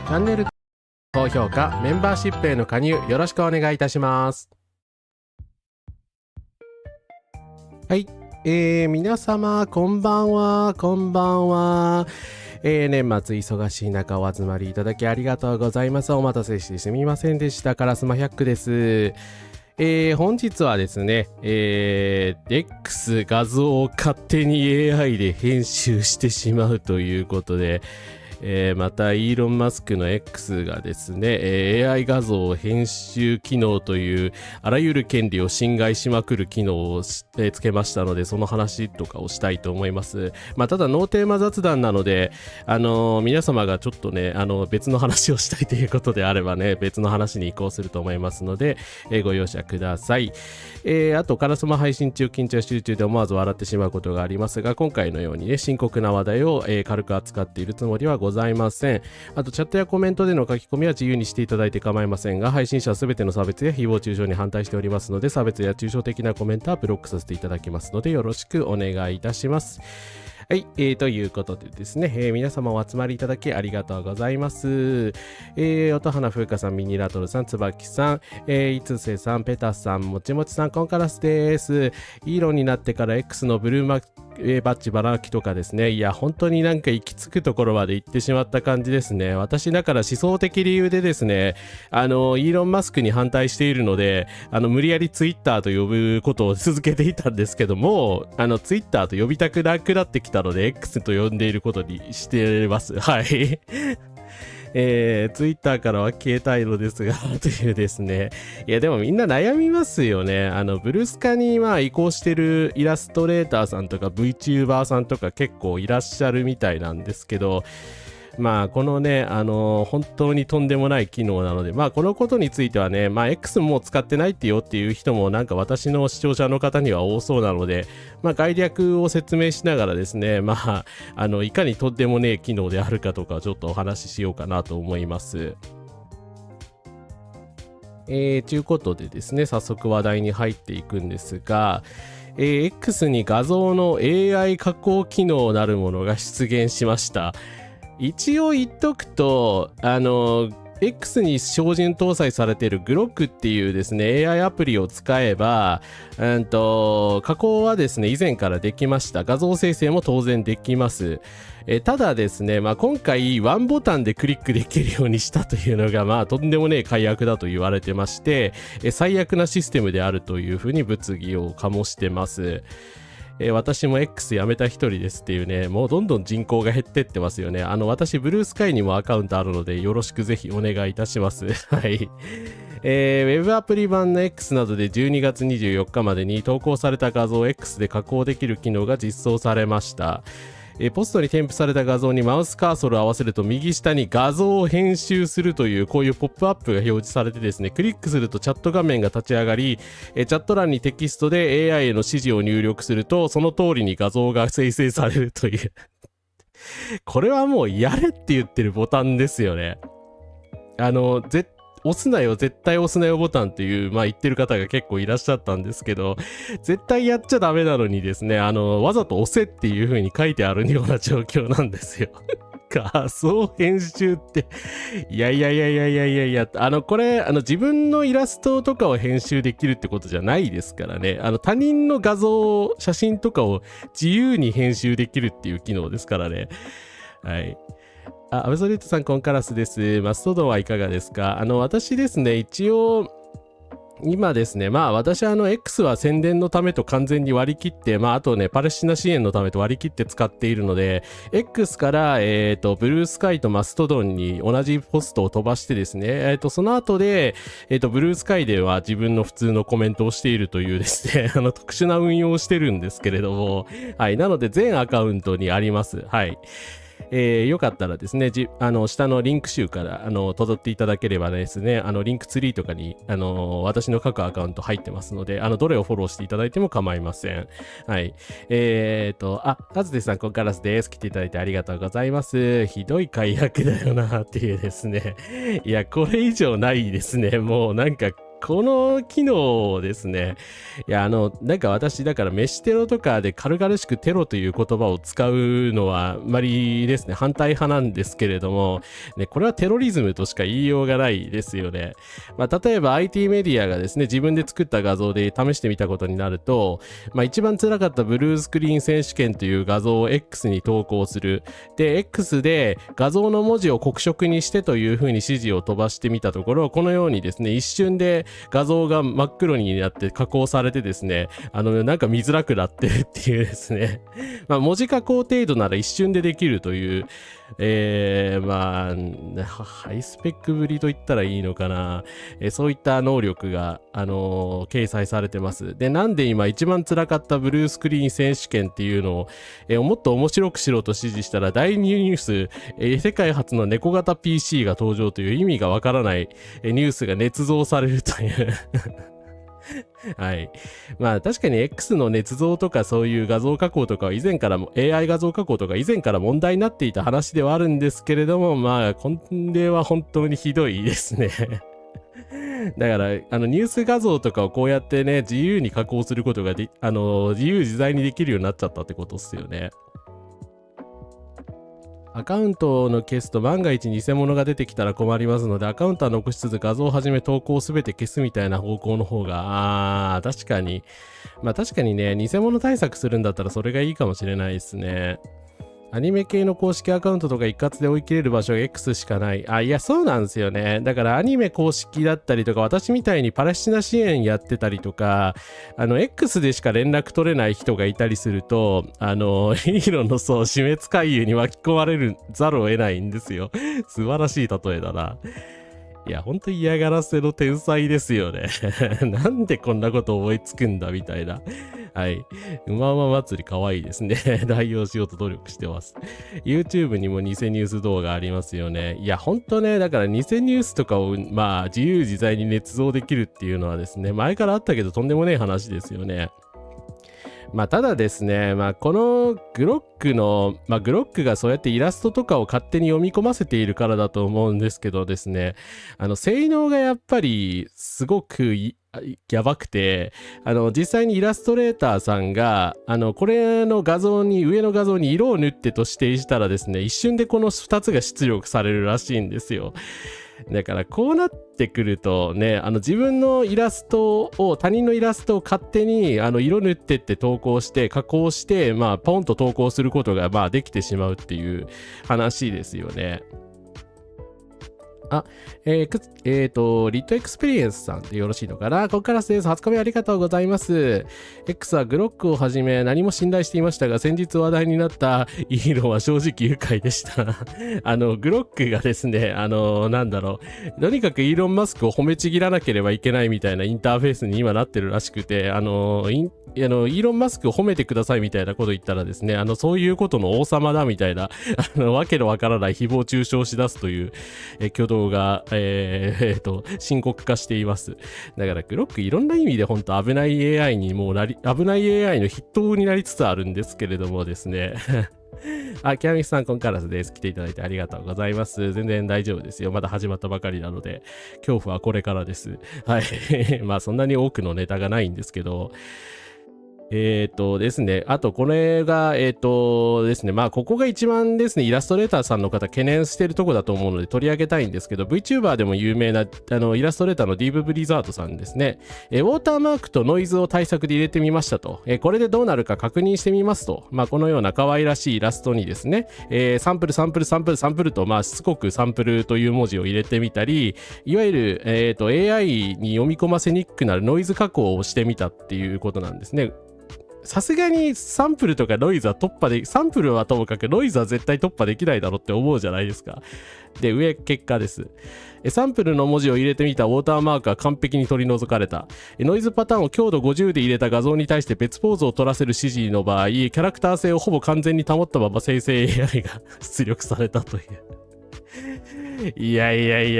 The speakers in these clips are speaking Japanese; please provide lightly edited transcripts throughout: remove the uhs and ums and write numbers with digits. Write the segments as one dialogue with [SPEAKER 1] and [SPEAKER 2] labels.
[SPEAKER 1] チャンネル高評価、メンバーシップへの加入よろしくお願いいたします。はい、皆様こんばんは、こんばんは。年末忙しい中お集まりいただきありがとうございます。お待たせしてすみませんでした。カラスマ100です。本日はですね、X 画像を勝手に AI で編集してしまうということで、またイーロン・マスクの X がですね、AI 画像編集機能というあらゆる権利を侵害しまくる機能をつけましたので、その話とかをしたいと思います。ただノーテーマ雑談なので、皆様がちょっとね、別の話をしたいということであればね、別の話に移行すると思いますので、ご容赦ください。あとカラスマ配信中、緊張集中で思わず笑ってしまうことがありますが、今回のようにね、深刻な話題を、軽く扱っているつもりはございません。あとチャットやコメントでの書き込みは自由にしていただいて構いませんが、配信者はすべての差別や誹謗中傷に反対しておりますので、差別や抽象的なコメントはブロックさせていただきますので、よろしくお願いいたします。はい、ということでですね、皆様お集まりいただきありがとうございます。音花風花さん、ミニラトルさん、つばきさん、いつせさん、ペタさん、もちもちさん、コンカラスです。イーロンになってから X のブルーマバッジばらきとかですね、いや本当になんか行き着くところまで行ってしまった感じですね。私だから思想的理由でですね、イーロン・マスクに反対しているので、無理やりツイッターと呼ぶことを続けていたんですけども、ツイッターと呼びたくなくなってきたので X と呼んでいることにしてます。はい Twitter からは消えたいのですがというですね。いやでもみんな悩みますよね。ブルースカに移行してるイラストレーターさんとか VTuber さんとか結構いらっしゃるみたいなんですけど、このね、本当にとんでもない機能なので、このことについてはね、X も使ってないってよっていう人もなんか私の視聴者の方には多そうなので、概略を説明しながらですね、いかにとんでもねえ機能であるかとかちょっとお話ししようかなと思います。ということでですね、早速話題に入っていくんですが、X に画像の AI 加工機能なるものが出現しました。一応言っとくと、X に標準搭載されている Grok っていうですね AI アプリを使えば、加工はですね以前からできました。画像生成も当然できます。ただですね、今回ワンボタンでクリックできるようにしたというのがとんでもねえ改悪だと言われてまして、最悪なシステムであるというふうに物議を醸してます。私も X やめた一人ですっていうね、もうどんどん人口が減ってってますよね。私ブルースカイにもアカウントあるのでよろしくぜひお願いいたします。はい。ウェブアプリ版の X などで12月24日までに投稿された画像を X で加工できる機能が実装されました。ポストに添付された画像にマウスカーソルを合わせると右下に画像を編集するというこういうポップアップが表示されてですね、クリックするとチャット画面が立ち上がり、チャット欄にテキストで AI への指示を入力するとその通りに画像が生成されるというこれはもうやれって言ってるボタンですよね。押すなよ、絶対押すなよボタンっていう、言ってる方が結構いらっしゃったんですけど、絶対やっちゃダメなのにですね、わざと押せっていう風に書いてあるような状況なんですよ。画像編集って、いや、これ、自分のイラストとかを編集できるってことじゃないですからね。他人の画像、写真とかを自由に編集できるっていう機能ですからね。はい。アブソリュートさん、コンカラスです。マストドンはいかがですか？私ですね、一応、今ですね、私X は宣伝のためと完全に割り切って、あとね、パレスチナ支援のためと割り切って使っているので、X から、ブルースカイとマストドンに同じポストを飛ばしてですね、その後で、ブルースカイでは自分の普通のコメントをしているというですね、特殊な運用をしてるんですけれども、はい、なので全アカウントにあります。はい。よかったらですね、下のリンク集から辿っていただければですね、リンクツリーとかに私の各アカウント入ってますので、どれをフォローしていただいても構いません。はい。カズデさん、コンカラスです。来ていただいてありがとうございます。ひどい解約だよなっていうですね。いや、これ以上ないですね。もうなんか、この機能ですね。いや、なんか私、だから飯テロとかで軽々しくテロという言葉を使うのはあまりですね、反対派なんですけれども、ね、これはテロリズムとしか言いようがないですよね。例えば IT メディアがですね、自分で作った画像で試してみたことになると、一番辛かったブルースクリーン選手権という画像を X に投稿する。で、X で画像の文字を黒色にしてという風に指示を飛ばしてみたところ、このようにですね、一瞬で画像が真っ黒になって加工されてですね、なんか見づらくなってるっていうですね、文字加工程度なら一瞬でできるという、ハイスペックぶりと言ったらいいのかな、そういった能力が、掲載されてます。で、なんで今一番辛かったブルースクリーン選手権っていうのを、もっと面白くしろと指示したら、第2ニュース、世界初の猫型 PC が登場という意味がわからない、ニュースが捏造されるというはい。確かに X の捏造とかそういう画像加工とかは以前からも AI 画像加工とか以前から問題になっていた話ではあるんですけれども、これは本当にひどいですね。だからニュース画像とかをこうやってね、自由に加工することが自由自在にできるようになっちゃったってことっすよね。アカウントを消すと万が一偽物が出てきたら困りますので、アカウントは残しつつ画像をはじめ投稿をすべて消すみたいな方向の方が、確かにね、偽物対策するんだったらそれがいいかもしれないですね。アニメ系の公式アカウントとか一括で追い切れる場所が X しかない。いや、そうなんですよね。だからアニメ公式だったりとか、私みたいにパレスチナ支援やってたりとか、X でしか連絡取れない人がいたりすると、ヒーローの死滅回遊に巻き込まれるざるを得ないんですよ。素晴らしい例えだな。いや、ほんと嫌がらせの天才ですよね。なんでこんなこと思いつくんだみたいな。はい。うまうま祭り可愛いですね。代用しようと努力してます。YouTube にも偽ニュース動画ありますよね。いや、ほんとね、だから偽ニュースとかを、自由自在に捏造できるっていうのはですね、前からあったけどとんでもねえ話ですよね。ただですね、このグロックの、グロックがそうやってイラストとかを勝手に読み込ませているからだと思うんですけどですね、性能がやっぱりすごくやばくて、実際にイラストレーターさんが、これの画像に、上の画像に色を塗ってと指定したらですね、一瞬でこの2つが出力されるらしいんですよ。だからこうなってくるとね、自分のイラストを、他人のイラストを勝手に色塗ってって投稿して加工して、ポンと投稿することができてしまうっていう話ですよね。リットエクスペリエンスさんでよろしいのかな。ここからです。初コメありがとうございます。X はグロックをはじめ何も信頼していましたが、先日話題になったイーロンは正直愉快でした。グロックがですね、とにかくイーロン・マスクを褒めちぎらなければいけないみたいなインターフェースに今なってるらしくて、イーロン・マスクを褒めてくださいみたいなこと言ったらですね、そういうことの王様だみたいな、わけのわからない誹謗中傷し出すという、挙動が、深刻化しています。だからグロックいろんな意味で本当危ない AI にもう危ない AI の筆頭になりつつあるんですけれどもですね。キャミスさん、コンカラスです。来ていただいてありがとうございます。全然大丈夫ですよ。まだ始まったばかりなので、恐怖はこれからです。はい。そんなに多くのネタがないんですけど、ですね。あと、これが、ですね。ここが一番ですね、イラストレーターさんの方懸念してるとこだと思うので取り上げたいんですけど、VTuber でも有名な、イラストレーターのディーブ・ブリザードさんですね。ウォーターマークとノイズを対策で入れてみましたと。これでどうなるか確認してみますと。このような可愛らしいイラストにですね、サンプルと、しつこくサンプルという文字を入れてみたり、いわゆる、AI に読み込ませにくくなるノイズ加工をしてみたっていうことなんですね。さすがにサンプルとかノイズはサンプルはともかくノイズは絶対突破できないだろうって思うじゃないですか。で、結果です。サンプルの文字を入れてみたウォーターマークは完璧に取り除かれた。ノイズパターンを強度50で入れた画像に対して別ポーズを取らせる指示の場合、キャラクター性をほぼ完全に保ったまま生成 AI が出力されたという。いや、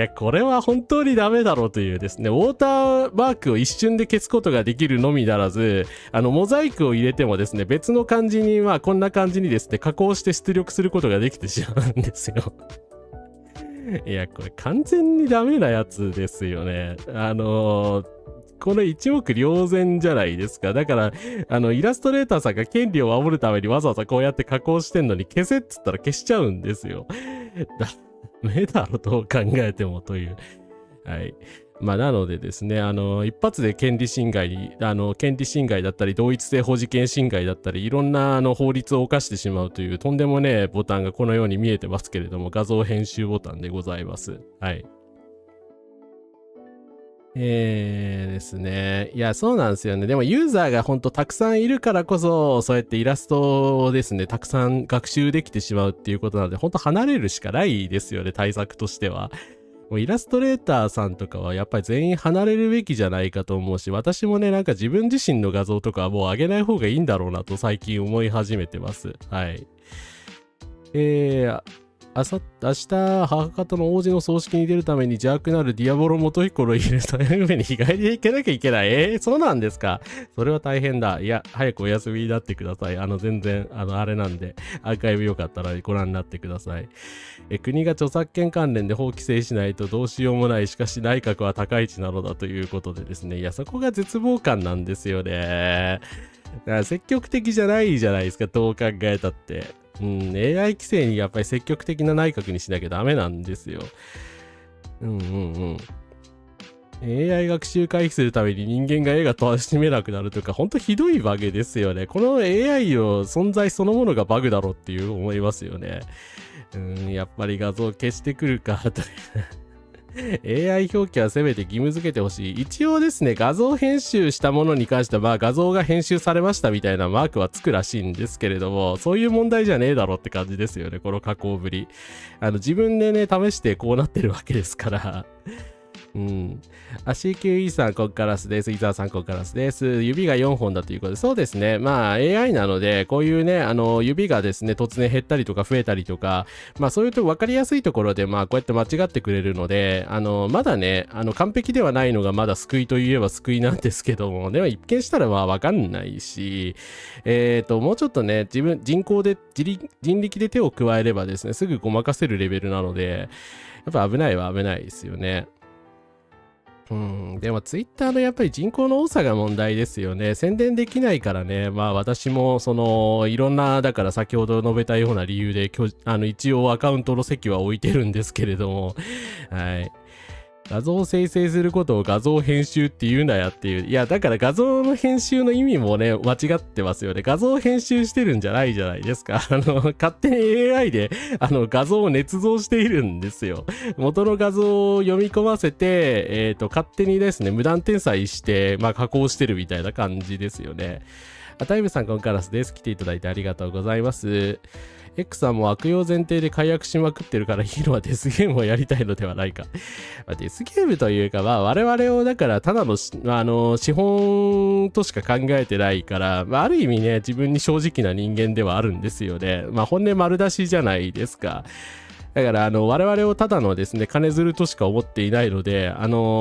[SPEAKER 1] これは本当にダメだろうというですね、ウォーターマークを一瞬で消すことができるのみならず、モザイクを入れてもですね、別の感じにこんな感じにですね、加工して出力することができてしまうんですよ。いや、これ完全にダメなやつですよね。これ一目瞭然じゃないですか。だから、イラストレーターさんが権利を守るためにわざわざこうやって加工してんのに消せっつったら消しちゃうんですよ。ダメだろ、どう考えてもという。はい。なのでですね、一発で権利侵害だったり、同一性保持権侵害だったり、いろんな法律を犯してしまうというとんでもねえボタンがこのように見えてますけれども、画像編集ボタンでございます。はい。ですね。いや、そうなんですよね。でもユーザーがほんとたくさんいるからこそ、そうやってイラストをですね、たくさん学習できてしまうっていうことなので、ほんと離れるしかないですよね、対策としては。もうイラストレーターさんとかはやっぱり全員離れるべきじゃないかと思うし、私もね、自分自身の画像とかはもう上げない方がいいんだろうなと最近思い始めてます。はい。明日、母方の王子の葬式に出るために邪悪なるディアボロ元彦を入れた上に日帰りで行けなきゃいけない。そうなんですか。それは大変だ。いや、早くお休みになってください。全然、あれなんで、アーカイブよかったらご覧になってください。国が著作権関連で法規制しないとどうしようもない。しかし内閣は高い位置なのだということでですね。いや、そこが絶望感なんですよね。だから積極的じゃないじゃないですか、どう考えたって。AI 規制にやっぱり積極的な内閣にしなきゃダメなんですよ。AI 学習回避するために人間が絵が楽しめなくなるとか、ほんとひどいバグですよね。この AI の存在そのものがバグだろっていう思いますよね。やっぱり画像消してくるかと。AI 表記はせめて義務付けてほしい。一応ですね、画像編集したものに関しては、まあ画像が編集されましたみたいなマークはつくらしいんですけれども、そういう問題じゃねえだろって感じですよね、この加工ぶり。自分でね、試してこうなってるわけですから。CQE さん、コンカラスです。伊沢さん、コンカラスです。指が4本だということで、そうですね。まあ、AI なので、こういうね、指がですね、突然減ったりとか増えたりとか、まあ、そういうと分かりやすいところで、まあ、こうやって間違ってくれるので、まだね、完璧ではないのがまだ救いといえば救いなんですけども、でも一見したらまあ、分かんないし、もうちょっとね、人力で手を加えればですね、すぐごまかせるレベルなので、やっぱ危ないは危ないですよね。でもツイッターのやっぱり人口の多さが問題ですよね。宣伝できないからね。まあ私もいろんな、だから先ほど述べたような理由で一応アカウントの席は置いてるんですけれども、はい。画像を生成することを画像編集って言うなやっていう。いや、だから画像の編集の意味もね、間違ってますよね。画像を編集してるんじゃないじゃないですか。勝手に AI で、画像を捏造しているんですよ。元の画像を読み込ませて、勝手にですね、無断転載して、まあ、加工してるみたいな感じですよね。タイムさん、コンカラスです。来ていただいてありがとうございます。X さんも悪用前提で解約しまくってるからいいのはデスゲームをやりたいのではないか。デスゲームというか、我々をだからただの資本としか考えてないから、ある意味ね、自分に正直な人間ではあるんですよね。本音丸出しじゃないですか。だから我々をただのですね、金づるとしか思っていないので、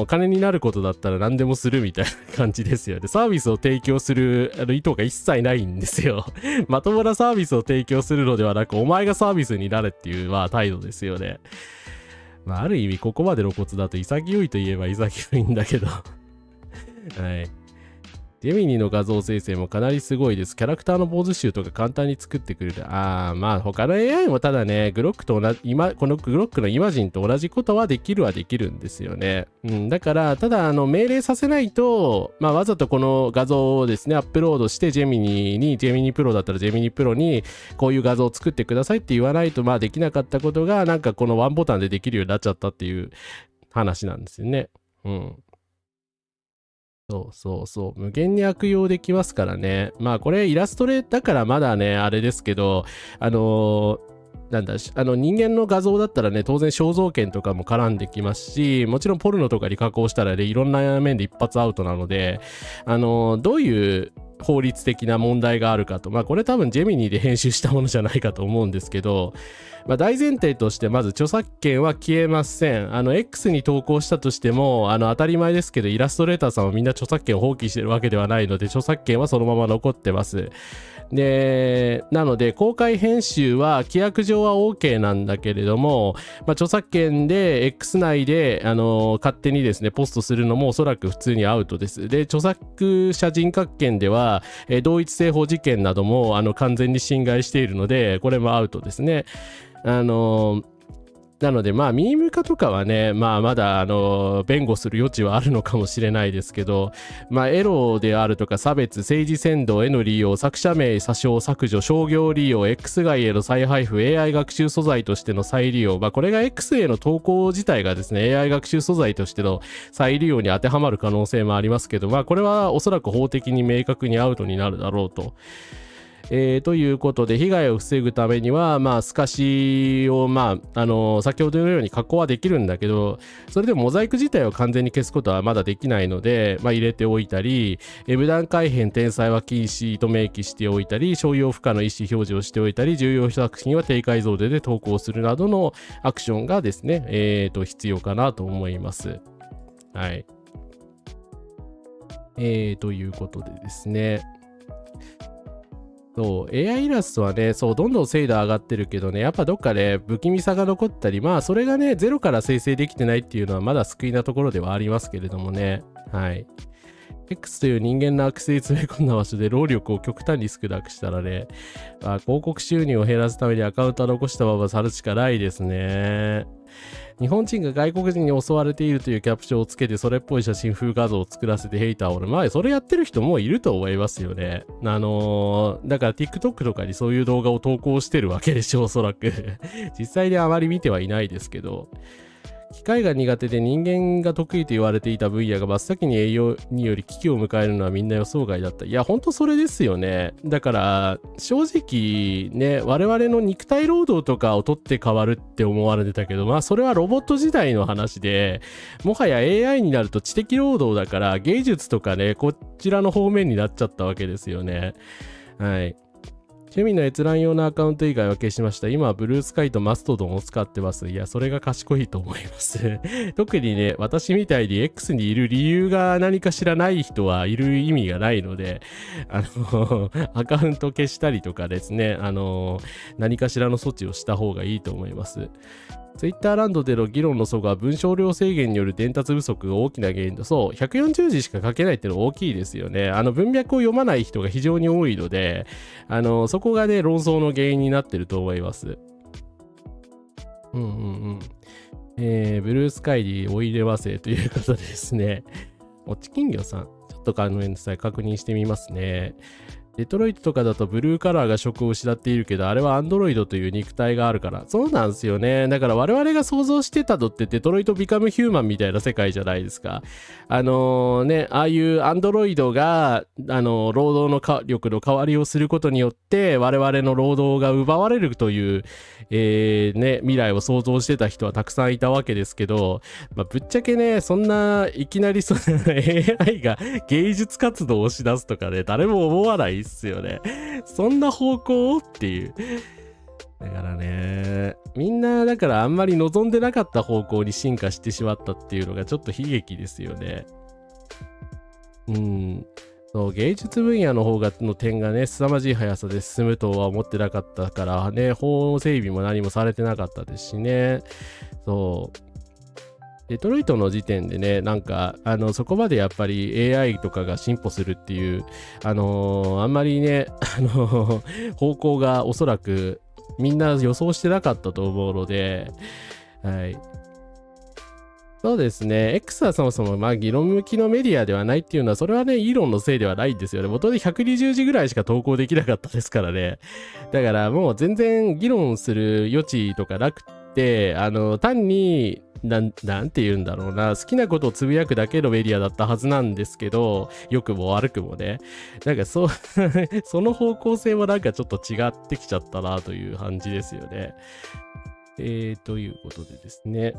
[SPEAKER 1] 金になることだったら何でもするみたいな感じですよね。サービスを提供する意図が一切ないんですよ。まともなサービスを提供するのではなく、お前がサービスになれっていう、態度ですよね。ある意味ここまで露骨だと潔いと言えば潔いんだけど。はい。ジェミニの画像生成もかなりすごいです。キャラクターのポーズ集とか簡単に作ってくれる。他の AI もただね、グロックとこのグロックのイマジンと同じことはできるんですよね。だから、ただ、命令させないと、わざとこの画像をですね、アップロードしてジェミニプロだったらジェミニプロにこういう画像を作ってくださいって言わないと、できなかったことが、なんかこのワンボタンでできるようになっちゃったっていう話なんですよね。そう。無限に悪用できますからね。これイラストレだからまだね、あれですけど、人間の画像だったらね、当然肖像権とかも絡んできますし、もちろんポルノとかに加工したらね、いろんな面で一発アウトなので、どういう法律的な問題があるかと。これ多分ジェミニで編集したものじゃないかと思うんですけど、大前提としてまず著作権は消えません。X に投稿したとしても、当たり前ですけど、イラストレーターさんはみんな著作権を放棄してるわけではないので、著作権はそのまま残ってます。で、なので、公開編集は規約上は OK なんだけれども、著作権で X 内で、勝手にですね、ポストするのもおそらく普通にアウトです。で、著作者人格権では、同一性保持権なども、完全に侵害しているので、これもアウトですね。なので、ミーム化とかはね、まだ、弁護する余地はあるのかもしれないですけど、エロであるとか差別、政治扇動への利用、作者名詐称削除、商業利用、X 外への再配布、AI 学習素材としての再利用、これが X への投稿自体がですね、AI 学習素材としての再利用に当てはまる可能性もありますけど、これはおそらく法的に明確にアウトになるだろうと。ということで、被害を防ぐためには、透かしを、先ほどのように加工はできるんだけど、それでもモザイク自体を完全に消すことはまだできないので、入れておいたり、無断改変、転載は禁止と明記しておいたり、商用不可の意思表示をしておいたり、重要作品は低解像度で投稿するなどのアクションがですね、必要かなと思います。はい。ということでですね。AI イラストはね、どんどん精度上がってるけどね、やっぱどっかで不気味さが残ったり、それがね、ゼロから生成できてないっていうのはまだ救いなところではありますけれどもね。はい。X という人間の悪性詰め込んだ場所で労力を極端に少なくしたらね、広告収入を減らすためにアカウントを残したまま去るしかないですね。日本人が外国人に襲われているというキャプションをつけてそれっぽい写真風画像を作らせてヘイターをまあそれやってる人もいると思いますよね。だから TikTok とかにそういう動画を投稿してるわけでしょう、おそらく。実際にあまり見てはいないですけど。機械が苦手で人間が得意と言われていた分野が真っ先に栄養により危機を迎えるのはみんな予想外だった。いや、ほんとそれですよね。だから、正直ね、我々の肉体労働とかを取って変わるって思われてたけど、まあそれはロボット時代の話で、もはや AI になると知的労働だから芸術とかね、こちらの方面になっちゃったわけですよね。はい。趣味の閲覧用のアカウント以外は消しました。今はブルースカイとマストドンを使ってます。いや、それが賢いと思います。特にね、私みたいに X にいる理由が何か知らない人はいる意味がないので、アカウント消したりとかですね、何かしらの措置をした方がいいと思います。ツイッターランドでの議論の齟齬は文章量制限による伝達不足が大きな原因だ。そう、140字しか書けないってのは大きいですよね。文脈を読まない人が非常に多いので、そこがね、論争の原因になってると思います。ブルースカイにおいでませということでですね。おち金魚さん、ちょっとごめんなさい、確認してみますね。デトロイトとかだとブルーカラーが職を失っているけど、あれはアンドロイドという肉体があるから。そうなんですよね。だから我々が想像してたのってデトロイトビカムヒューマンみたいな世界じゃないですか。ああいうアンドロイドが、労働の力の代わりをすることによって、我々の労働が奪われるという、未来を想像してた人はたくさんいたわけですけど、ぶっちゃけね、そんないきなりAI が芸術活動をしだすとかね、誰も思わないっすよね。そんな方向っていう。だからね、みんなだからあんまり望んでなかった方向に進化してしまったっていうのがちょっと悲劇ですよね。そう、芸術分野の方の点がね、凄まじい速さで進むとは思ってなかったからね、法整備も何もされてなかったですしね。そう。デトロイトの時点でね、なんか、そこまでやっぱり AI とかが進歩するっていう、あんまりね、方向がおそらくみんな予想してなかったと思うので、はい。そうですね。X はそもそも議論向きのメディアではないっていうのは、それはね、イーロンのせいではないんですよね。元で120字ぐらいしか投稿できなかったですからね。だからもう全然議論する余地とかなくって、単に、なんて言うんだろうな、好きなことをつぶやくだけのメディアだったはずなんですけど、良くも悪くもね。なんかその方向性もなんかちょっと違ってきちゃったなという感じですよね。ということでですね。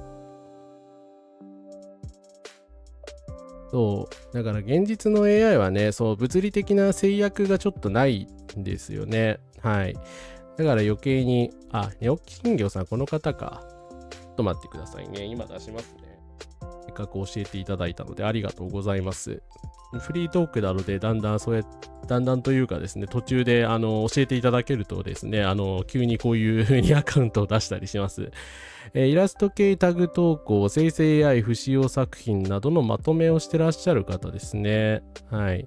[SPEAKER 1] そう。だから現実の AI はね、そう、物理的な制約がちょっとないんですよね。はい。だから余計に、ネオ金魚さん、この方か。ちょっと待ってくださいね。今出しますね。せっかく教えていただいたのでありがとうございます。フリートークなので、だんだんというかですね、途中で教えていただけるとですね、急にこういう風にアカウントを出したりします。イラスト系タグ投稿、生成 AI 不使用作品などのまとめをしてらっしゃる方ですね。はい。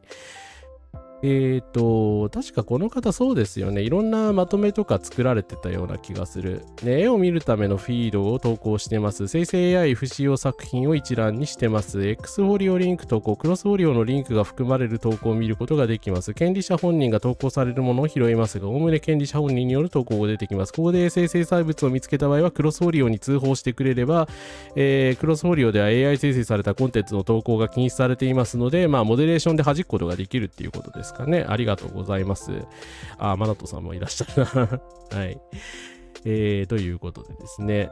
[SPEAKER 1] 確かこの方そうですよね。いろんなまとめとか作られてたような気がする。ね、絵を見るためのフィードを投稿してます。生成 AI 不使用作品を一覧にしてます。X フォリオリンク投稿、クロスフォリオのリンクが含まれる投稿を見ることができます。権利者本人が投稿されるものを拾いますが、おおむね権利者本人による投稿が出てきます。ここで生成細物を見つけた場合は、クロスフォリオに通報してくれれば、クロスフォリオでは AI 生成されたコンテンツの投稿が禁止されていますので、モデレーションで弾くことができるっていうことですかね。ありがとうございます。マナトさんもいらっしゃるな。はい。ということでですね。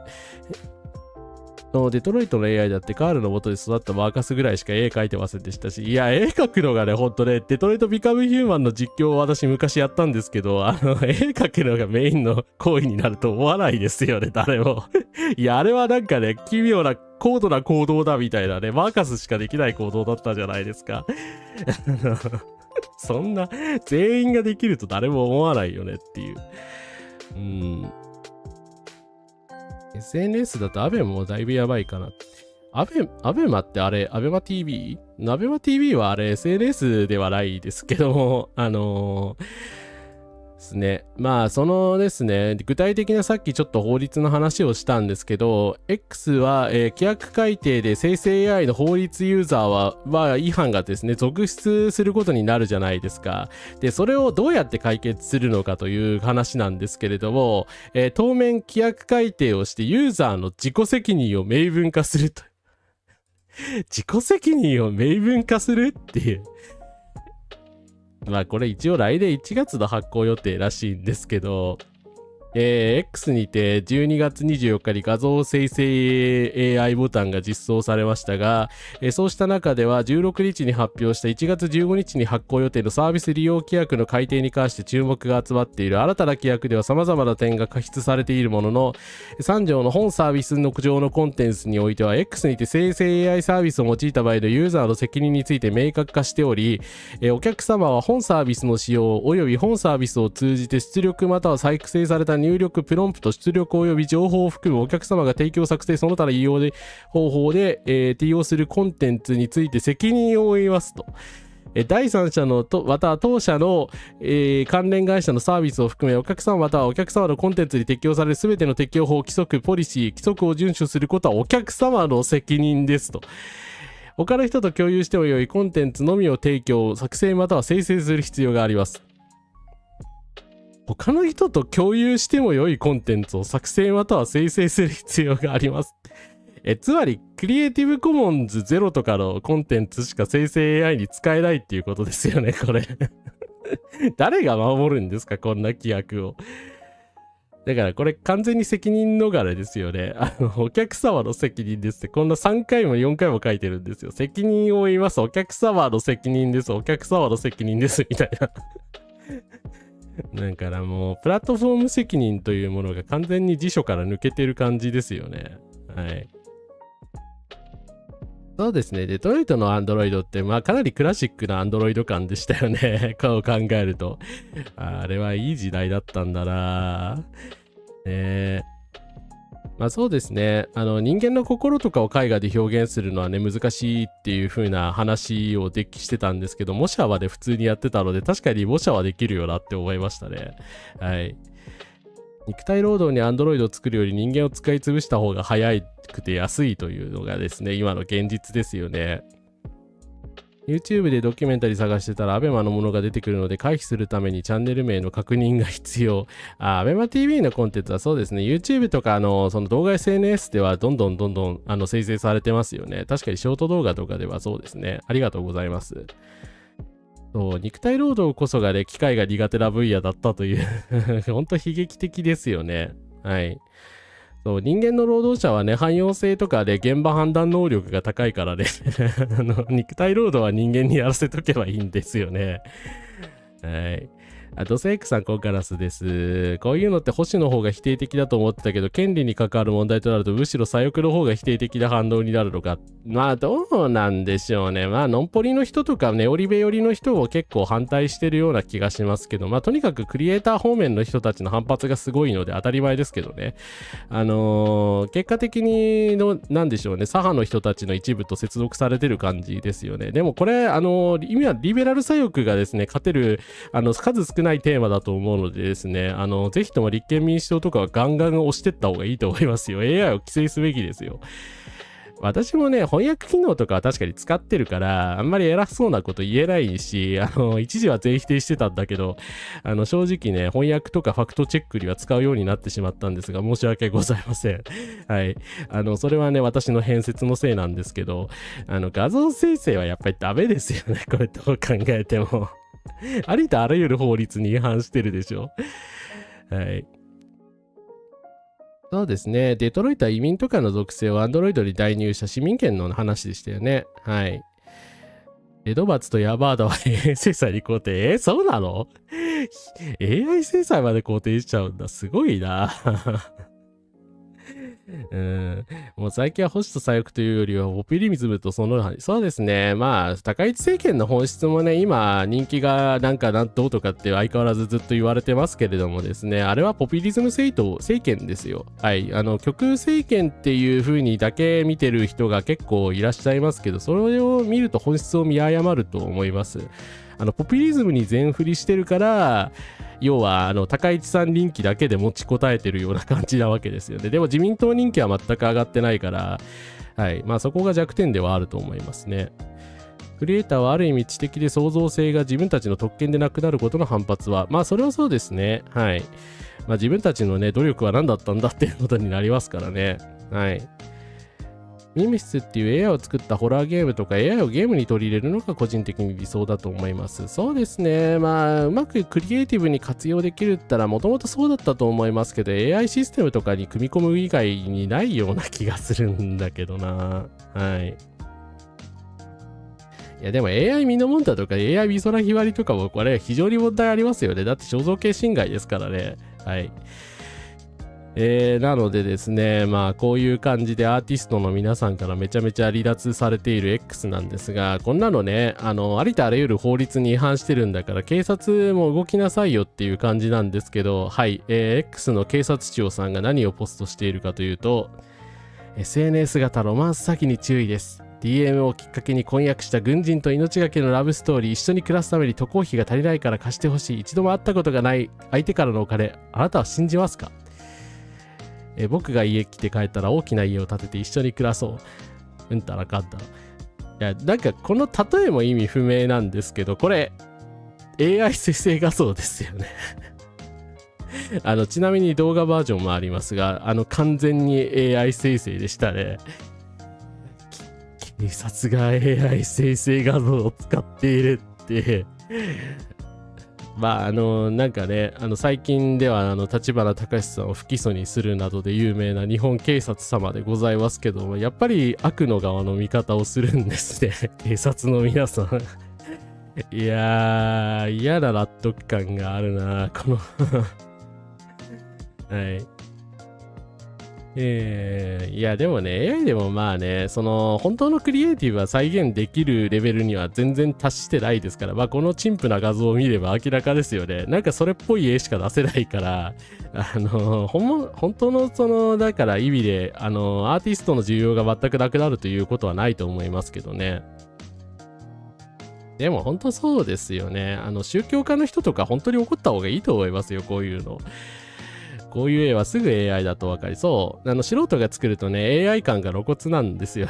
[SPEAKER 1] デトロイトの AI だってカールの元で育ったマーカスぐらいしか絵描いてませんでしたし、いや、絵描くのがね、ほんとね、デトロイトビカムヒューマンの実況を私昔やったんですけど、絵描くのがメインの行為になると思わないですよね、誰も。いや、あれはなんかね、奇妙な高度な行動だみたいなね、マーカスしかできない行動だったじゃないですか。そんな、全員ができると誰も思わないよねっていう。SNS だとアベマもだいぶやばいかな。アベマってあれ、アベマ TV？ アベマ TV はあれ SNS ではないですけども、ですね。まあそのですね、具体的なさっきちょっと法律の話をしたんですけど、X は、規約改定で生成 AI の法律ユーザーは違反がですね続出することになるじゃないですか。でそれをどうやって解決するのかという話なんですけれども、当面規約改定をしてユーザーの自己責任を明文化すると自己責任を明文化するっていう、まあこれ一応来年1月の発行予定らしいんですけど、X にて12月24日に画像生成 AI ボタンが実装されましたが、そうした中では16日に発表した1月15日に発行予定のサービス利用規約の改定に関して注目が集まっている。新たな規約では様々な点が過失されているものの、3条の本サービスの上のコンテンツにおいては X にて生成 AI サービスを用いた場合のユーザーの責任について明確化しており、お客様は本サービスの使用及び本サービスを通じて出力または作成された入力プロンプト出力及び情報を含むお客様が提供作成その他の利用で方法で、利用するコンテンツについて責任を負いますと。第三者のまたは当社の、関連会社のサービスを含めお客様またはお客様のコンテンツに適用される全ての適用法規則ポリシー規則を遵守することはお客様の責任ですと。他の人と共有してもよいコンテンツのみを提供作成または生成する必要があります。他の人と共有しても良いコンテンツを作成または生成する必要があります。つまり、クリエイティブコモンズゼロとかのコンテンツしか生成 AI に使えないっていうことですよね、これ。誰が守るんですか、こんな規約を。だからこれ完全に責任逃れですよね。お客様の責任ですって、こんな3回も4回も書いてるんですよ。責任を言います。お客様の責任です。お客様の責任です。みたいな。だからもうプラットフォーム責任というものが完全に辞書から抜けてる感じですよね。はい。そうですね。デトロイトのアンドロイドってかなりクラシックなアンドロイド感でしたよね。顔を考えると。あれはいい時代だったんだな。そうですね。人間の心とかを絵画で表現するのはね、難しいっていう風な話をしてたんですけど、模写はね、普通にやってたので、確かに模写はできるよなって思いましたね。はい。肉体労働にアンドロイドを作るより人間を使い潰した方が早くて安いというのがですね、今の現実ですよね。YouTube でドキュメンタリー探してたら ABEMA のものが出てくるので回避するためにチャンネル名の確認が必要。ABEMA TV のコンテンツはそうですね。YouTube とかその動画 SNS ではどんどん生成されてますよね。確かにショート動画とかではそうですね。ありがとうございます。そう、肉体労働こそがね、機械が苦手な分野だったという本当悲劇的ですよね。はい。そう、人間の労働者はね、汎用性とかで現場判断能力が高いからね肉体労働は人間にやらせとけばいいんですよね。はい。ドセイクさん、コンカラスです。こういうのって保守の方が否定的だと思ってたけど、権利に関わる問題となると、むしろ左翼の方が否定的な反応になるのか。どうなんでしょうね。ノンポリの人とかネオリベ寄りの人を結構反対してるような気がしますけど、とにかくクリエイター方面の人たちの反発がすごいので当たり前ですけどね。結果的になんでしょうね。左派の人たちの一部と接続されてる感じですよね。でもこれ、今、リベラル左翼がですね、勝てる、数少ないテーマだと思うのでですね、ぜひとも立憲民主党とかはガンガン押してった方がいいと思いますよ。AI を規制すべきですよ。私もね、翻訳機能とかは確かに使ってるから、あんまり偉そうなこと言えないし、一時は全否定してたんだけど、正直ね、翻訳とかファクトチェックには使うようになってしまったんですが、申し訳ございません。はい。それはね、私の変説のせいなんですけど、画像生成はやっぱりダメですよね。これどう考えても。ありとあらゆる法律に違反してるでしょ。はい。そうですね。デトロイトは移民とかの属性を Android に代入した市民権の話でしたよね。はい。エドバツとヤバードは AI 制裁に肯定。そうなの？ AI 制裁まで肯定しちゃうんだ。すごいな。もう最近は保守と左翼というよりはポピュリズムとそのそうですね。高市政権の本質もね、今人気がどうとかって相変わらずずっと言われてますけれどもですね、あれはポピュリズム政権ですよ。はい。極右政権っていう風にだけ見てる人が結構いらっしゃいますけど、それを見ると本質を見誤ると思います。ポピュリズムに全振りしてるから、要は高市さん人気だけで持ちこたえてるような感じなわけですよね。でも自民党人気は全く上がってないから、はい、まあそこが弱点ではあると思いますね。クリエイターはある意味知的で創造性が自分たちの特権でなくなることの反発は、まあそれはそうですね。はい。まあ自分たちのね、努力は何だったんだっていうことになりますからね。はい。ミミスっていう AI を作ったホラーゲームとか AI をゲームに取り入れるのが個人的に理想だと思います。そうですね。まあ、うまくクリエイティブに活用できるったらもともとそうだったと思いますけど、AI システムとかに組み込む以外にないような気がするんだけどな。はい。いやでも AI ミノモンタとか AI 美空ひばりとかもこれ非常に問題ありますよね。だって肖像権侵害ですからね。はい。なのでですね、まあこういう感じでアーティストの皆さんからめちゃめちゃ離脱されている X なんですが、こんなのね、ありとあらゆる法律に違反してるんだから警察も動きなさいよっていう感じなんですけど、はい、X の警察庁さんが何をポストしているかというと、SNS 型ロマンス詐欺に注意です。DM をきっかけに婚約した軍人と命がけのラブストーリー、一緒に暮らすために渡航費が足りないから貸してほしい。一度も会ったことがない相手からのお金、あなたは信じますか？僕が家来て帰ったら大きな家を建てて一緒に暮らそう。うんたらかんたら。いや、なんかこの例えも意味不明なんですけど、これ AI 生成画像ですよねちなみに動画バージョンもありますが、完全に AI 生成でしたね。警察が AI 生成画像を使っているってまあなんかね、最近では立花隆さんを不起訴にするなどで有名な日本警察様でございますけども、やっぱり悪の側の味方をするんですね警察の皆さんいやー、嫌な納得感があるなこのはい。いやでもね、AI でもまあね、本当のクリエイティブは再現できるレベルには全然達してないですから、まあこの陳腐な画像を見れば明らかですよね。なんかそれっぽい絵しか出せないから、本当のだから意味で、アーティストの需要が全くなくなるということはないと思いますけどね。でも本当そうですよね。宗教家の人とか本当に怒った方がいいと思いますよ、こういうの。こういう絵はすぐ AI だと分かりそう。素人が作るとね、AI 感が露骨なんですよ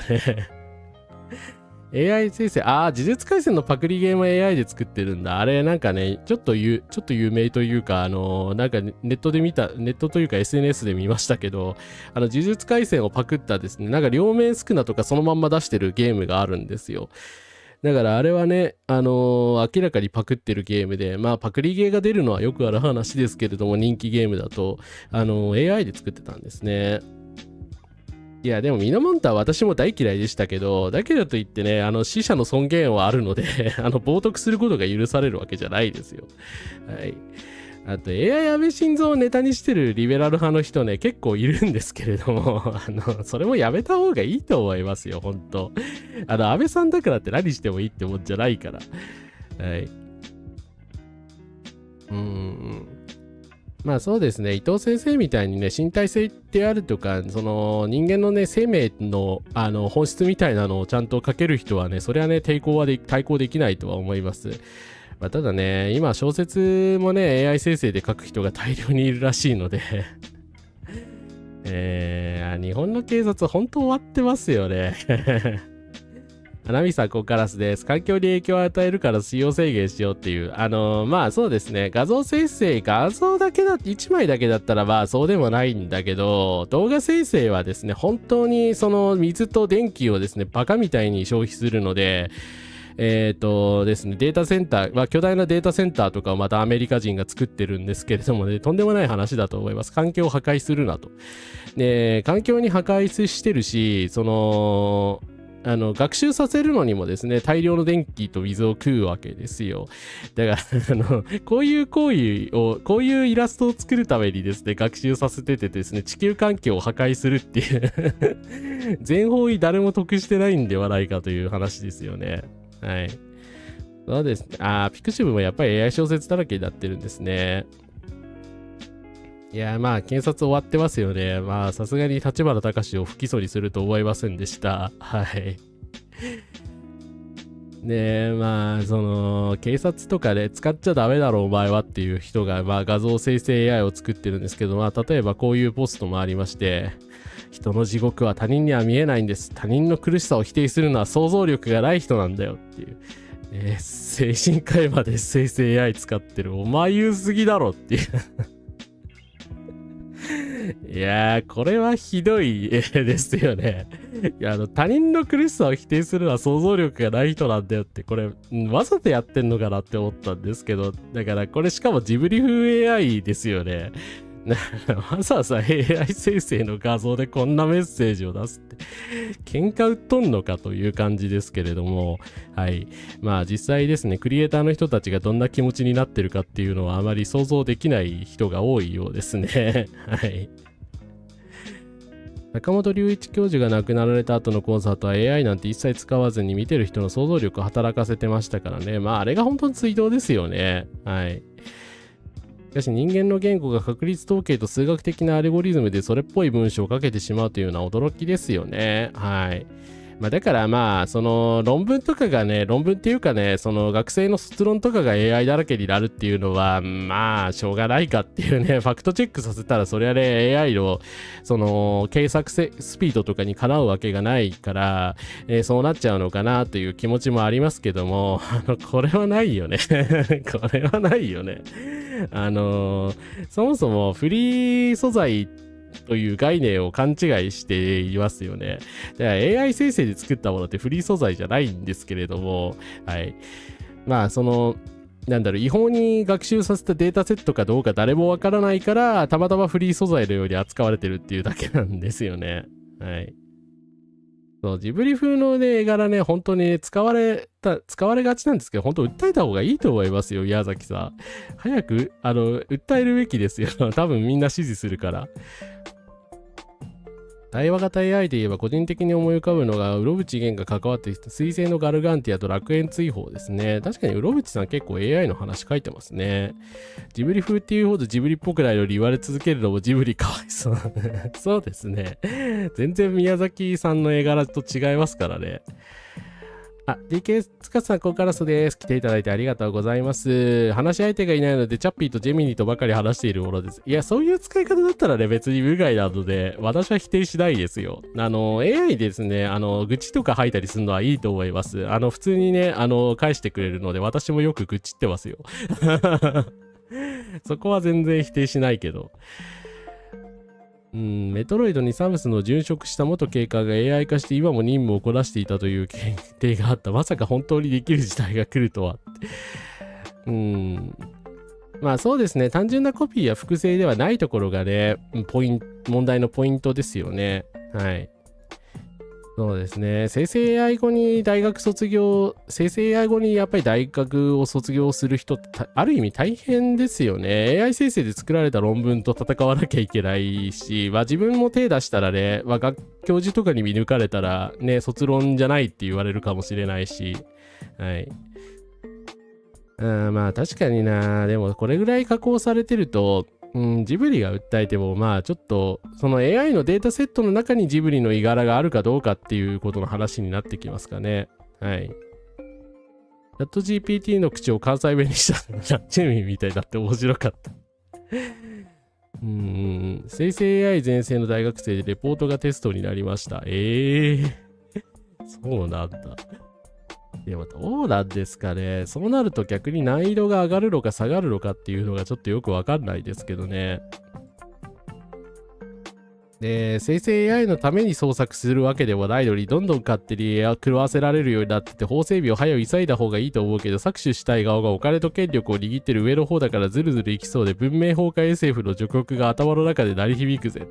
[SPEAKER 1] ねAI 生成、呪術廻戦のパクリゲーム AI で作ってるんだ。あれなんかね、ちょっと有名というか、なんかネットというか SNS で見ましたけど、呪術廻戦をパクったですね、なんか両面スクナとかそのまんま出してるゲームがあるんですよ。だからあれはね、明らかにパクってるゲームで、まあパクリゲーが出るのはよくある話ですけれども、人気ゲームだと、AI で作ってたんですね。いや、でもミノモンタは私も大嫌いでしたけど、だけどといってね、死者の尊厳はあるので冒涜することが許されるわけじゃないですよ。はい。あと AI 安倍晋三をネタにしてるリベラル派の人ね、結構いるんですけれども、それもやめた方がいいと思いますよ、ほんと。安倍さんだからって何してもいいってもんじゃないから。はい。まあそうですね、伊藤先生みたいにね、身体性であるとか、人間のね、生命の、本質みたいなのをちゃんと書ける人はね、それはね、対抗できないとは思います。まあ、ただね、今小説もね、AI 生成で書く人が大量にいるらしいので日本の警察本当終わってますよねナミさん、ここからです。環境に影響を与えるから使用制限しようっていう。まあそうですね。画像だけ1枚だけだったらまあそうでもないんだけど、動画生成はですね、本当に水と電気をですね、バカみたいに消費するので、ですね、データセンター、巨大なデータセンターとかをまたアメリカ人が作ってるんですけれどもね、とんでもない話だと思います。環境を破壊するなと。で、環境に破壊してるし、学習させるのにもですね、大量の電気と水を食うわけですよ。だからこういうイラストを作るためにですね、学習させててですね、地球環境を破壊するっていう全方位誰も得してないんではないかという話ですよね。はい。そうですね。ピクシブもやっぱり AI 小説だらけになってるんですね。いや、まあ、検察終わってますよね。まあ、さすがに立花隆を不起訴にすると思いませんでした。はい。で、まあ、その、警察とかで使っちゃダメだろ、お前はっていう人が、まあ、画像生成 AI を作ってるんですけど、まあ、例えばこういうポストもありまして、人の地獄は他人には見えないんです。他人の苦しさを否定するのは想像力がない人なんだよっていう。精神科医まで生成 AI 使ってる。お前言うすぎだろっていう。いやー、これはひどい絵ですよね。いや、他人の苦しさを否定するのは想像力がない人なんだよって、これ、わざとやってんのかなって思ったんですけど、だからこれしかもジブリ風 AI ですよね。わざわざ AI 生成の画像でこんなメッセージを出すって、喧嘩売っとんのかという感じですけれども、はい。まあ実際ですね、クリエイターの人たちがどんな気持ちになってるかっていうのはあまり想像できない人が多いようですね。はい。坂本龍一教授が亡くなられた後のコンサートは AI なんて一切使わずに見てる人の想像力を働かせてましたからね。まああれが本当に追悼ですよね。はい。しかし人間の言語が確率統計と数学的なアルゴリズムでそれっぽい文章を書けてしまうというのは驚きですよね。はい。まあだからまあ、その論文とかがね、論文っていうかね、その学生の卒論とかが AI だらけになるっていうのは、まあ、しょうがないかっていうね、ファクトチェックさせたら、それはね、AI の、その、検索スピードとかにかなうわけがないから、そうなっちゃうのかなという気持ちもありますけども、これはないよね。これはないよね。そもそもフリー素材という概念を勘違いしていますよね。だから AI 生成で作ったものってフリー素材じゃないんですけれども、はい。まあ、その、なんだろう、違法に学習させたデータセットかどうか誰もわからないから、たまたまフリー素材のように扱われてるっていうだけなんですよね。はい。そう、ジブリ風のね、絵柄ね、本当に使われがちなんですけど、本当訴えた方がいいと思いますよ、宮崎さん。早く、訴えるべきですよ。多分みんな支持するから。対話型 AI で言えば個人的に思い浮かぶのが、うろぶちげんが関わってきた水星のガルガンティアと楽園追放ですね。確かにうろぶちさん結構 AI の話書いてますね。ジブリ風っていうほどジブリっぽくないのに言われ続けるのもジブリかわいそう。そうですね。全然宮崎さんの絵柄と違いますからね。DK つかさん、ここからそうです。来ていただいてありがとうございます。話し相手がいないので、チャッピーとジェミニーとばかり話しているものです。いや、そういう使い方だったらね、別に無害なので、私は否定しないですよ。AI ですね、愚痴とか吐いたりするのはいいと思います。普通にね、返してくれるので、私もよく愚痴ってますよ。そこは全然否定しないけど。メトロイドにサムスの殉職した元警官が AI 化して今も任務をこなしていたという検定があった。まさか本当にできる時代が来るとは。まあそうですね。単純なコピーや複製ではないところがね、問題のポイントですよね。はい。そうですね。生成 AI 後に生成 AI 後にやっぱり大学を卒業する人ってある意味大変ですよね。AI 生成で作られた論文と戦わなきゃいけないし、まあ自分も手出したらね、まあ教授とかに見抜かれたらね、卒論じゃないって言われるかもしれないし、はい。まあ確かにな、でもこれぐらい加工されてると、ジブリが訴えても、まあちょっと、その AI のデータセットの中にジブリの絵柄があるかどうかっていうことの話になってきますかね。はい。チャット GPT の口を関西弁にしたラッチェミみたいだって面白かった。生成 AI 全盛の大学生でレポートがテストになりました。そうなんだ。でもどうなんですかね。そうなると逆に難易度が上がるのか下がるのかっていうのがちょっとよくわかんないですけどね。で、生成 AI のために創作するわけでもないのに、どんどん勝手に狂わせられるようになってて、法整備を早く急いだ方がいいと思うけど、搾取したい側がお金と権力を握ってる上の方だからずるずるいきそうで、文明崩壊 SF の序曲が頭の中で鳴り響くぜ。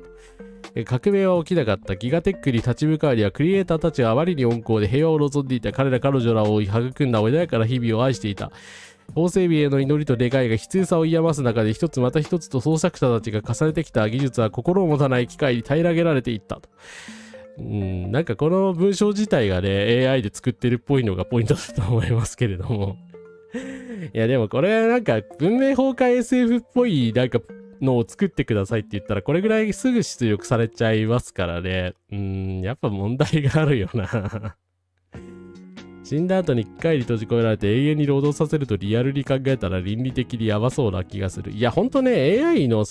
[SPEAKER 1] 革命は起きなかった。ギガテックに立ち向かうにはクリエイターたちはあまりに温厚で平和を望んでいた。彼ら彼女らを育んだ穏やかな日々を愛していた。法整備への祈りと願いが悲痛さを癒ます中で一つまた一つと創作者たちが重ねてきた技術は心を持たない機械に平らげられていったと。なんかこの文章自体がね、AI で作ってるっぽいのがポイントだと思いますけれども。いやでもこれなんか文明崩壊 SF っぽいなんかのを作ってくださいって言ったらこれぐらいすぐ出力されちゃいますからね。やっぱ問題があるよな。死んだ後に機械に閉じ込められて永遠に労働させるとリアルに考えたら倫理的にやばそうな気がする。いや、ほんとね、AI の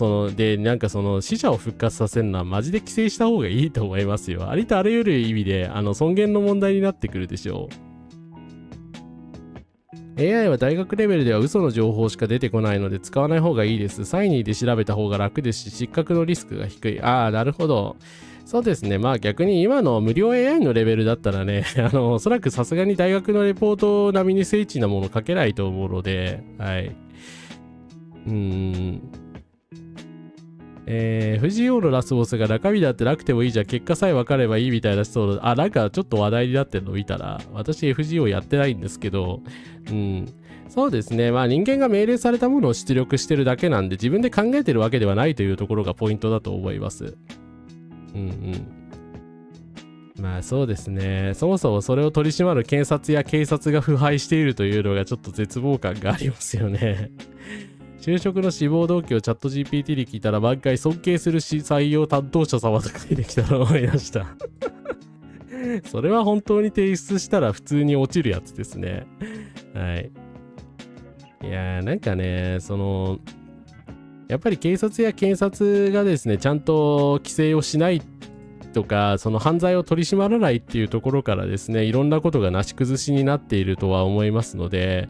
[SPEAKER 1] なんか死者を復活させるのはマジで規制した方がいいと思いますよ。ありとあらゆる意味で、尊厳の問題になってくるでしょう。AI は大学レベルでは嘘の情報しか出てこないので使わない方がいいです。サイニーで調べた方が楽ですし、失格のリスクが低い。ああ、なるほど。そうですね。まあ逆に今の無料 AI のレベルだったらね、おそらくさすがに大学のレポート並みに精緻なもの書けないと思うので、はい。藤井王のラスボスが中身だってなくてもいいじゃん。結果さえ分かればいいみたいな人、なんかちょっと話題になってるの見たら、私 FGO やってないんですけど、そうですね。まあ人間が命令されたものを出力してるだけなんで、自分で考えてるわけではないというところがポイントだと思います。まあそうですね。そもそもそれを取り締まる検察や警察が腐敗しているというのがちょっと絶望感がありますよね。就職の志望動機をチャット GPT に聞いたら毎回尊敬する採用担当者様とか出てきたのを思い出した。それは本当に提出したら普通に落ちるやつですね。はい。いやーなんかね、やっぱり警察や検察がですね、ちゃんと規制をしないとか、その犯罪を取り締まらないっていうところからですね、いろんなことがなし崩しになっているとは思いますので、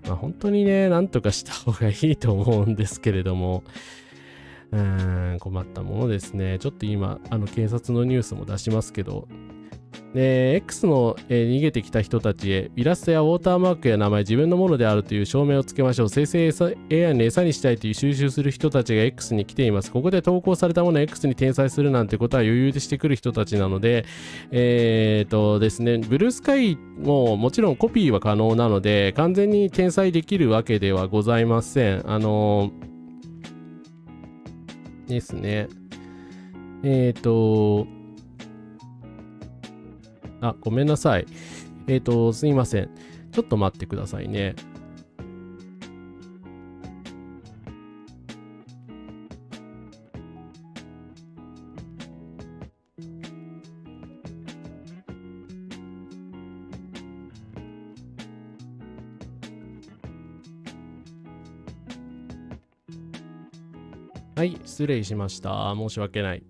[SPEAKER 1] まあ、本当にね、なんとかした方がいいと思うんですけれども、困ったものですね。ちょっと今、警察のニュースも出しますけど、X の、逃げてきた人たちへイラストやウォーターマークや名前自分のものであるという証明をつけましょう。生成 AI の餌にしたいという収集する人たちが X に来ています。ここで投稿されたものを X に転載するなんてことは余裕でしてくる人たちなので、ですね、ブルースカイももちろんコピーは可能なので完全に転載できるわけではございません。ですね。ごめんなさい。すいません。ちょっと待ってくださいね。はい、失礼しました。申し訳ない。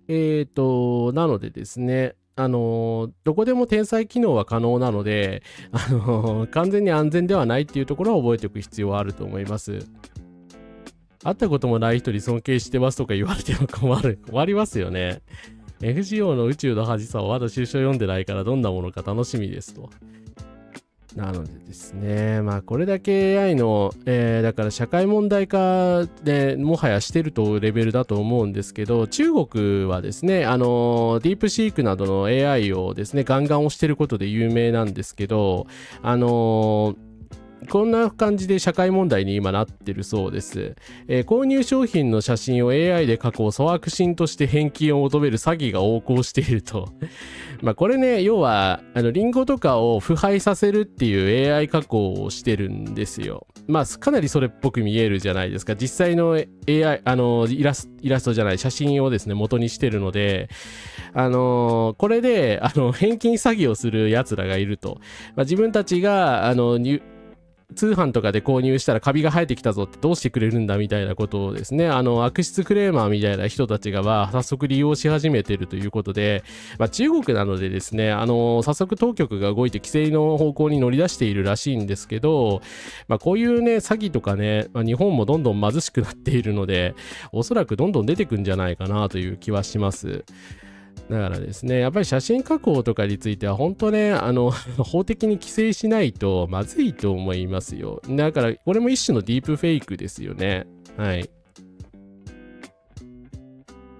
[SPEAKER 1] なのでですね、どこでも転載機能は可能なので、完全に安全ではないっていうところは覚えておく必要はあると思います。会ったこともない人に尊敬してますとか言われても困りますよね。FGO の宇宙の恥さをまだ新書読んでないからどんなものか楽しみですと。なのでですね、まあこれだけ AI の、だから社会問題化でもはやしてるとレベルだと思うんですけど、中国はですね、ディープシークなどの AI をですね、ガンガン押してることで有名なんですけど、こんな感じで社会問題に今なってるそうです。購入商品の写真を AI で加工、粗悪信として返金を求める詐欺が横行していると。まあこれね、要はリンゴとかを腐敗させるっていう AI 加工をしてるんですよ。まあかなりそれっぽく見えるじゃないですか。実際の AI イラストじゃない写真をですね元にしてるので、これで返金詐欺をするやつらがいると。まあ、自分たちが通販とかで購入したらカビが生えてきたぞってどうしてくれるんだみたいなことをですね、悪質クレーマーみたいな人たちが早速利用し始めているということで、まあ、中国なのでですね、早速当局が動いて規制の方向に乗り出しているらしいんですけど、まあ、こういうね、詐欺とかね、まあ、日本もどんどん貧しくなっているので、おそらくどんどん出てくんじゃないかなという気はします。だからですね、やっぱり写真加工とかについては本当ね、法的に規制しないとまずいと思いますよ。だから、これも一種のディープフェイクですよね。はい。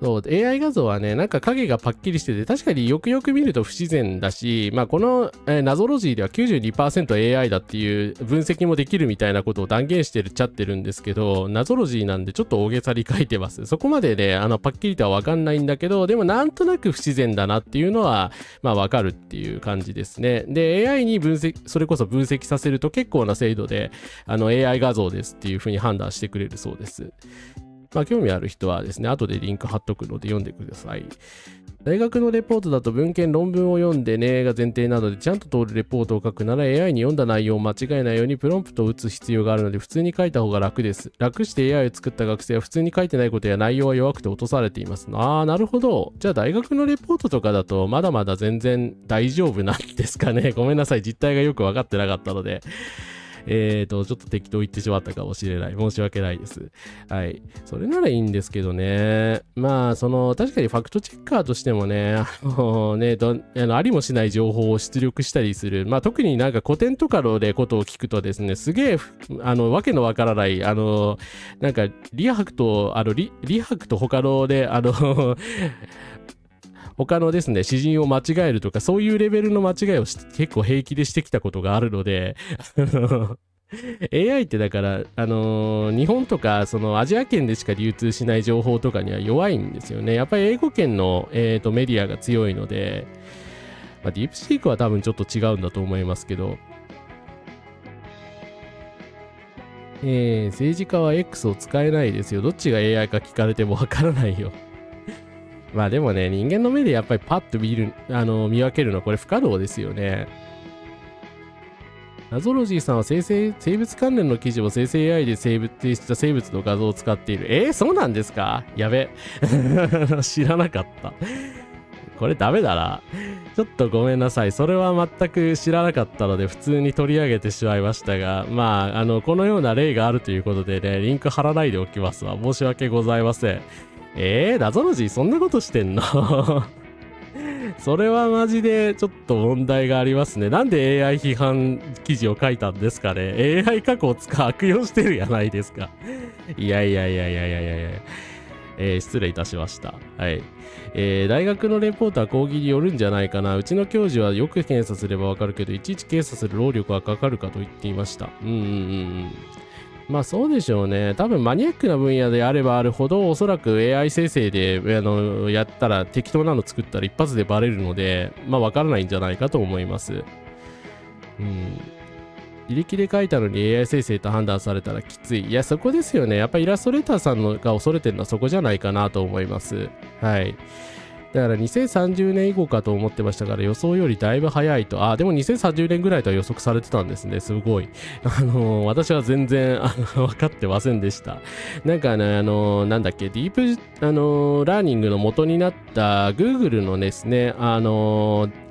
[SPEAKER 1] そう、AI 画像はね、なんか影がパッキリしてて、確かによくよく見ると不自然だし、まあこの、ナゾロジーでは 92%AI だっていう分析もできるみたいなことを断言してるっちゃってるんですけど、ナゾロジーなんでちょっと大げさに書いてます。そこまでね、パッキリとはわかんないんだけど、でもなんとなく不自然だなっていうのは、まあわかるっていう感じですね。で、AI にそれこそ分析させると結構な精度で、AI 画像ですっていう風に判断してくれるそうです。まあ興味ある人はですね、後でリンク貼っとくので読んでください。大学のレポートだと文献論文を読んでねが前提なので、ちゃんと通るレポートを書くなら AI に読んだ内容を間違えないようにプロンプトを打つ必要があるので、普通に書いた方が楽です。楽して AI を作った学生は普通に書いてないことや内容は弱くて落とされています。なるほど。じゃあ大学のレポートとかだとまだまだ全然大丈夫なんですかね。ごめんなさい。実態がよく分かってなかったので。ちょっと適当言ってしまったかもしれない。申し訳ないです。はい。それならいいんですけどね。まあ、確かにファクトチェッカーとしてもね、ありもしない情報を出力したりする。まあ、特になんか古典とかでことを聞くとですね、すげえ、わけのわからない、なんか、リハクと他ので、他のですね、詩人を間違えるとか、そういうレベルの間違いを結構平気でしてきたことがあるので、AI ってだから、日本とか、アジア圏でしか流通しない情報とかには弱いんですよね。やっぱり英語圏の、メディアが強いので、まあ、ディープシークは多分ちょっと違うんだと思いますけど、政治家は X を使えないですよ。どっちが AI か聞かれてもわからないよ。まあでもね、人間の目でやっぱりパッと見分けるのはこれ不可能ですよね。ナゾロジーさんは生物関連の記事を生成 AI で生成した生物の画像を使っている。そうなんですか？やべ。知らなかった。これダメだな。ちょっとごめんなさい。それは全く知らなかったので普通に取り上げてしまいましたが、まあ、このような例があるということでね、リンク貼らないでおきますわ。申し訳ございません。ナゾロジーそんなことしてんの？それはマジでちょっと問題がありますね。なんで AI 批判記事を書いたんですかね。 AI 加工を悪用してるやないですか。いや、失礼いたしました。はい。大学のレポートは講義によるんじゃないかな。うちの教授はよく検査すればわかるけど、いちいち検査する労力はかかるかと言っていました。まあそうでしょうね。多分マニアックな分野であればあるほど、おそらく AI 生成でやったら適当なの作ったら一発でバレるので、まあわからないんじゃないかと思います。自力で書いたのに AI 生成と判断されたらきつい。いや、そこですよね。やっぱイラストレーターさんが恐れてるのはそこじゃないかなと思います。はい。だから2030年以降かと思ってましたから予想よりだいぶ早いと。でも2030年ぐらいとは予測されてたんですね。すごい。私は全然分かってませんでした。なんかね、なんだっけ、ディープ、ラーニングの元になった Google のですね、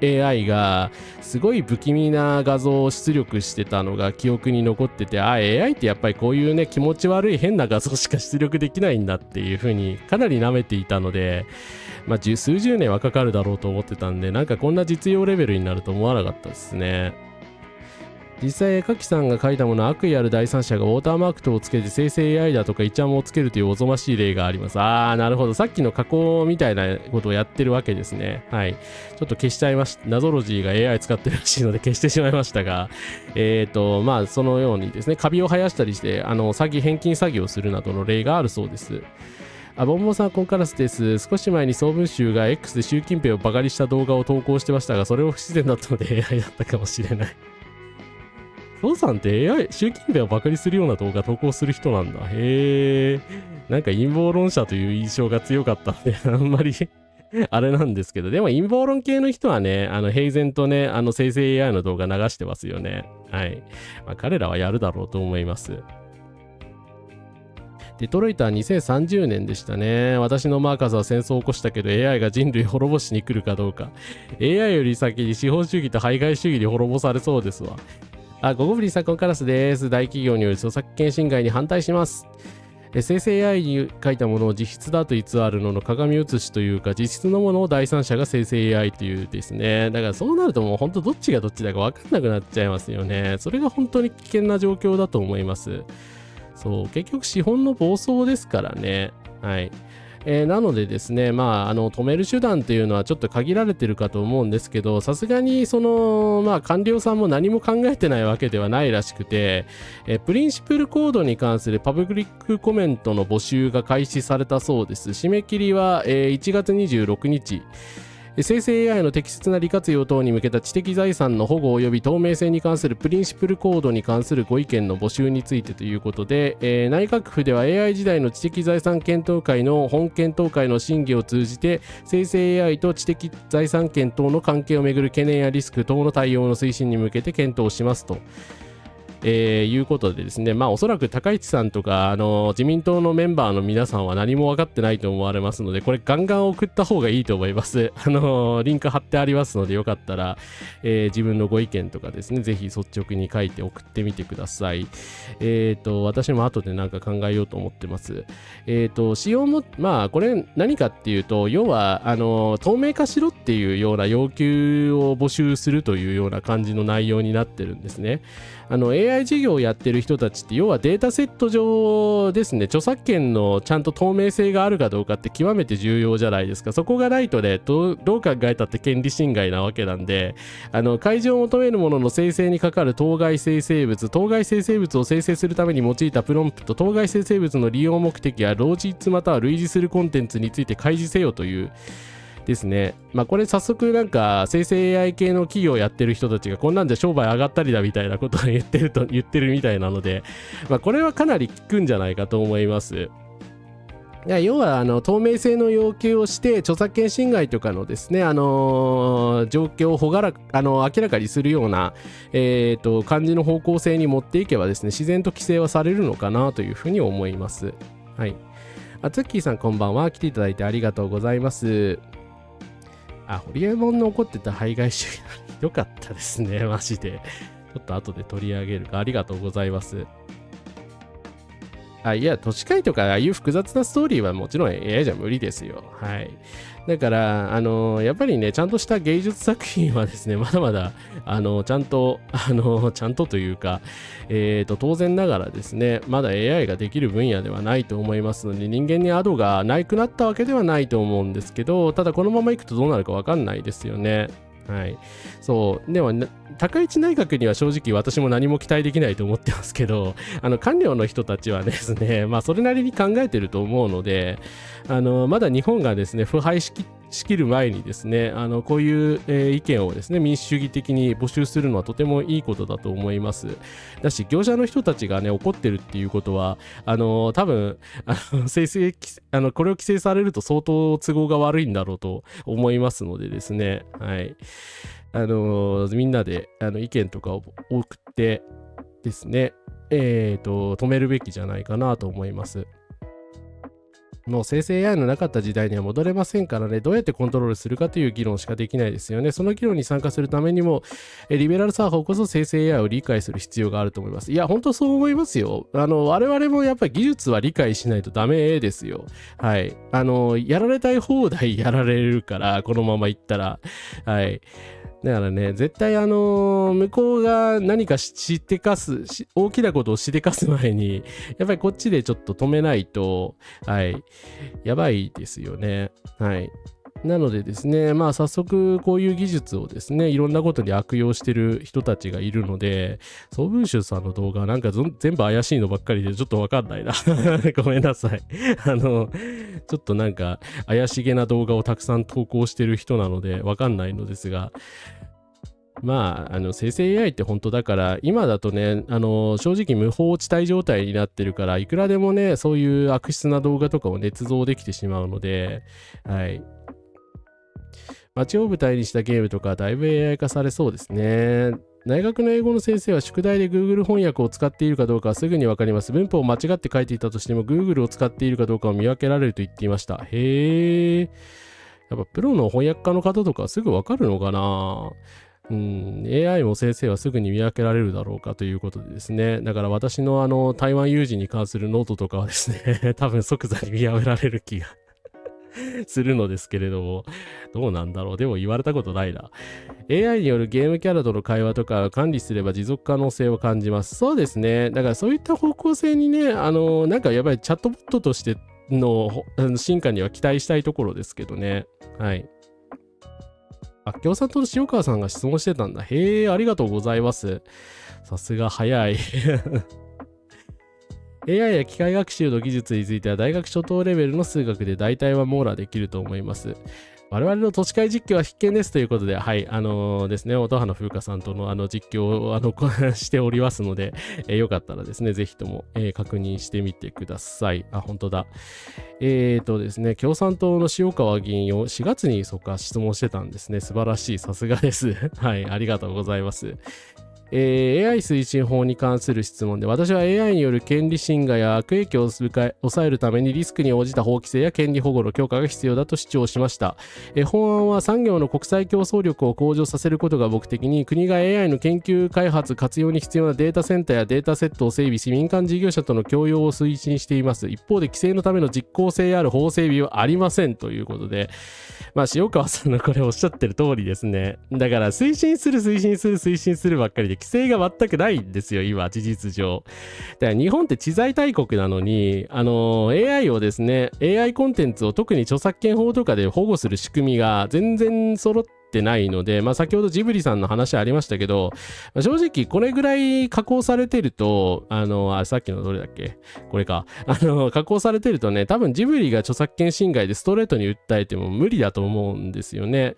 [SPEAKER 1] AI がすごい不気味な画像を出力してたのが記憶に残ってて、AI ってやっぱりこういうね、気持ち悪い変な画像しか出力できないんだっていう風にかなり舐めていたので、まあ、数十年はかかるだろうと思ってたんで、なんかこんな実用レベルになると思わなかったですね。実際、絵描きさんが書いたもの、悪意ある第三者がウォーターマーク等をつけて生成 AI だとかイチャモンをつけるというおぞましい例があります。なるほど。さっきの加工みたいなことをやってるわけですね。はい。ちょっと消しちゃいました。ナゾロジーが AI 使ってるらしいので消してしまいましたが、まあ、そのようにですね、カビを生やしたりして、返金詐欺をするなどの例があるそうです。ボンボンさん、コンカラスです。少し前に総文集が X で習近平をバカにした動画を投稿してましたが、それも不自然だったので AI だったかもしれない。ソウさんって AI、習近平をバカにするような動画投稿する人なんだ。なんか陰謀論者という印象が強かったので、あんまりあれなんですけど、でも陰謀論系の人はね、平然とね、生成 AI の動画流してますよね。はい。まあ、彼らはやるだろうと思います。デトロイトは2030年でしたね。私のマーカスは戦争を起こしたけど AI が人類滅ぼしに来るかどうか。AI より先に資本主義と排外主義に滅ぼされそうですわ。ゴゴブリンさん、コンカラスです。大企業による著作権侵害に反対します。生成 AI に書いたものを実質だと偽るのの鏡写しというか、実質のものを第三者が生成 AI というですね。だからそうなるともう本当どっちがどっちだか分かんなくなっちゃいますよね。それが本当に危険な状況だと思います。そう、結局資本の暴走ですからね。はい。なのでですね、まあ、止める手段というのはちょっと限られてるかと思うんですけど、さすがに官僚さんも何も考えてないわけではないらしくて、プリンシプルコードに関するパブリックコメントの募集が開始されたそうです。締め切りは、1月26日。生成 AI の適切な利活用等に向けた知的財産の保護及び透明性に関するプリンシプルコードに関するご意見の募集についてということで、内閣府では AI 時代の知的財産検討会の本検討会の審議を通じて、生成 AI と知的財産権等の関係をめぐる懸念やリスク等の対応の推進に向けて検討しますと。いうことでですね、おそらく高市さんとか自民党のメンバーの皆さんは何も分かってないと思われますので、これガンガン送った方がいいと思います。リンク貼ってありますので、よかったら、自分のご意見とかですね、ぜひ率直に書いて送ってみてください。私も後でなんか考えようと思ってます。使用も、これ何かっていうと、要は透明化しろっていうような要求を募集するというような感じの内容になってるんですね。AI 事業をやってる人たちって要はデータセット上ですね、著作権のちゃんと透明性があるかどうかって極めて重要じゃないですか。そこがないとね、どう考えたって権利侵害なわけなんで、開示を求めるものの生成にかかる当該生成物を生成するために用いたプロンプト、当該生成物の利用目的や同日または類似するコンテンツについて開示せよというですね。これ早速なんか生成 AI 系の企業やってる人たちがこんなんじゃ商売上がったりだみたいなことを言ってるみたいなので、これはかなり効くんじゃないかと思います。要は透明性の要求をして著作権侵害とかのですね、状況を明らかにするような、感じの方向性に持っていけばですね、自然と規制はされるのかなというふうに思います。はい。ツッキーさんこんばんは。来ていただいてありがとうございます。ホリエモンの怒ってた排外主義よかったですね、マジで。ちょっと後で取り上げるか。ありがとうございます。いや、都市会とかああいう複雑なストーリーはもちろん AI じゃ無理ですよ。はい。だから、やっぱりね、ちゃんとした芸術作品はですね、まだまだ、ちゃんとというか、当然ながらですね、まだ AI ができる分野ではないと思いますので、人間にアドがなくなったわけではないと思うんですけど、ただこのままいくとどうなるかわかんないですよね。はい。そう。でも、高市内閣には正直私も何も期待できないと思ってますけど、官僚の人たちはですね、それなりに考えてると思うので、まだ日本がですね、腐敗しきる前にですね、こういう、意見をですね、民主主義的に募集するのはとてもいいことだと思います。だし、業者の人たちがね、怒ってるっていうことは、多分、これを規制されると相当都合が悪いんだろうと思いますのでですね、はい。みんなで意見とかを送ってですね、止めるべきじゃないかなと思います。もう生成 AI のなかった時代には戻れませんからね、どうやってコントロールするかという議論しかできないですよね。その議論に参加するためにも、リベラルサーファーこそ生成 AI を理解する必要があると思います。いや、本当そう思いますよ。我々もやっぱり技術は理解しないとダメですよ。はい。やられたい放題やられるから、このままいったら。はい。だからね、絶対向こうが何か大きなことをしでかす前に、やっぱりこっちでちょっと止めないと、はい、やばいですよね。はい。なのでですね、早速こういう技術をですね、いろんなことに悪用してる人たちがいるので、総文集さんの動画なんか全部怪しいのばっかりでちょっとわかんないな。ごめんなさい。ちょっとなんか怪しげな動画をたくさん投稿してる人なのでわかんないのですが、生成 AI って本当だから、今だとね、正直無法地帯状態になってるから、いくらでもね、そういう悪質な動画とかを捏造できてしまうので、はい。街を舞台にしたゲームとかだいぶ AI 化されそうですね。大学の英語の先生は宿題で Google 翻訳を使っているかどうかはすぐにわかります。文法を間違って書いていたとしても Google を使っているかどうかを見分けられると言っていました。へー。やっぱプロの翻訳家の方とかすぐわかるのかな？AI も先生はすぐに見分けられるだろうかということでですね。だから私の台湾有事に関するノートとかはですね、多分即座に見破られる気がするのですけれども、どうなんだろう。でも言われたことないな。AI によるゲームキャラとの会話とか管理すれば持続可能性を感じます。そうですね。だからそういった方向性にね、なんかやっぱりチャットボットとしての進化には期待したいところですけどね。はい。共産党の塩川さんが質問してたんだ。へえ、ありがとうございます。さすが早い。AI や機械学習の技術については大学初等レベルの数学で大体は網羅できると思います。我々の土地会実況は必見ですということで、はい、ですね、音羽の風花さんとの実況をしておりますので、よかったらですね、ぜひとも、確認してみてください。あ、本当だ。ですね、共産党の塩川議員を4月に質問してたんですね。素晴らしい、さすがです。はい、ありがとうございます。AI 推進法に関する質問で、私は AI による権利侵害や悪影響を抑えるためにリスクに応じた法規制や権利保護の強化が必要だと主張しました。法案は産業の国際競争力を向上させることが目的に、国が AI の研究開発活用に必要なデータセンターやデータセットを整備し、民間事業者との共用を推進しています。一方で規制のための実効性ある法整備はありませんということで、塩川さんのこれおっしゃってる通りですね。だから推進するばっかりで規制が全くないんですよ、今、事実上。だから日本って知財大国なのに、AI をですね、AI コンテンツを特に著作権法とかで保護する仕組みが全然揃ってないので、先ほどジブリさんの話ありましたけど、正直これぐらい加工されてると、さっきのどれだっけこれか。加工されてるとね、多分ジブリが著作権侵害でストレートに訴えても無理だと思うんですよね。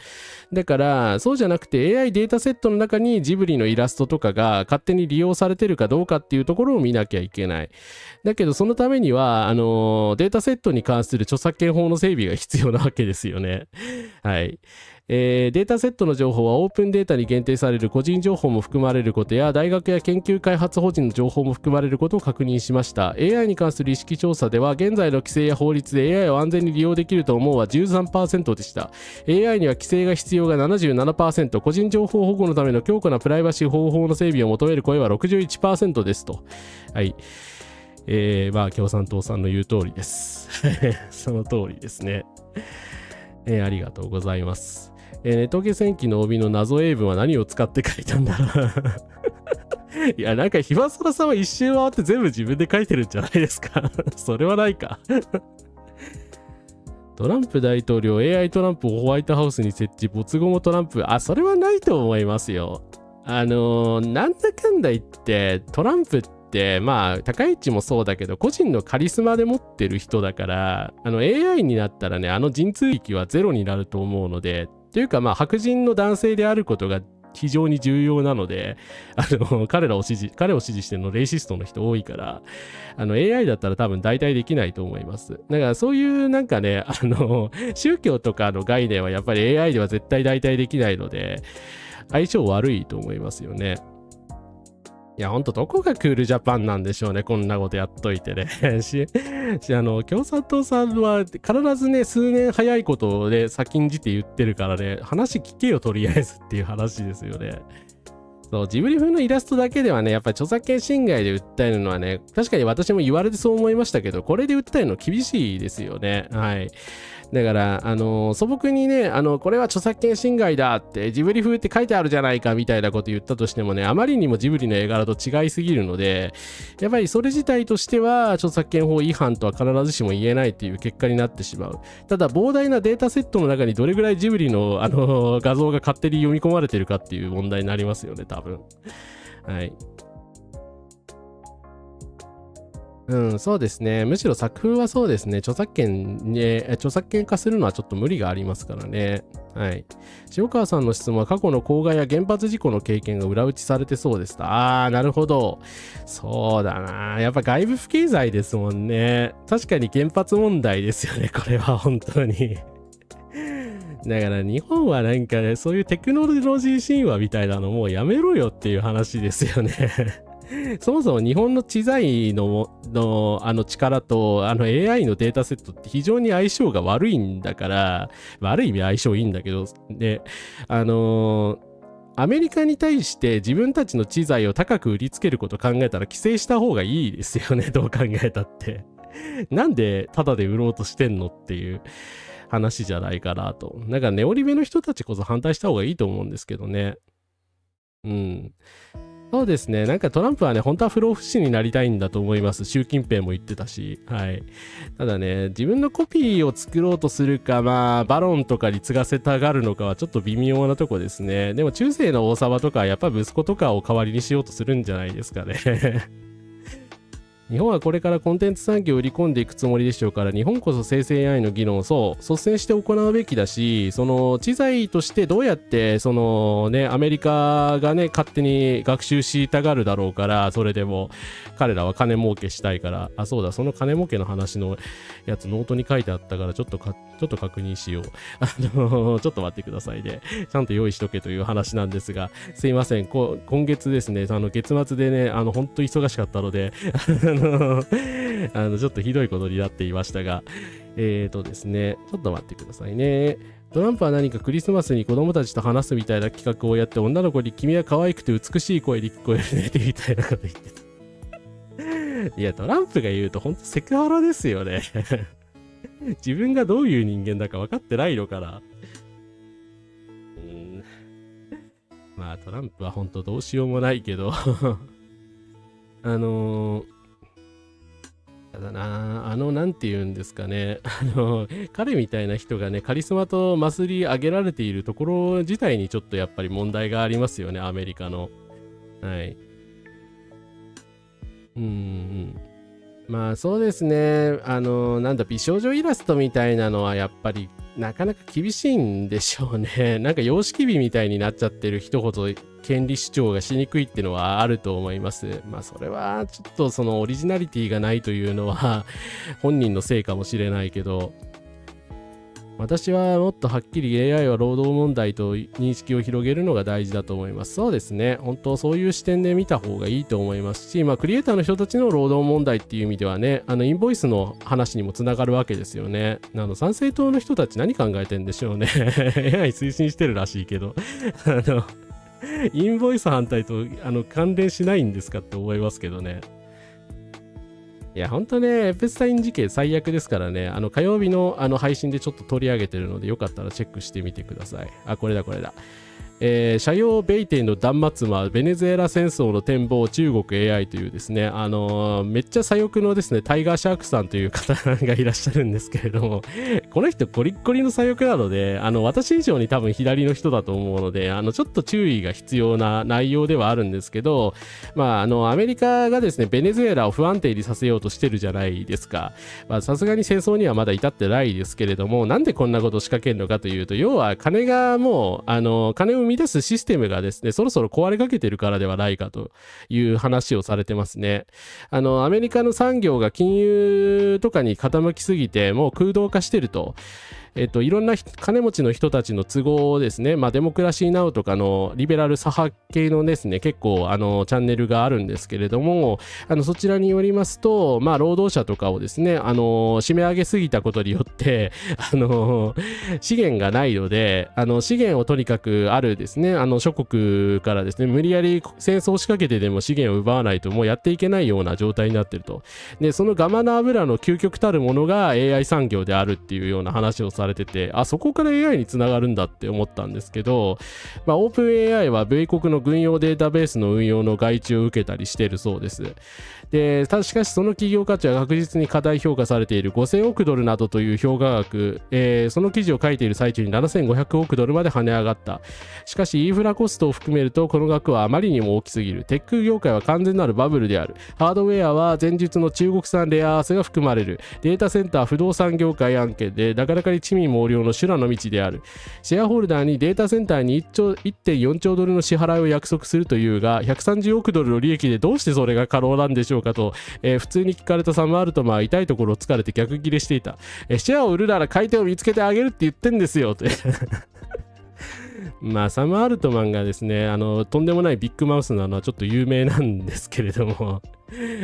[SPEAKER 1] だから、そうじゃなくて AI データセットの中にジブリのイラストとかが勝手に利用されてるかどうかっていうところを見なきゃいけない。だけど、そのためには、データセットに関する著作権法の整備が必要なわけですよね。はい。データセットの情報はオープンデータに限定される個人情報も含まれることや、大学や研究開発法人の情報も含まれることを確認しました。AI に関する意識調査では、現在の規制や法律で AI を安全に利用できると思うは 13% でした。AI には規制が必要が 77%、個人情報保護のための強固なプライバシー保護法の整備を求める声は 61% ですと。はい。共産党さんの言う通りです。その通りですね。ありがとうございます。ネトゲ戦記の帯の謎英文は何を使って書いたんだろう。いや、なんか、ひばそらさんは一周回って全部自分で書いてるんじゃないですか。それはないか。トランプ大統領、AI トランプをホワイトハウスに設置、没後もトランプ、それはないと思いますよ。なんだかんだ言って、トランプって、高市もそうだけど、個人のカリスマで持ってる人だから、AI になったらね、陣痛域はゼロになると思うので、というか、白人の男性であることが非常に重要なので、彼を支持してるのレイシストの人多いから、AI だったら多分代替できないと思います。だからそういうなんかね、宗教とかの概念はやっぱり AI では絶対代替できないので、相性悪いと思いますよね。いや、ほんとどこがクールジャパンなんでしょうね。こんなことやっといてね。共産党さんは必ずね、数年早いことで先んじて言ってるからね、話聞けよ、とりあえずっていう話ですよね。そう、ジブリ風のイラストだけではね、やっぱり著作権侵害で訴えるのはね、確かに私も言われてそう思いましたけど、これで訴えるの厳しいですよね。はい。だから、素朴にね、これは著作権侵害だって、ジブリ風って書いてあるじゃないかみたいなこと言ったとしてもね、あまりにもジブリの絵柄と違いすぎるので、やっぱりそれ自体としては、著作権法違反とは必ずしも言えないっていう結果になってしまう。ただ、膨大なデータセットの中にどれぐらいジブリの、画像が勝手に読み込まれてるかっていう問題になりますよね、多分。はい。そうですね。むしろ作風はそうですね。著作権化するのはちょっと無理がありますからね。はい。塩川さんの質問は過去の公害や原発事故の経験が裏打ちされてそうです。なるほど。そうだな。やっぱ外部不経済ですもんね。確かに原発問題ですよね。これは本当に。だから日本はなんかね、そういうテクノロジー神話みたいなのもうやめろよっていう話ですよね。そもそも日本の知財の力とAI のデータセットって非常に相性が悪いんだから、ある意味相性いいんだけど、で、アメリカに対して自分たちの知財を高く売りつけることを考えたら規制した方がいいですよね、どう考えたって。なんでタダで売ろうとしてんのっていう話じゃないかなと。なんかネオリベの人たちこそ反対した方がいいと思うんですけどね。そうですね。なんかトランプはね、本当は不老不死になりたいんだと思います。習近平も言ってたし。はい。ただね、自分のコピーを作ろうとするか、バロンとかに継がせたがるのかはちょっと微妙なとこですね。でも中世の王様とか、やっぱ息子とかを代わりにしようとするんじゃないですかね。日本はこれからコンテンツ産業を売り込んでいくつもりでしょうから、日本こそ生成 AI の議論を率先して行うべきだし、その知財としてどうやってそのねアメリカがね勝手に学習したがるだろうから、それでも彼らは金儲けしたいから、あ、そうだ、その金儲けの話のやつノートに書いてあったからちょっと確認しよう。ちょっと待ってくださいね。ちゃんと用意しとけという話なんですが、すいません、今月ですね、月末でね、本当忙しかったのでちょっとひどいことになっていましたが、ですね、ちょっと待ってくださいね。トランプは何かクリスマスに子供たちと話すみたいな企画をやって、女の子に君は可愛くて美しい声で聞こえるねみたいなこと言ってた。いや、トランプが言うと本当セクハラですよね。自分がどういう人間だか分かってないのかな。まあトランプは本当どうしようもないけどただな、なんて言うんですかね。彼みたいな人がね、カリスマとマスり上げられているところ自体にちょっとやっぱり問題がありますよね、アメリカの。はい。まあそうですね。なんだ、美少女イラストみたいなのはやっぱりなかなか厳しいんでしょうね。なんか様式美みたいになっちゃってる人ほど権利主張がしにくいっていうのはあると思います。まあそれはちょっとそのオリジナリティがないというのは本人のせいかもしれないけど、私はもっとはっきり AI は労働問題と認識を広げるのが大事だと思います。そうですね。本当そういう視点で見た方がいいと思いますし、まあクリエイターの人たちの労働問題っていう意味ではね、インボイスの話にもつながるわけですよね。参政党の人たち何考えてんでしょうね。AI 推進してるらしいけど、インボイス反対と関連しないんですかって思いますけどね。いや、ほんとね、エプスタイン事件最悪ですからね、火曜日の配信でちょっと取り上げてるので、よかったらチェックしてみてください。あ、これだ。社用ベイテンの断末魔ベネズエラ戦争の展望中国 AI というですね、めっちゃ左翼のですねタイガーシャークさんという方がいらっしゃるんですけれども、この人ゴリッゴリの左翼なので、私以上に多分左の人だと思うので、ちょっと注意が必要な内容ではあるんですけど、まあアメリカがですねベネズエラを不安定にさせようとしてるじゃないですか。さすがに戦争にはまだ至ってないですけれども、なんでこんなことを仕掛けるのかというと、要は金がもう金を生み出すシステムがですねそろそろ壊れかけてるからではないかという話をされてますね。アメリカの産業が金融とかに傾きすぎてもう空洞化してると。いろんな金持ちの人たちの都合をですね、まあ、デモクラシーナウとかのリベラル左派系のですね結構チャンネルがあるんですけれども、そちらによりますと、まあ、労働者とかをですね締め上げすぎたことによって資源がないので資源をとにかくあるですね諸国からですね無理やり戦争を仕掛けてでも資源を奪わないともうやっていけないような状態になってると。でそのガマの油の究極たるものが AI 産業であるっていうような話をされてて、あ、そこから AI につながるんだって思ったんですけど、まあ、オープン AI は米国の軍用データベースの運用の外注を受けたりしているそうです。でしかしその企業価値は確実に過大評価されている5000億ドルなどという評価額、その記事を書いている最中に7500億ドルまで跳ね上がった。しかしインフラコストを含めるとこの額はあまりにも大きすぎる。テック業界は完全なるバブルである。ハードウェアは前述の中国産レアアースが含まれる。データセンター不動産業界案件でなかなかに地味猛量の修羅の道である。シェアホルダーにデータセンターに1.4 兆ドルの支払いを約束するというが、130億ドルの利益でどうしてそれが可能なんでしょうかと、普通に聞かれたサム・アルトマンは痛いところを疲れて逆ギレしていた。シェアを売るなら買い手を見つけてあげるって言ってんですよってまあサム・アルトマンがですねとんでもないビッグマウスなのはちょっと有名なんですけれども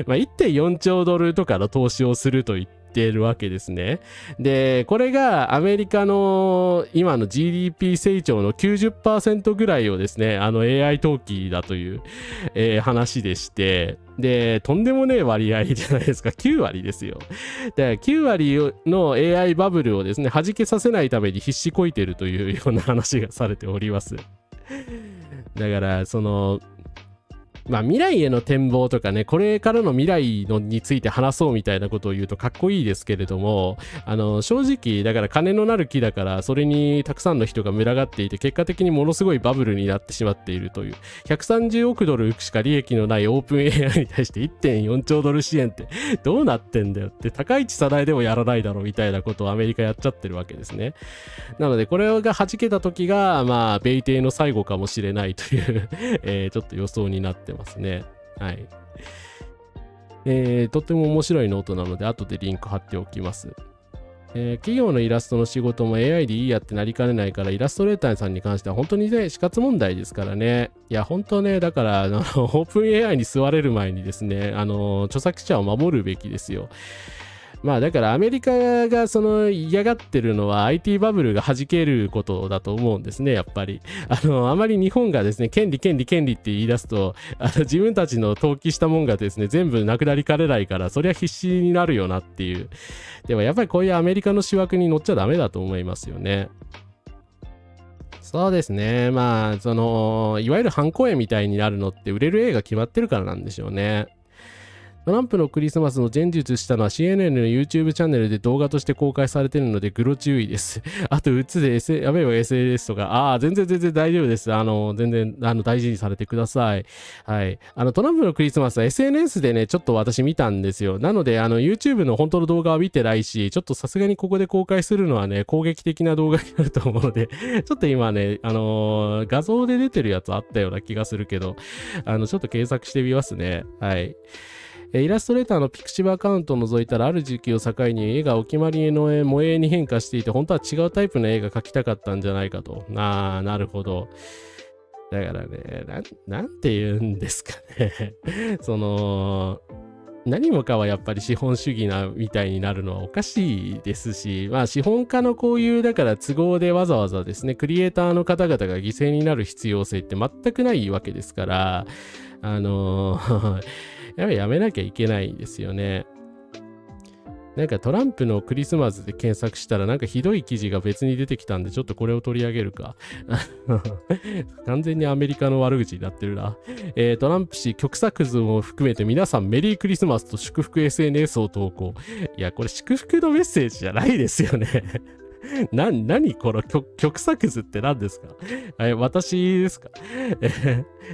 [SPEAKER 1] まあ 1.4 兆ドルとかの投資をすると言っているわけですね。でこれがアメリカの今の GDP 成長の 90% ぐらいをですねAI 投機だという、話でして、でとんでもねえ割合じゃないですか。9割ですよ。で9割の AI バブルをですね弾けさせないために必死こいてるというような話がされております。だからまあ未来への展望とかね、これからの未来のについて話そうみたいなことを言うとかっこいいですけれども、正直だから金のなる木だから、それにたくさんの人が群がっていて、結果的にものすごいバブルになってしまっているという、130億ドルしか利益のないオープン AI に対して 1.4 兆ドル支援ってどうなってんだよって、高市早苗でもやらないだろうみたいなことをアメリカやっちゃってるわけですね。なのでこれが弾けた時がまあ米帝の最後かもしれないというちょっと予想になってますね。はい。とっても面白いノートなので後でリンク貼っておきます。企業のイラストの仕事も AI でいいやってなりかねないから、イラストレーターさんに関しては本当にね、死活問題ですからね。いや、本当ね、だからオープン AI に座れる前にですね、著作者を守るべきですよ。まあだからアメリカがその嫌がってるのは IT バブルが弾けることだと思うんですね、やっぱり。あまり日本がですね、権利権利権利って言い出すと、自分たちの登記したもんがですね、全部なくなりかねないから、そりゃ必死になるよなっていう。でもやっぱりこういうアメリカの思惑に乗っちゃダメだと思いますよね。そうですね。まあ、いわゆるハンコ絵みたいになるのって売れる絵が決まってるからなんでしょうね。トランプのクリスマスの前述したのは CNN の YouTube チャンネルで動画として公開されているのでグロ注意です。あと、うつで、やべえよ SNS とか、全然大丈夫です。全然、大事にされてください。はい。トランプのクリスマスは SNS でね、ちょっと私見たんですよ。なので、YouTube の本当の動画は見てないし、ちょっとさすがにここで公開するのはね、攻撃的な動画になると思うので、ちょっと今ね、画像で出てるやつあったような気がするけど、ちょっと検索してみますね。はい。イラストレーターのピクシブアカウントを除いたらある時期を境に絵がお決まりの萌えに変化していて、本当は違うタイプの絵が描きたかったんじゃないかと。なるほど。だからね、なんて言うんですかね。何もかはやっぱり資本主義みたいになるのはおかしいですし、まあ資本家のこういうだから都合でわざわざですね、クリエイターの方々が犠牲になる必要性って全くないわけですから、やめなきゃいけないですよね。なんかトランプのクリスマスで検索したらなんかひどい記事が別に出てきたんで、ちょっとこれを取り上げるか。完全にアメリカの悪口になってるな。トランプ氏極左図も含めて皆さんメリークリスマスと祝福 SNS を投稿。いや、これ祝福のメッセージじゃないですよね。何この極左クズって何ですか？私ですか？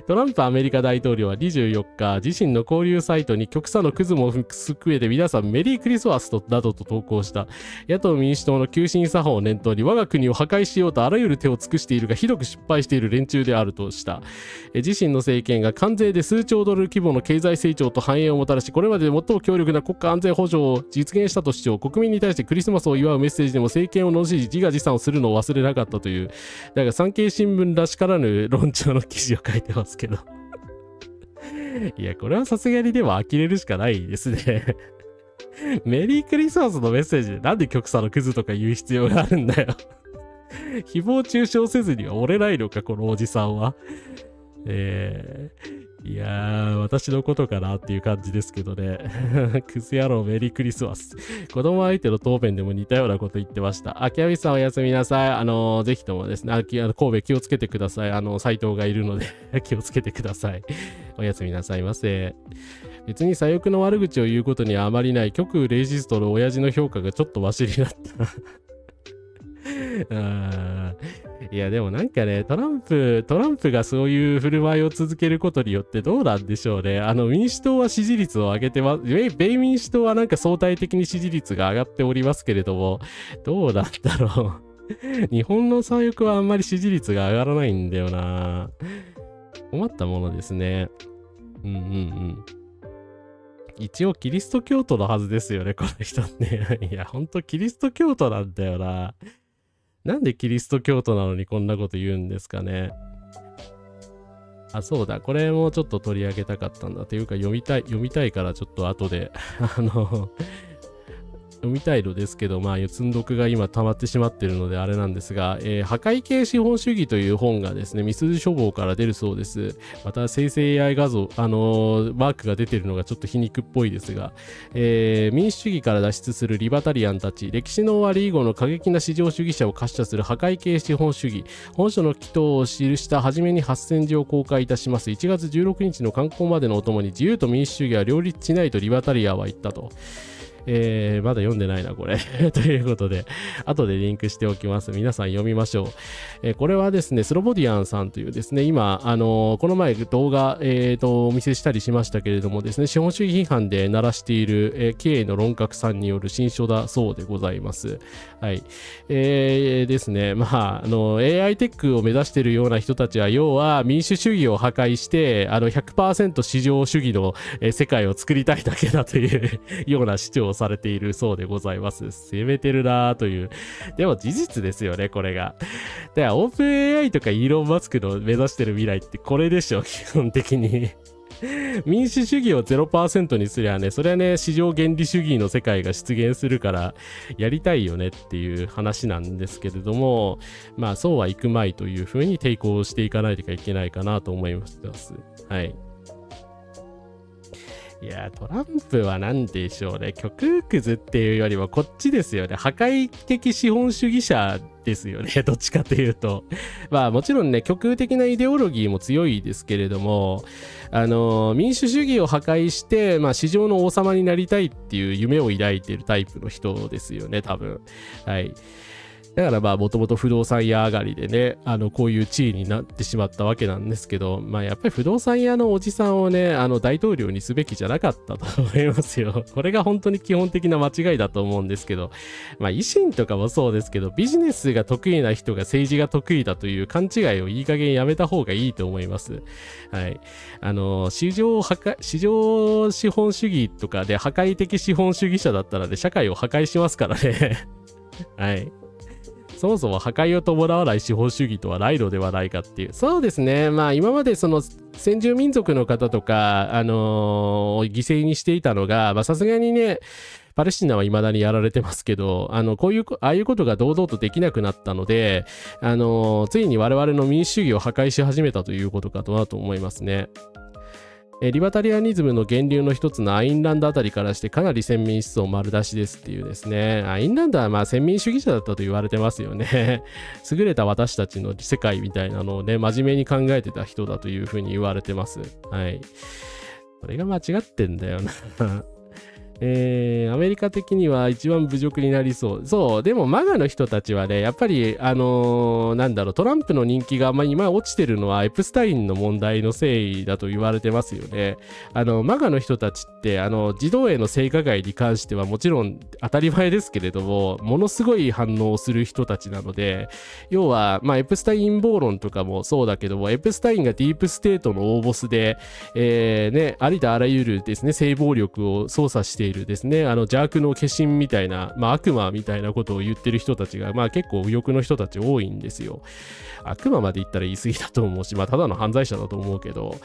[SPEAKER 1] トランプアメリカ大統領は24日、自身の交流サイトに極左のクズも含めて皆さんメリークリスマスなどと投稿した。野党民主党の急進左派を念頭に我が国を破壊しようとあらゆる手を尽くしているがひどく失敗している連中であるとした。自身の政権が関税で数兆ドル規模の経済成長と繁栄をもたらし、これまでで最も強力な国家安全保障を実現したと主張、国民に対してクリスマスを祝うメッセージでも政権を罵り自画自賛をするのを忘れなかったという、だから産経新聞らしからぬ論調の記事を書いてますけど。いや、これはさすがにでも呆れるしかないですね。メリークリスマスのメッセージでなんで極左のクズとか言う必要があるんだよ。誹謗中傷せずには折れないのか、このおじさんは。いやー、私のことかなっていう感じですけどね。クズ野郎メリークリスマス。子供相手の答弁でも似たようなこと言ってました。キャミさんおやすみなさい。ぜひともですね、神戸気をつけてください。斉藤がいるので気をつけてください。おやすみなさいませ。別に左翼の悪口を言うことにはあまりない極右レイジストの親父の評価がちょっとマシになった。いやでもなんかね、トランプがそういう振る舞いを続けることによってどうなんでしょうね。民主党は支持率を上げてます。米民主党はなんか相対的に支持率が上がっておりますけれども、どうなんだろう。日本の左翼はあんまり支持率が上がらないんだよな。困ったものですね。一応キリスト教徒のはずですよね、この人ね。いや、ほんとキリスト教徒なんだよな。なんでキリスト教徒なのにこんなこと言うんですかね。そうだ。これもちょっと取り上げたかったんだ。というか読みたいからちょっと後で、読みたいのですけど、積んどくが今溜まってしまっているのであれなんですが、破壊系資本主義という本がですね、みすゞ書房から出るそうです。また生成 AI 画像、マークが出てるのがちょっと皮肉っぽいですが、民主主義から脱出するリバタリアンたち、歴史の終わり以後の過激な市場主義者を滑車する破壊系資本主義、本書の祈祷を記した初めに8000字を公開いたします。1月16日の刊行までのお供に、自由と民主主義は両立しないとリバタリアは言ったと。まだ読んでないなこれということで後でリンクしておきます。皆さん読みましょう。これはですねスロボディアンさんというですね今この前動画、お見せしたりしましたけれどもですね資本主義批判で鳴らしている、経営の論客さんによる新書だそうでございます。はい。ですねAI テックを目指しているような人たちは要は民主主義を破壊して100% 市場主義の、世界を作りたいだけだというような主張されているそうでございます。攻めてるなーという。でも事実ですよね、これが。だからオープン AI とかイーロン・マスクの目指してる未来ってこれでしょ、基本的に。民主主義を 0% にすりゃね、それはね、市場原理主義の世界が出現するから、やりたいよねっていう話なんですけれども、そうはいくまいというふうに抵抗していかないといけないかなと思います。はい。いやトランプは何でしょうね、極右くずっていうよりはこっちですよね、破壊的資本主義者ですよね、どっちかというと。もちろんね、極右的なイデオロギーも強いですけれども、民主主義を破壊して、市場の王様になりたいっていう夢を抱いているタイプの人ですよね、多分。はい。だからもともと不動産屋上がりでね、こういう地位になってしまったわけなんですけど、やっぱり不動産屋のおじさんをね、大統領にすべきじゃなかったと思いますよ。これが本当に基本的な間違いだと思うんですけど、維新とかもそうですけど、ビジネスが得意な人が政治が得意だという勘違いをいい加減やめた方がいいと思います。はい。市場資本主義とかで破壊的資本主義者だったらね、社会を破壊しますからね。はい。そもそも破壊を伴わない資本主義とはないのではないかっていう。そうですね。今までその先住民族の方とか、犠牲にしていたのが、さすがにね、パレスチナは未だにやられてますけど、ああいうことが堂々とできなくなったので、ついに我々の民主主義を破壊し始めたということかとはと思いますね。リバタリアニズムの源流の一つのアインランドあたりからしてかなり先民思想丸出しですっていうですね。アインランドは先民主義者だったと言われてますよね。優れた私たちの世界みたいなのをね、真面目に考えてた人だというふうに言われてます。はい。これが間違ってんだよな。アメリカ的には一番侮辱になりそう。そう、でもマガの人たちはね、やっぱり、トランプの人気が今落ちてるのはエプスタインの問題のせいだと言われてますよね。マガの人たちって、児童への性加害に関してはもちろん当たり前ですけれども、ものすごい反応をする人たちなので、要は、エプスタイン陰謀論とかもそうだけども、エプスタインがディープステートの大ボスで、ありとあらゆるですね、性暴力を操作しているですね、邪悪の化身みたいな、悪魔みたいなことを言ってる人たちが、結構右翼の人たち多いんですよ。悪魔まで言ったら言い過ぎだと思うし、ただの犯罪者だと思うけど、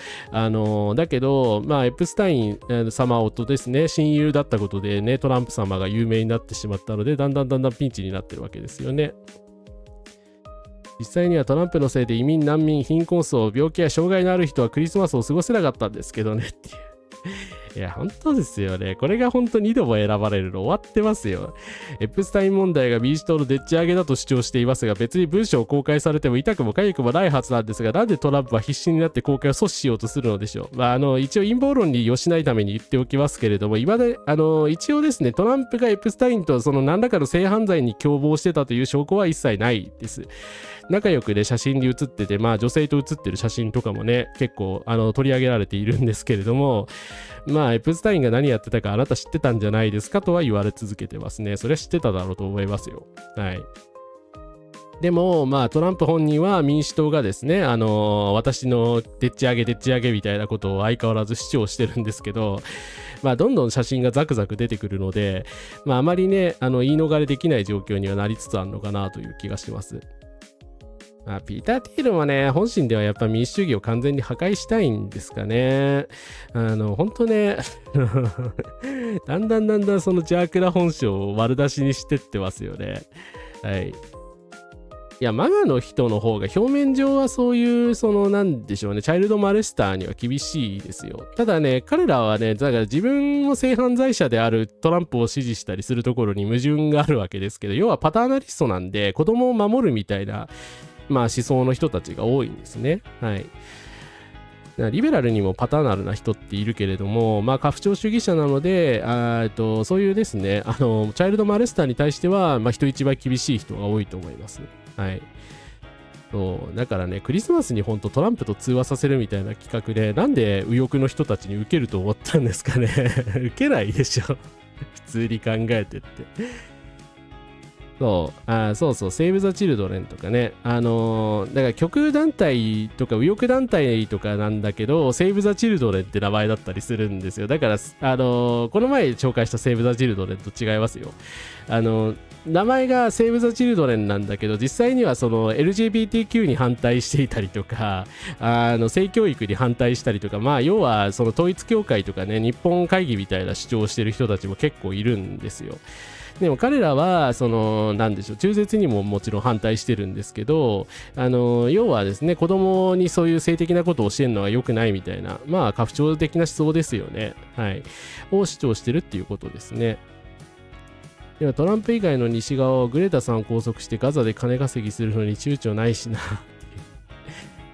[SPEAKER 1] だけど、エプスタイン様とですね、親友だったことでね、トランプ様が有名になってしまったので、だんだんピンチになってるわけですよね。実際にはトランプのせいで移民、難民、貧困層、病気や障害のある人はクリスマスを過ごせなかったんですけどねっていう。いや、本当ですよね。これが本当に2度も選ばれるの終わってますよ。エプスタイン問題が民主党のでっち上げだと主張していますが、別に文書を公開されても痛くも痒くもないはずなんですが、なんでトランプは必死になって公開を阻止しようとするのでしょう。一応陰謀論に寄しないために言っておきますけれども、一応ですね、トランプがエプスタインとその何らかの性犯罪に共謀してたという証拠は一切ないです。仲良くね、写真に写ってて、女性と写ってる写真とかもね、結構取り上げられているんですけれども、エプスタインが何やってたかあなた知ってたんじゃないですかとは言われ続けてますね。それは知ってただろうと思いますよ。はい。でも、トランプ本人は民主党がですね、私のでっち上げみたいなことを相変わらず主張してるんですけど、どんどん写真がザクザク出てくるので、あまりね、言い逃れできない状況にはなりつつあるのかなという気がします。ピーター・ティールもね、本心ではやっぱ民主主義を完全に破壊したいんですかね。本当ね、だんだんその邪悪な本性を丸出しにしてってますよね。はい。いや、マガの人の方が表面上はそういう、なんでしょうね、チャイルドマレスターには厳しいですよ。ただね、彼らはね、だから自分も性犯罪者であるトランプを支持したりするところに矛盾があるわけですけど、要はパターナリストなんで、子供を守るみたいな、思想の人たちが多いんですね。はい。リベラルにもパターナルな人っているけれども、家父長主義者なので、そういうですね、チャイルドマレスターに対しては、人一倍厳しい人が多いと思います。はい。そうだからね、クリスマスに本当トランプと通話させるみたいな企画で、なんで右翼の人たちに受けると思ったんですかね。受けないでしょ。普通に考えてって。そう、セーブ・ザ・チルドレンとかね、だから極右団体とか右翼団体とかなんだけど、セーブ・ザ・チルドレンって名前だったりするんですよ。だから、この前紹介したセーブ・ザ・チルドレンと違いますよ。名前がセーブ・ザ・チルドレンなんだけど、実際にはその LGBTQ に反対していたりとか、性教育に反対したりとか、要はその統一教会とかね、日本会議みたいな主張をしてる人たちも結構いるんですよ。でも彼らはなんでしょう、中絶にももちろん反対してるんですけど、要はですね、子供にそういう性的なことを教えるのは良くないみたいな、家父長的な思想ですよね。はい。を主張してるっていうことですね。ではトランプ以外の西側をグレタさんを拘束してガザで金稼ぎするのに躊躇ないしな。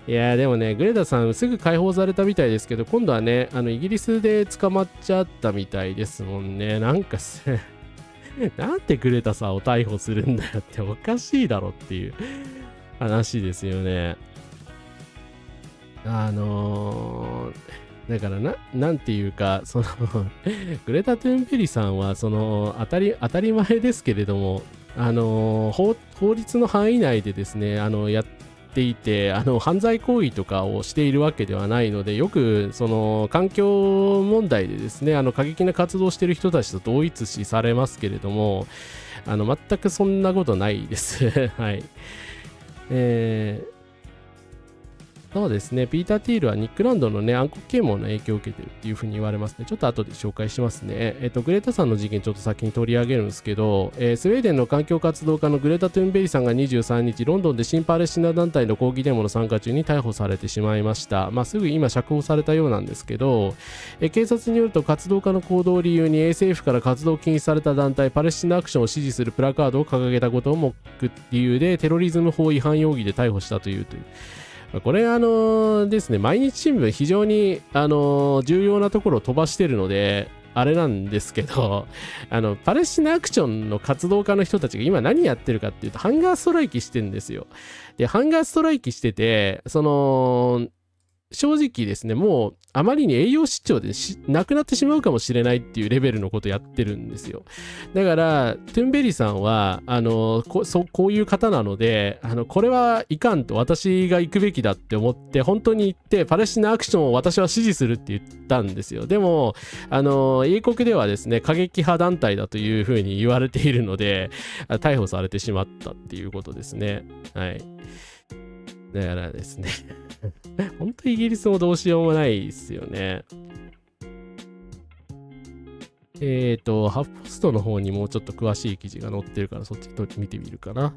[SPEAKER 1] いやでもね、グレタさんすぐ解放されたみたいですけど、今度はね、イギリスで捕まっちゃったみたいですもんね。なんかなんでグレタさんを逮捕するんだよっておかしいだろっていう話ですよね。だからなんていうか、グレタ・トゥーンベリさんは、当たり前ですけれども、法律の範囲内でですね、やっていて、犯罪行為とかをしているわけではないので、よく、環境問題でですね、過激な活動をしている人たちと同一視されますけれども、全くそんなことないです。はい。そうですね、ピーター・ティールはニックランドのね、暗黒啓蒙の影響を受けてるっていうふうに言われますね。ちょっと後で紹介しますね。グレタさんの事件ちょっと先に取り上げるんですけど、スウェーデンの環境活動家のグレタ・トゥーンベリさんが23日、ロンドンで新パレスチナ団体の抗議デモの参加中に逮捕されてしまいました。すぐ今釈放されたようなんですけど、警察によると活動家の行動を理由に ASF から活動を禁止された団体パレスチナアクションを支持するプラカードを掲げたことを目理由でテロリズム法違反容疑で逮捕したという。これですね、毎日新聞非常に重要なところを飛ばしてるので、あれなんですけど、パレスチナアクションの活動家の人たちが今何やってるかっていうと、ハンガーストライキしてるんですよ。で、ハンガーストライキしてて、正直ですね、もうあまりに栄養失調でなくなってしまうかもしれないっていうレベルのことやってるんですよ。だからトゥンベリさんはこういう方なので、これはいかんと、私が行くべきだって思って本当に行ってパレスチナアクションを私は支持するって言ったんですよ。でも英国ではですね、過激派団体だというふうに言われているので逮捕されてしまったっていうことですね。はい。だからですね本当イギリスもどうしようもないですよね。ハフポストの方にもうちょっと詳しい記事が載ってるから、そっち見てみるかな。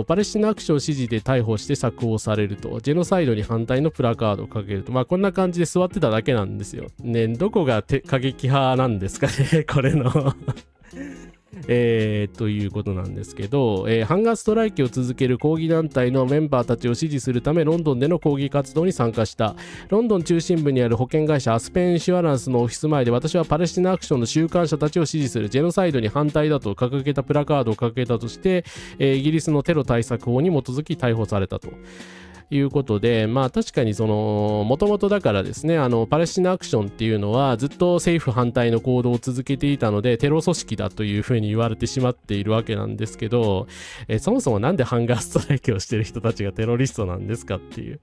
[SPEAKER 1] パレスチナアクション支持で逮捕して釈放されると、ジェノサイドに反対のプラカードを掲げると、こんな感じで座ってただけなんですよ。ね、どこが過激派なんですかね、これのということなんですけど、ハンガーストライキを続ける抗議団体のメンバーたちを支持するためロンドンでの抗議活動に参加した。ロンドン中心部にある保険会社アスペンシュアランスのオフィス前で、私はパレスチナアクションの収監者たちを支持する、ジェノサイドに反対だと掲げたプラカードを掲げたとして、イギリスのテロ対策法に基づき逮捕されたということで、確かにもともとだからですね、パレスチナアクションっていうのはずっと政府反対の行動を続けていたのでテロ組織だというふうに言われてしまっているわけなんですけど、そもそもなんでハンガーストライキをしてる人たちがテロリストなんですかっていう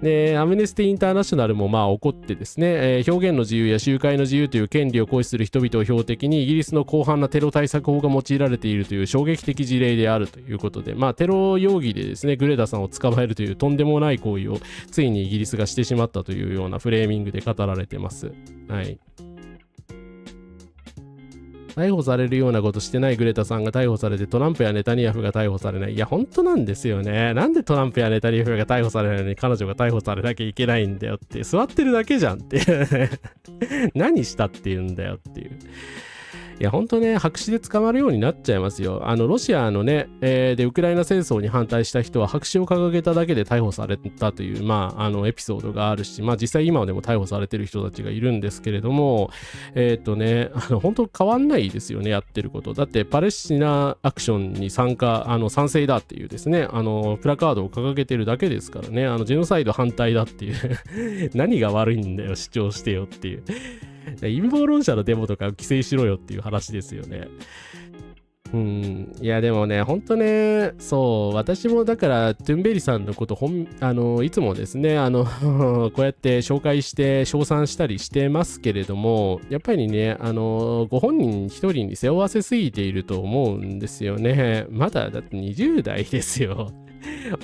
[SPEAKER 1] で、アムネスティ・インターナショナルも怒ってですね、表現の自由や集会の自由という権利を行使する人々を標的にイギリスの広範なテロ対策法が用いられているという衝撃的事例であるということで、テロ容疑でですね、グレタさんを捕まえるというとんでもない行為をついにイギリスがしてしまったというようなフレーミングで語られてます。はい。逮捕されるようなことしてないグレタさんが逮捕されて、トランプやネタニヤフが逮捕されない。いや、本当なんですよね。なんでトランプやネタニヤフが逮捕されないのに彼女が逮捕されなきゃいけないんだよって。座ってるだけじゃんって何したって言うんだよっていう。いや、本当ね、白紙で捕まるようになっちゃいますよ。ロシアのね、で、ウクライナ戦争に反対した人は白紙を掲げただけで逮捕されたという、エピソードがあるし、実際今でも逮捕されてる人たちがいるんですけれども、本当変わんないですよね、やってること。だって、パレスチナアクションに賛成だっていうですね、プラカードを掲げてるだけですからね、ジェノサイド反対だっていう何が悪いんだよ、主張してよっていう。陰謀論者のデモとか規制しろよっていう話ですよね。いやでもね、ほんとね、そう、私もだからトゥンベリさんのこといつもですね、こうやって紹介して称賛したりしてますけれども、やっぱりね、ご本人一人に背負わせすぎていると思うんですよね。まだだって20代ですよ。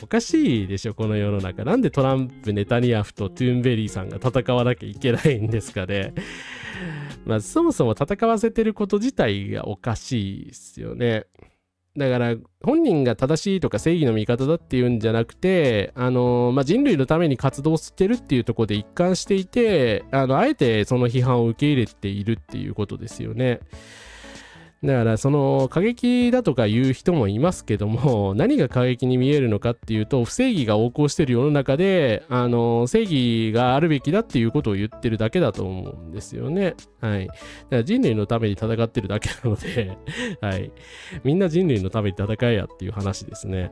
[SPEAKER 1] おかしいでしょ、この世の中。なんでトランプ、ネタニヤフとトゥーンベリーさんが戦わなきゃいけないんですかね。そもそも戦わせてること自体がおかしいですよね。だから本人が正しいとか正義の味方だっていうんじゃなくて、人類のために活動してるっていうところで一貫していて、あえてその批判を受け入れているっていうことですよね。だからその過激だとか言う人もいますけども、何が過激に見えるのかっていうと、不正義が横行してる世の中で正義があるべきだっていうことを言ってるだけだと思うんですよね。はい。だから人類のために戦ってるだけなのではい。みんな人類のために戦えやっていう話ですね。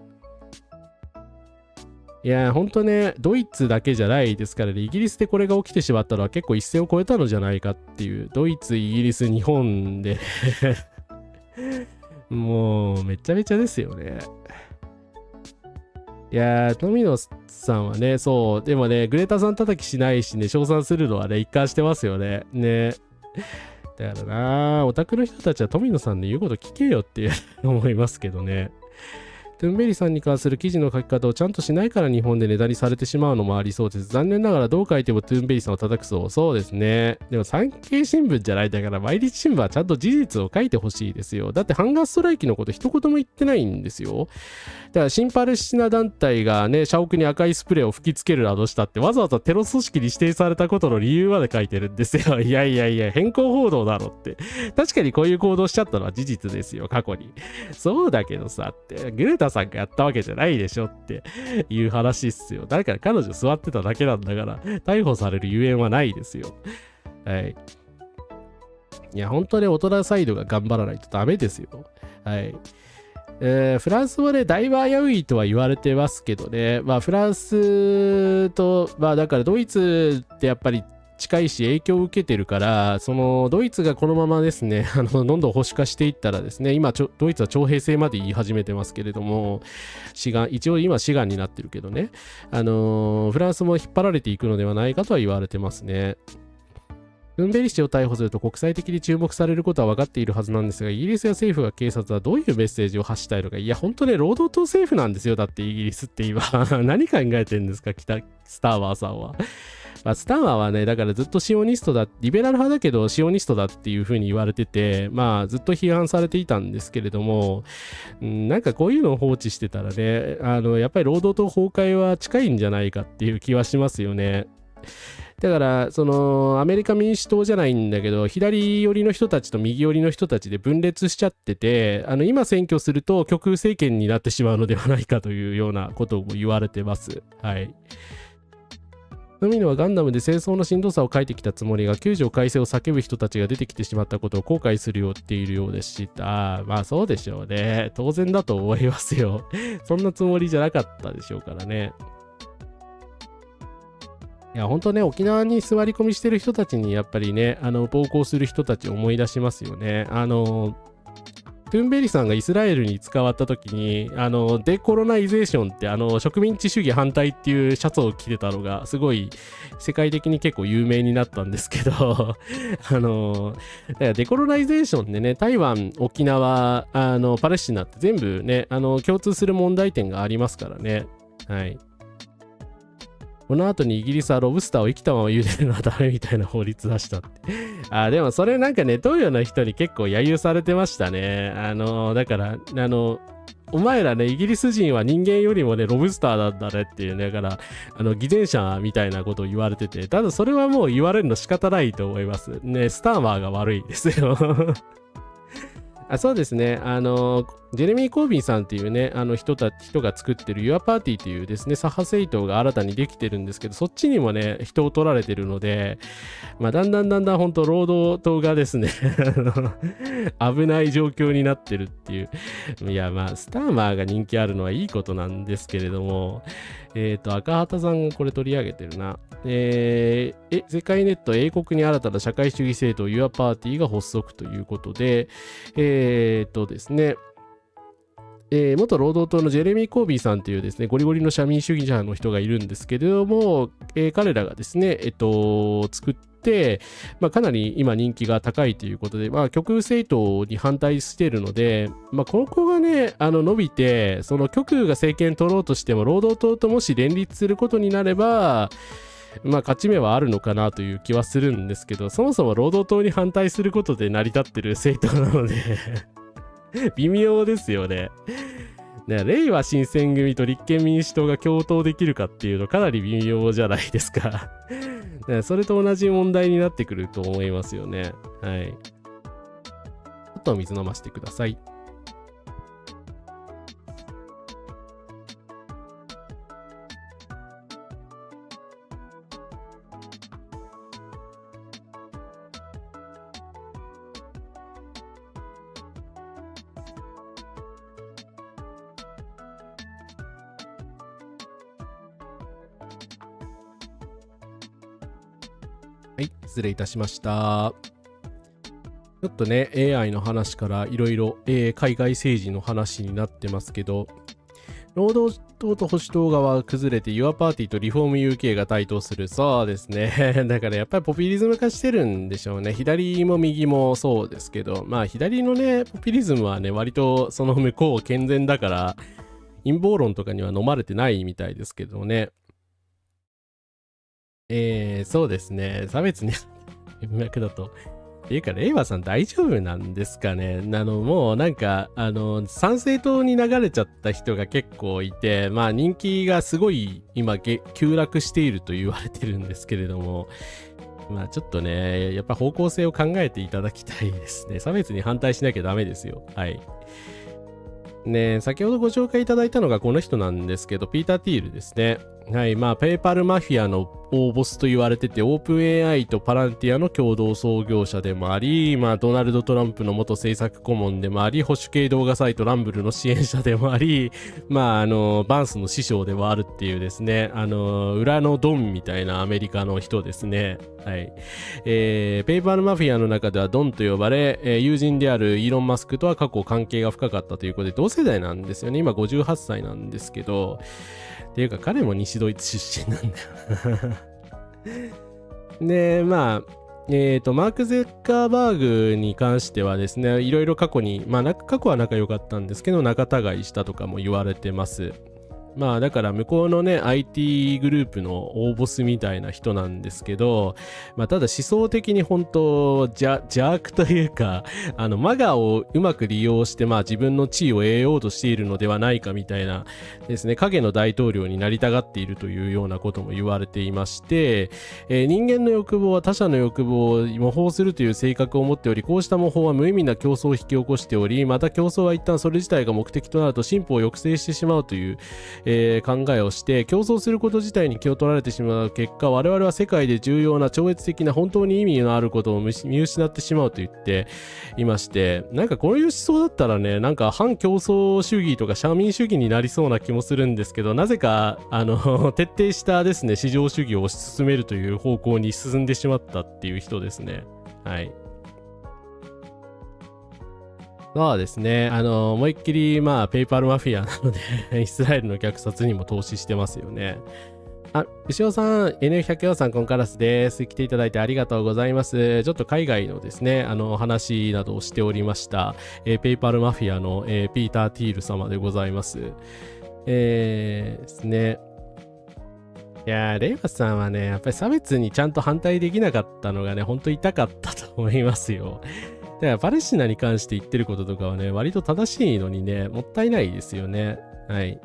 [SPEAKER 1] いやー、ほんとね、ドイツだけじゃないですからね、イギリスでこれが起きてしまったのは結構一線を越えたのじゃないかっていう、ドイツ、イギリス、日本でもうめちゃめちゃですよね。いやー、富野さんはね、そう、でもね、グレタさん叩きしないしね、称賛するのはね、一貫してますよね。ね。だからなー、オタクの人たちは富野さんの言うこと聞けよって思いますけどね。トゥンベリさんに関する記事の書き方をちゃんとしないから日本でネタにされてしまうのもありそうです。残念ながらどう書いてもトゥンベリさんを叩くそうですね。でも産経新聞じゃないんだから毎日新聞はちゃんと事実を書いてほしいですよ。だってハンガーストライキのこと一言も言ってないんですよ。だから新パレスチナ団体がね、社屋に赤いスプレーを吹きつけるなどしたってわざわざテロ組織に指定されたことの理由まで書いてるんですよ。いや、変更報道だろって。確かにこういう行動しちゃったのは事実ですよ、過去に。そうだけどさって、グレタさんがやったわけじゃないでしょっていう話っすよ。だから彼女座ってただけなんだから、逮捕されるゆえんはないですよ。はい。いや、本当に大人サイドが頑張らないとダメですよ。はい。フランスもね、だいぶ危ういとは言われてますけどね、フランスと、だからドイツってやっぱり近いし影響を受けてるから、そのドイツがこのままですね、どんどん保守化していったらですね、今ドイツは徴兵制まで言い始めてますけれども、一応今志願になってるけどね、フランスも引っ張られていくのではないかとは言われてますね。トゥンベリ氏を逮捕すると国際的に注目されることは分かっているはずなんですが、イギリスや政府が警察はどういうメッセージを発したいのか。いや、本当ね、労働党政府なんですよ。だってイギリスって今。何考えてんですか、スターワーさんは。スターワーはね、だからずっとシオニストだ、リベラル派だけどシオニストだっていう風に言われてて、ずっと批判されていたんですけれども、なんかこういうのを放置してたらね、やっぱり労働党崩壊は近いんじゃないかっていう気はしますよね。だからそのアメリカ民主党じゃないんだけど、左寄りの人たちと右寄りの人たちで分裂しちゃってて、今選挙すると極右政権になってしまうのではないかというようなことも言われてます。はい。海野はガンダムで戦争のしんどさを書いてきたつもりが、9条改正を叫ぶ人たちが出てきてしまったことを後悔するよっているようですし、そうでしょうね。当然だと思いますよ。そんなつもりじゃなかったでしょうからね。いや、本当ね、沖縄に座り込みしてる人たちにやっぱりね、暴行する人たちを思い出しますよね。トゥンベリさんがイスラエルに使わった時にデコロナイゼーションって植民地主義反対っていうシャツを着てたのがすごい世界的に結構有名になったんですけどだからデコロナイゼーションでね、台湾、沖縄、パレスチナって全部ね共通する問題点がありますからね。はい。この後にイギリスはロブスターを生きたまま茹でるのはダメみたいな法律出したってでもそれなんかね、東洋の人に結構揶揄されてましたね。だからお前らね、イギリス人は人間よりもねロブスターなんだねっていうね、だから偽善者みたいなことを言われてて、ただそれはもう言われるの仕方ないと思いますね。スターマーが悪いですよそうですね。ジェレミー・コービンさんっていうね、人が作ってる Your Party っていうですね、左派政党が新たにできてるんですけど、そっちにもね、人を取られてるので、まあ、だんだん本当労働党がですね、危ない状況になってるっていう。いや、まあ、スターマーが人気あるのはいいことなんですけれども、赤畑さんがこれ取り上げてるな。世界ネット英国に新たな社会主義政党 Your Party が発足ということで、ですね、元労働党のジェレミー・コービーさんというですね、ゴリゴリの社民主義者の人がいるんですけれども、彼らがですね、作って、まあ、かなり今人気が高いということで、まあ、極右政党に反対しているので、まあ、ここがね、伸びて、その極右が政権取ろうとしても、労働党ともし連立することになれば、まあ勝ち目はあるのかなという気はするんですけど、そもそも労働党に反対することで成り立ってる政党なので微妙ですよね。れいわ新選組と立憲民主党が共闘できるかっていうのかなり微妙じゃないですかそれと同じ問題になってくると思いますよね。はい。ちょっと水飲ませてください。はい、失礼いたしました。ちょっとね、AI の話からいろいろ海外政治の話になってますけど、労働党と保守党側は崩れて Your Party とリフォーム UK が台頭する。そうですね。だからやっぱりポピュリズム化してるんでしょうね。左も右もそうですけど、まあ左のね、ポピュリズムはね、割とその向こう健全だから、陰謀論とかには飲まれてないみたいですけどね。そうですね。差別に文脈だと。っていうか、令和さん大丈夫なんですかね。もうなんか、参政党に流れちゃった人が結構いて、まあ人気がすごい今、急落していると言われてるんですけれども、まあちょっとね、やっぱ方向性を考えていただきたいですね。差別に反対しなきゃダメですよ。はい。ね、先ほどご紹介いただいたのがこの人なんですけど、ピーター・ティールですね。はい、まあ、ペイパルマフィアの大ボスと言われてて、オープン AI とパランティアの共同創業者でもあり、まあ、ドナルド・トランプの元政策顧問でもあり、保守系動画サイトランブルの支援者でもあり、まあ、バンスの師匠でもあるっていうですね、裏のドンみたいなアメリカの人ですね。はい。ペイパルマフィアの中ではドンと呼ばれ、友人であるイーロン・マスクとは過去関係が深かったということで、同世代なんですよね。今58歳なんですけど、っていうか彼も西ドイツ出身なんだよで、まあ、マーク・ゼッカーバーグに関してはですね、いろいろ過去に、まあ、過去は仲良かったんですけど、仲違いしたとかも言われてます。まあだから向こうのね IT グループの大ボスみたいな人なんですけど、まあただ思想的に本当邪悪というか、マガをうまく利用してまあ自分の地位を得ようとしているのではないかみたいなですね、影の大統領になりたがっているというようなことも言われていまして、人間の欲望は他者の欲望を模倣するという性格を持っており、こうした模倣は無意味な競争を引き起こしており、また競争は一旦それ自体が目的となると進歩を抑制してしまうという考えをして、競争すること自体に気を取られてしまう結果、我々は世界で重要な超越的な本当に意味のあることを見失ってしまうと言っていまして、なんかこういう思想だったらね、なんか反競争主義とか社民主義になりそうな気もするんですけど、なぜか徹底したですね市場主義を推し進めるという方向に進んでしまったっていう人ですね。はい。そうですね。思いっきり、まあ、ペイパルマフィアなのでイスラエルの虐殺にも投資してますよね。あ、牛尾さん、N104 さん、コンカラスです。来ていただいてありがとうございます。ちょっと海外のですね、話などをしておりました、ペイパルマフィアの、ピーター・ティール様でございます。ですね。いやー、レイバスさんはね、やっぱり差別にちゃんと反対できなかったのがね、ほんと痛かったと思いますよ。だからパレスチナに関して言ってることとかはね、割と正しいのにね、もったいないですよね。はい。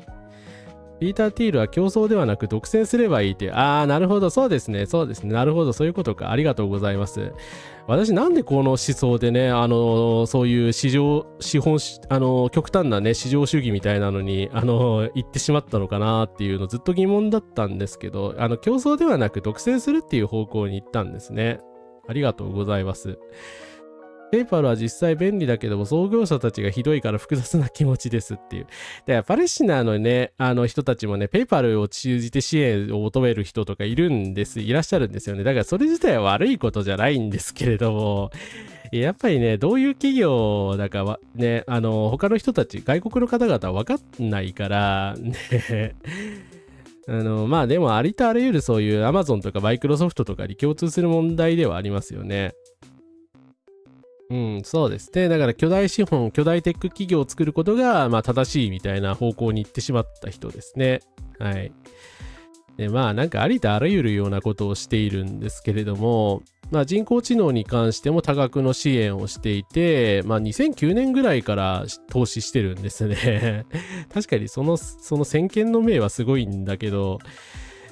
[SPEAKER 1] ピーター・ティールは競争ではなく独占すればいいって。あー、なるほど。そうですね。そうですね。なるほど。そういうことか。ありがとうございます。私なんでこの思想でね、そういう資本、極端なね、市場主義みたいなのに、言ってしまったのかなっていうのずっと疑問だったんですけど、競争ではなく独占するっていう方向に行ったんですね。ありがとうございます。ペイパルは実際便利だけども、創業者たちがひどいから複雑な気持ちですっていう。で、パレスチナのね、人たちもね、ペイパルを通じて支援を求める人とかいらっしゃるんですよね。だからそれ自体は悪いことじゃないんですけれども、やっぱりね、どういう企業だかはね、他の人たち、外国の方々は分かんないから、ね、まあでもありとあらゆるそういう Amazon とかマイクロソフトとかに共通する問題ではありますよね。うん、そうですね。だから巨大資本、巨大テック企業を作ることが、まあ正しいみたいな方向に行ってしまった人ですね。はい。で、まあなんかありとあらゆるようなことをしているんですけれども、まあ人工知能に関しても多額の支援をしていて、まあ2009年ぐらいから投資してるんですね。確かにその先見の明はすごいんだけど、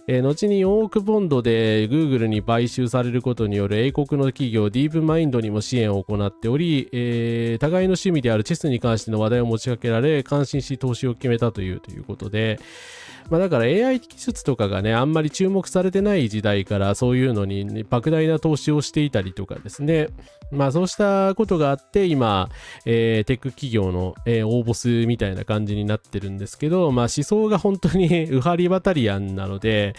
[SPEAKER 1] 後に4億ポンドで Google に買収されることによる英国の企業ディープマインドにも支援を行っており、互いの趣味であるチェスに関しての話題を持ちかけられ感心し投資を決めたということで、まあ、だから AI 技術とかがねあんまり注目されてない時代からそういうのに、ね、莫大な投資をしていたりとかですね、まあそうしたことがあって今、テック企業の、大ボスみたいな感じになってるんですけど、まあ思想が本当にウハリバタリアンなので、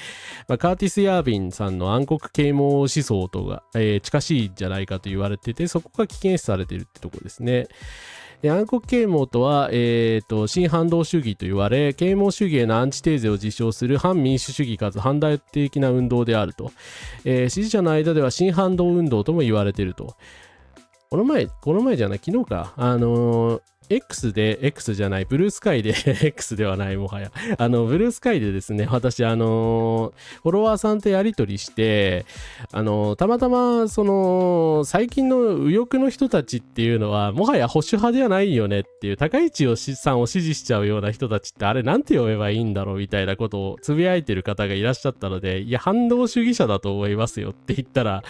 [SPEAKER 1] まあ、カーティス・ヤービンさんの暗黒啓蒙思想とが、近しいんじゃないかと言われてて、そこが危険視されているってところですね。で暗黒啓蒙とは、新反動主義と言われ、啓蒙主義へのアンチテーゼを自称する反民主主義かつ反大的な運動であると。支持者の間では新反動運動とも言われていると。この前じゃない、昨日か。X じゃない、ブルースカイでX ではない、もはや。ブルースカイでですね、私、フォロワーさんとやりとりして、たまたま、最近の右翼の人たちっていうのは、もはや保守派ではないよねっていう、高市さんを支持しちゃうような人たちって、あれなんて呼べばいいんだろうみたいなことをつぶやいてる方がいらっしゃったので、いや、反動主義者だと思いますよって言ったら、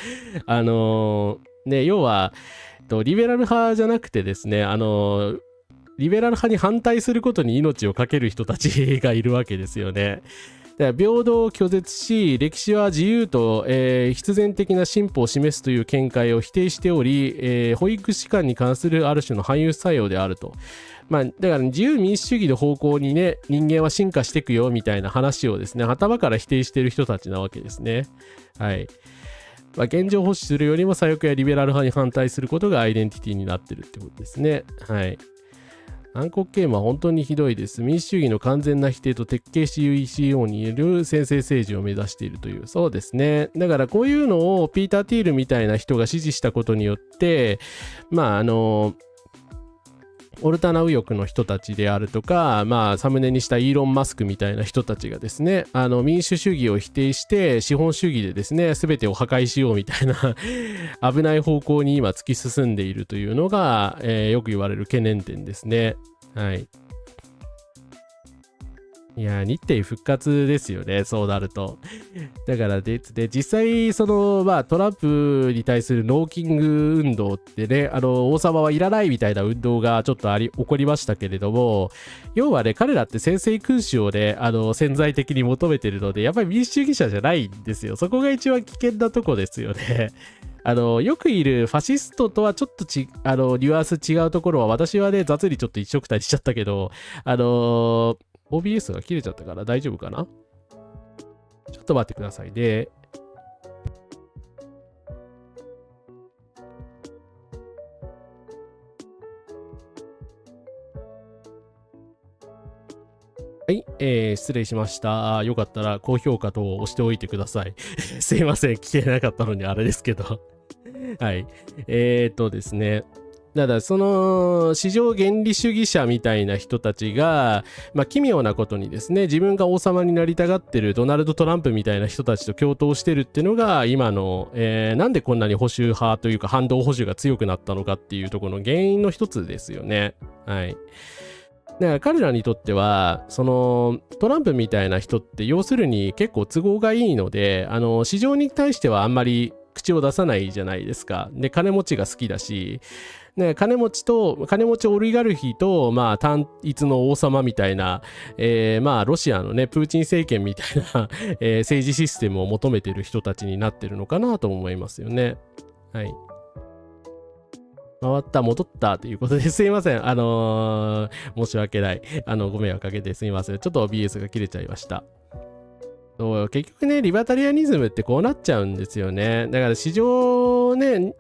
[SPEAKER 1] ね、要は、リベラル派じゃなくてですね、リベラル派に反対することに命を懸ける人たちがいるわけですよね。だから平等を拒絶し、歴史は自由と、必然的な進歩を示すという見解を否定しており、保育士官に関するある種の汎用作用であると。まあ、だから自由民主主義の方向にね、人間は進化していくよみたいな話をですね、頭から否定している人たちなわけですね。はい。まあ、現状保守するよりも左翼やリベラル派に反対することがアイデンティティになってるってことですね。はい。暗黒啓蒙は本当にひどいです。民主主義の完全な否定と鉄拳 CECO による専制政治を目指しているという。そうですね。だからこういうのをピーター・ティールみたいな人が支持したことによって、まあオルタナ右翼の人たちであるとか、まあ、サムネにしたイーロン・マスクみたいな人たちがですね、民主主義を否定して資本主義でですね、全てを破壊しようみたいな危ない方向に今突き進んでいるというのが、よく言われる懸念点ですね。はい。いや、日程復活ですよね、そうなると。だからで、実際、まあ、トランプに対するノーキング運動ってね、王様はいらないみたいな運動がちょっと起こりましたけれども、要はね、彼らって専制君主をね、潜在的に求めてるので、やっぱり民主主義者じゃないんですよ。そこが一番危険なとこですよね。よくいるファシストとはちょっとニュアンス違うところは、私はね、雑にちょっと一緒くたにしちゃったけど、OBS が切れちゃったから大丈夫かな？ちょっと待ってくださいね。失礼しました。よかったら高評価等を押しておいてください。すいません。聞けなかったのにあれですけど。はい。ですね。ただその市場原理主義者みたいな人たちが、奇妙なことにですね、自分が王様になりたがってるドナルド・トランプみたいな人たちと共闘してるっていうのが今の、なんでこんなに保守派というか反動保守が強くなったのかっていうところの原因の一つですよね。はい。だから彼らにとってはそのトランプみたいな人って要するに結構都合がいいので、市場に対してはあんまり口を出さないじゃないですか。で、金持ちが好きだし、ね、金持ちオリガルヒと、単一の王様みたいな、ロシアのね、プーチン政権みたいな、政治システムを求めてる人たちになってるのかなと思いますよね。はい。戻ったということですいません。申し訳ない。ご迷惑かけてすいません。ちょっと OBS が切れちゃいました。結局ね、リバタリアニズムってこうなっちゃうんですよね。だから市場ね、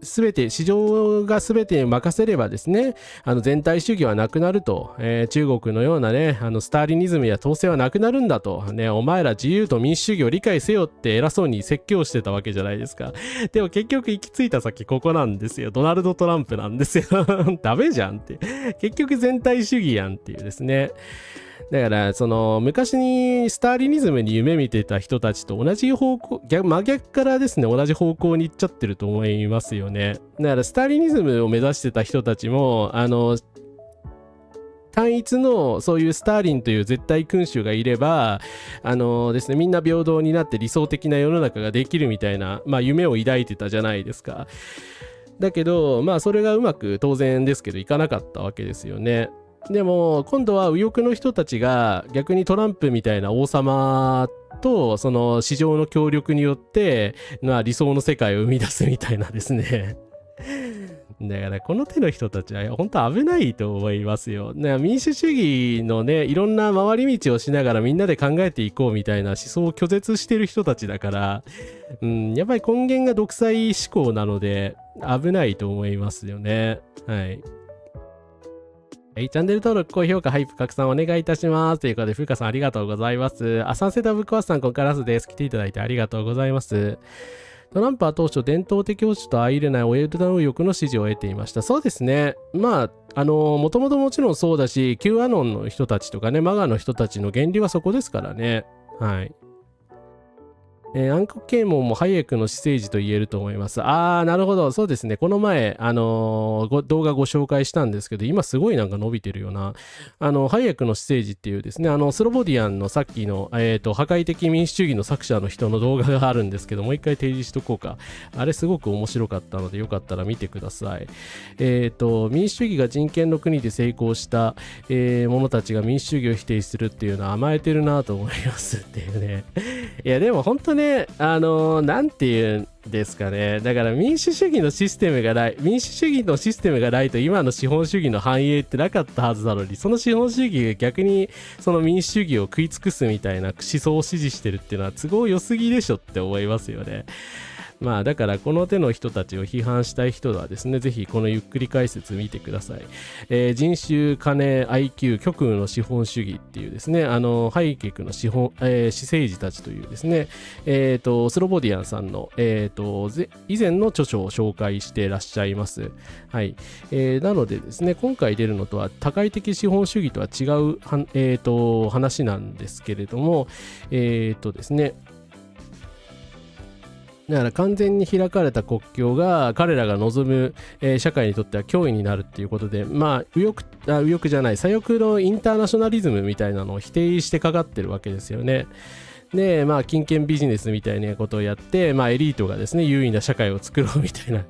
[SPEAKER 1] 市場が全てに任せればですね、全体主義はなくなると、中国のようなね、スターリニズムや統制はなくなるんだと、ね、お前ら自由と民主主義を理解せよって偉そうに説教してたわけじゃないですか。でも結局行き着いた先ここなんですよ。ドナルド・トランプなんですよ。ダメじゃんって。結局全体主義やんっていうですね。だからその昔にスターリニズムに夢見てた人たちと同じ方向、真逆からですね、同じ方向に行っちゃってると思いますよね。だからスターリニズムを目指してた人たちも単一のそういうスターリンという絶対君主がいればですね、みんな平等になって理想的な世の中ができるみたいな、夢を抱いてたじゃないですか。だけどそれがうまく当然ですけどいかなかったわけですよね。でも今度は右翼の人たちが逆にトランプみたいな王様とその市場の協力によって理想の世界を生み出すみたいなですね。だからこの手の人たちは本当危ないと思いますよ。民主主義のね、いろんな回り道をしながらみんなで考えていこうみたいな思想を拒絶してる人たちだから、やっぱり根源が独裁志向なので危ないと思いますよね。はい。チャンネル登録、高評価、ハイプ拡散お願いいたします。ということで、ふうかさんありがとうございます。サンセットブックワースさん、ここからです。来ていただいてありがとうございます。トランプは当初、伝統的保守と相入れないオエルダ右翼の支持を得ていました。そうですね。もともともちろんそうだし、Q アノンの人たちとかね、マガの人たちの原理はそこですからね。はい。暗黒啓蒙もハイエクの私生児と言えると思います。なるほど。そうですね。この前、動画ご紹介したんですけど、今すごいなんか伸びてるよな。ハイエクの私生児っていうですね、スロボディアンのさっきの、破壊的民主主義の作者の人の動画があるんですけど、もう一回提示しとこうか。あれすごく面白かったので、よかったら見てください。民主主義が人権の国で成功した、者たちが民主主義を否定するっていうのは甘えてるなと思いますっていうね。いや、でも本当ね、なんていうんですかね。だから民主主義のシステムがないと今の資本主義の繁栄ってなかったはずなのに、その資本主義が逆にその民主主義を食い尽くすみたいな思想を支持してるっていうのは都合良すぎでしょって思いますよね。だからこの手の人たちを批判したい人はですね、ぜひこのゆっくり解説見てください。人種、金、IQ、極右の資本主義っていうですね、ハイケクの私生児たちというですね、スロボディアンさんの、以前の著書を紹介していらっしゃいます。はい。なのでですね、今回出るのとは多界的資本主義とは違う話なんですけれども、ですね、だから完全に開かれた国境が彼らが望む、社会にとっては脅威になるっていうことで、右翼じゃない左翼のインターナショナリズムみたいなのを否定してかかってるわけですよね。で、金権ビジネスみたいなことをやって、エリートがですね、優位な社会を作ろうみたいな、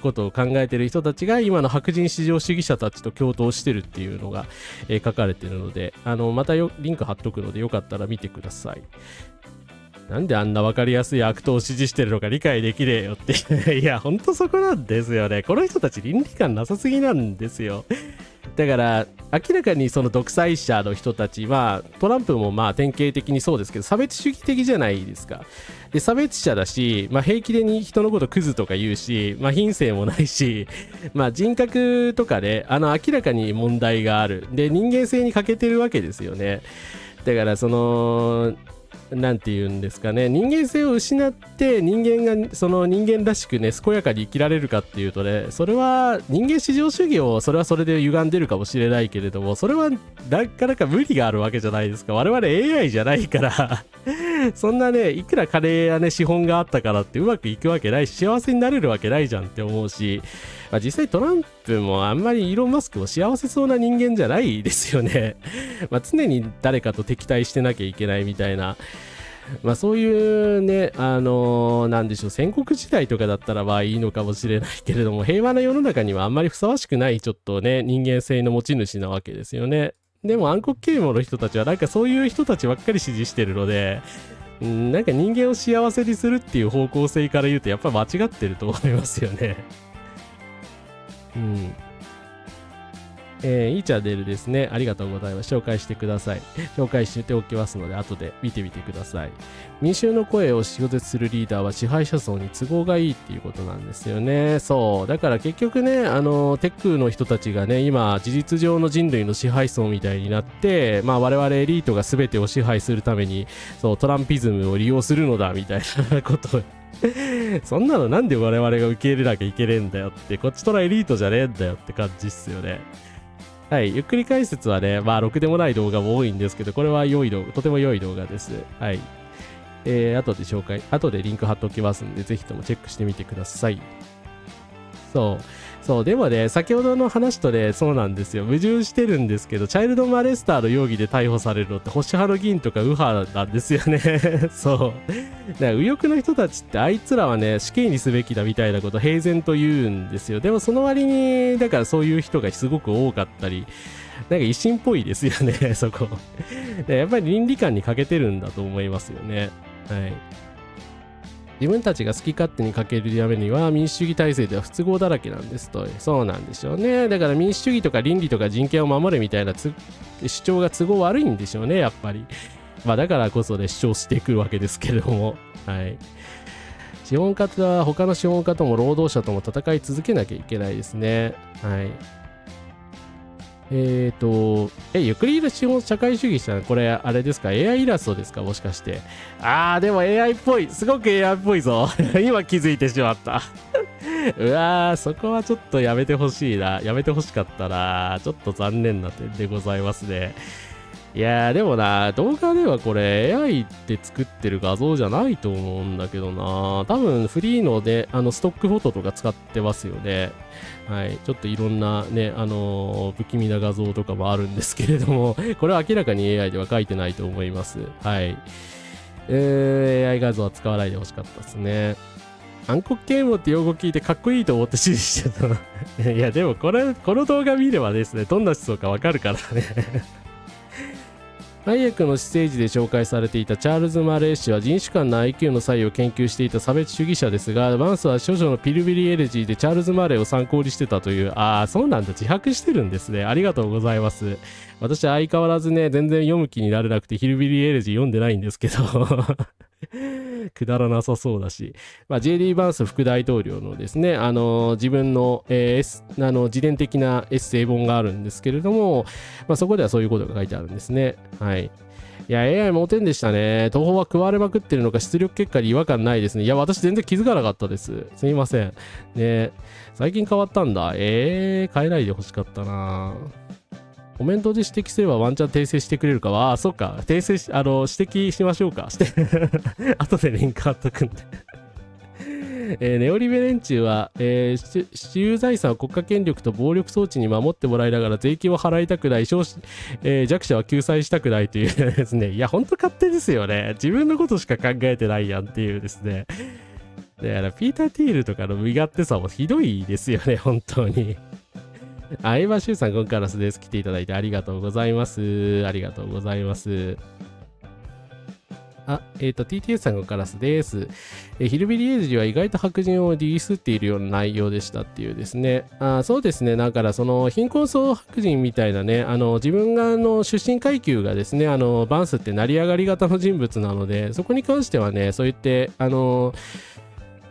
[SPEAKER 1] ことを考えてる人たちが今の白人至上主義者たちと共闘してるっていうのが、書かれてるので、またリンク貼っとくのでよかったら見てください。なんであんな分かりやすい悪党を支持してるのか理解できねえよっていやほんとそこなんですよね。この人たち倫理観なさすぎなんですよ。だから明らかにその独裁者の人たちはトランプもまあ典型的にそうですけど差別主義的じゃないですか。で差別者だし、まあ、平気でに人のことクズとか言うし、まあ、品性もないし、まあ、人格とかで明らかに問題がある。で人間性に欠けてるわけですよね。だからそのなんて言うんですかね、人間性を失って人間がその人間らしくね健やかに生きられるかっていうとね、それは人間至上主義をそれはそれで歪んでるかもしれないけれども、それはなかなか無理があるわけじゃないですか。我々 AI じゃないからそんなねいくら金やね資本があったからってうまくいくわけないし幸せになれるわけないじゃんって思うし、まあ、実際トランプもあんまりイーロン・マスクも幸せそうな人間じゃないですよねまあ常に誰かと敵対してなきゃいけないみたいな、まあそういうねなんでしょう、戦国時代とかだったらまあいいのかもしれないけれども、平和な世の中にはあんまりふさわしくないちょっとね人間性の持ち主なわけですよね。でも暗黒啓蒙の人たちはなんかそういう人たちばっかり支持してるので、なんか人間を幸せにするっていう方向性から言うとやっぱ間違ってると思いますよね。うん。いいチャンネルですね。ありがとうございます。紹介してください。紹介しておきますので、後で見てみてください。民衆の声を拒絶するリーダーは支配者層に都合がいいっていうことなんですよね。そう。だから結局ね、テックの人たちがね、今、事実上の人類の支配層みたいになって、まあ我々エリートが全てを支配するために、そう、トランピズムを利用するのだ、みたいなことをそんなのなんで我々が受け入れなきゃいけねえんだよって、こっちとらエリートじゃねえんだよって感じっすよね。はい、ゆっくり解説はね、まあ、ろくでもない動画も多いんですけど、これは良い動画、とても良い動画です。はい。後でリンク貼っておきますんで、ぜひともチェックしてみてください。そう、でもね、先ほどの話とね、そうなんですよ。矛盾してるんですけど、チャイルドマレスターの容疑で逮捕されるのって、保守派の議員とか右派なんですよね。そう。だから右翼の人たちって、あいつらはね、死刑にすべきだみたいなこと平然と言うんですよ。でもその割に、だからそういう人がすごく多かったり、なんか維新っぽいですよね、そこ。やっぱり倫理観に欠けてるんだと思いますよね。はい。自分たちが好き勝手にかけるためには民主主義体制では不都合だらけなんですと。そうなんでしょうね。だから民主主義とか倫理とか人権を守れみたいな主張が都合悪いんでしょうね、やっぱり。まあだからこそね、主張してくるわけですけれども。はい。資本家とは他の資本家とも労働者とも戦い続けなきゃいけないですね。はい。ゆっくりいる資本社会主義者、これ、あれですか ?AI イラストですかもしかして。でも AI っぽい。すごく AI っぽいぞ。今気づいてしまった。うわー、そこはちょっとやめてほしいな。やめてほしかったな。ちょっと残念な点でございますね。いやー、でもな、動画ではこれ AI って作ってる画像じゃないと思うんだけどな。多分フリーので、ストックフォトとか使ってますよね。はい。ちょっといろんなね、不気味な画像とかもあるんですけれども、これは明らかに AI では書いてないと思います。はい。AI 画像は使わないでほしかったですね。暗黒啓蒙って用語聞いてかっこいいと思って支持してた。いや、でもこの動画見ればですね、どんな思想かわかるからね。ハイエクのステージで紹介されていたチャールズ・マレー氏は人種間の IQ の差異を研究していた差別主義者ですが、バンスは著書のピルビリーエレジーでチャールズ・マレーを参考にしてたという、そうなんだ、自白してるんですね。ありがとうございます。私は相変わらずね、全然読む気になれなくて、ヒルビリーエレジー読んでないんですけど、くだらなさそうだし、JD バンス副大統領のですね、自分の、自伝的なエッセイ本があるんですけれども、そこではそういうことが書いてあるんですね。はい。いや、AI 盲点でしたね。東宝は食われまくってるのか、出力結果に違和感ないですね。いや、私全然気づかなかったです。すみません。ね、最近変わったんだ。変えないでほしかったな。コメントで指摘すればワンチャン訂正してくれるかは、そうか。訂正指摘しましょうか。後でリンク貼っとくんで。ネオリベ連中は、私有財産を国家権力と暴力装置に守ってもらいながら税金を払いたくない、弱者は救済したくないというですね。いや、ほんと勝手ですよね。自分のことしか考えてないやんっていうですね。だから、ピーター・ティールとかの身勝手さもひどいですよね、本当に。エヴァシュウさん、ゴンカラスです。来ていただいてありがとうございます。ありがとうございます。TTS さんがカラスです。ヒルビリーエイジは意外と白人をディスっているような内容でしたっていうですね。そうですね。だからその貧困層白人みたいなね、自分が出身階級がですね、バンスって成り上がり型の人物なので、そこに関してはね、そう言って、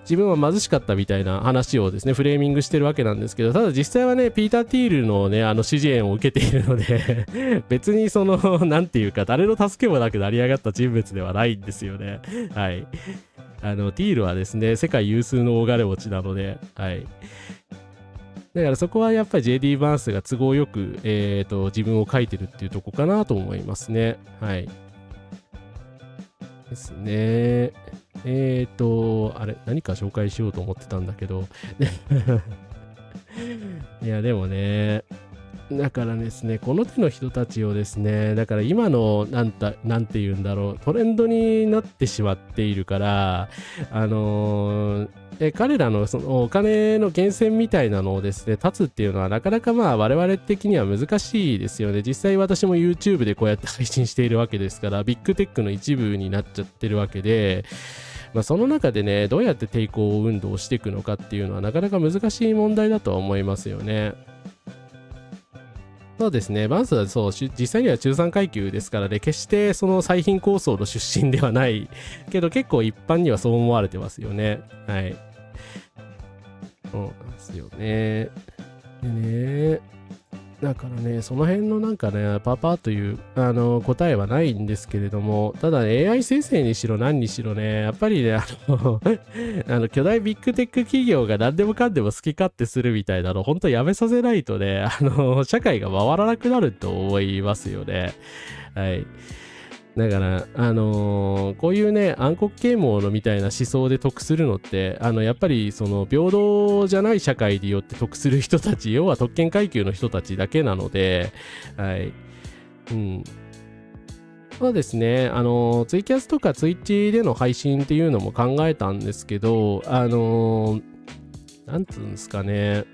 [SPEAKER 1] 自分は貧しかったみたいな話をですね、フレーミングしてるわけなんですけど、ただ実際はね、ピーター・ティールのね、支持援を受けているので別になんていうか、誰の助けもなく成り上がった人物ではないんですよね。はい。ティールはですね、世界有数の大金持ちなので、はい。だからそこはやっぱり JD バーンスが都合よく、自分を書いてるっていうとこかなと思いますね。はい。ですね。あれ、何か紹介しようと思ってたんだけど。いや、でもね、だからですね、この手の人たちをですね、だから今の、なんて言うんだろう、トレンドになってしまっているから、彼らのそのお金の源泉みたいなのをですね、立つっていうのはなかなかまあ我々的には難しいですよね。実際私も YouTube でこうやって配信しているわけですから、ビッグテックの一部になっちゃってるわけで、まあ、その中でね、どうやって抵抗運動をしていくのかっていうのはなかなか難しい問題だとは思いますよね。そうですね、バンスはそう、実際には中産階級ですからね、決してその最貧構想の出身ではないけど、結構一般にはそう思われてますよね。はい。そうなんですよね。でね、だからね、その辺のなんかね、パパという答えはないんですけれども、ただ、ね、AI 生成にしろ何にしろね、やっぱりね、巨大ビッグテック企業が何でもかんでも好き勝手するみたいなの、本当やめさせないとね、社会が回らなくなると思いますよね。はい。だから、こういうね、暗黒啓蒙のみたいな思想で得するのって、やっぱりその平等じゃない社会によって得する人たち、要は特権階級の人たちだけなので、はい。うん。そうですね、ツイキャスとかツイッチでの配信っていうのも考えたんですけど、なんつうんですかね、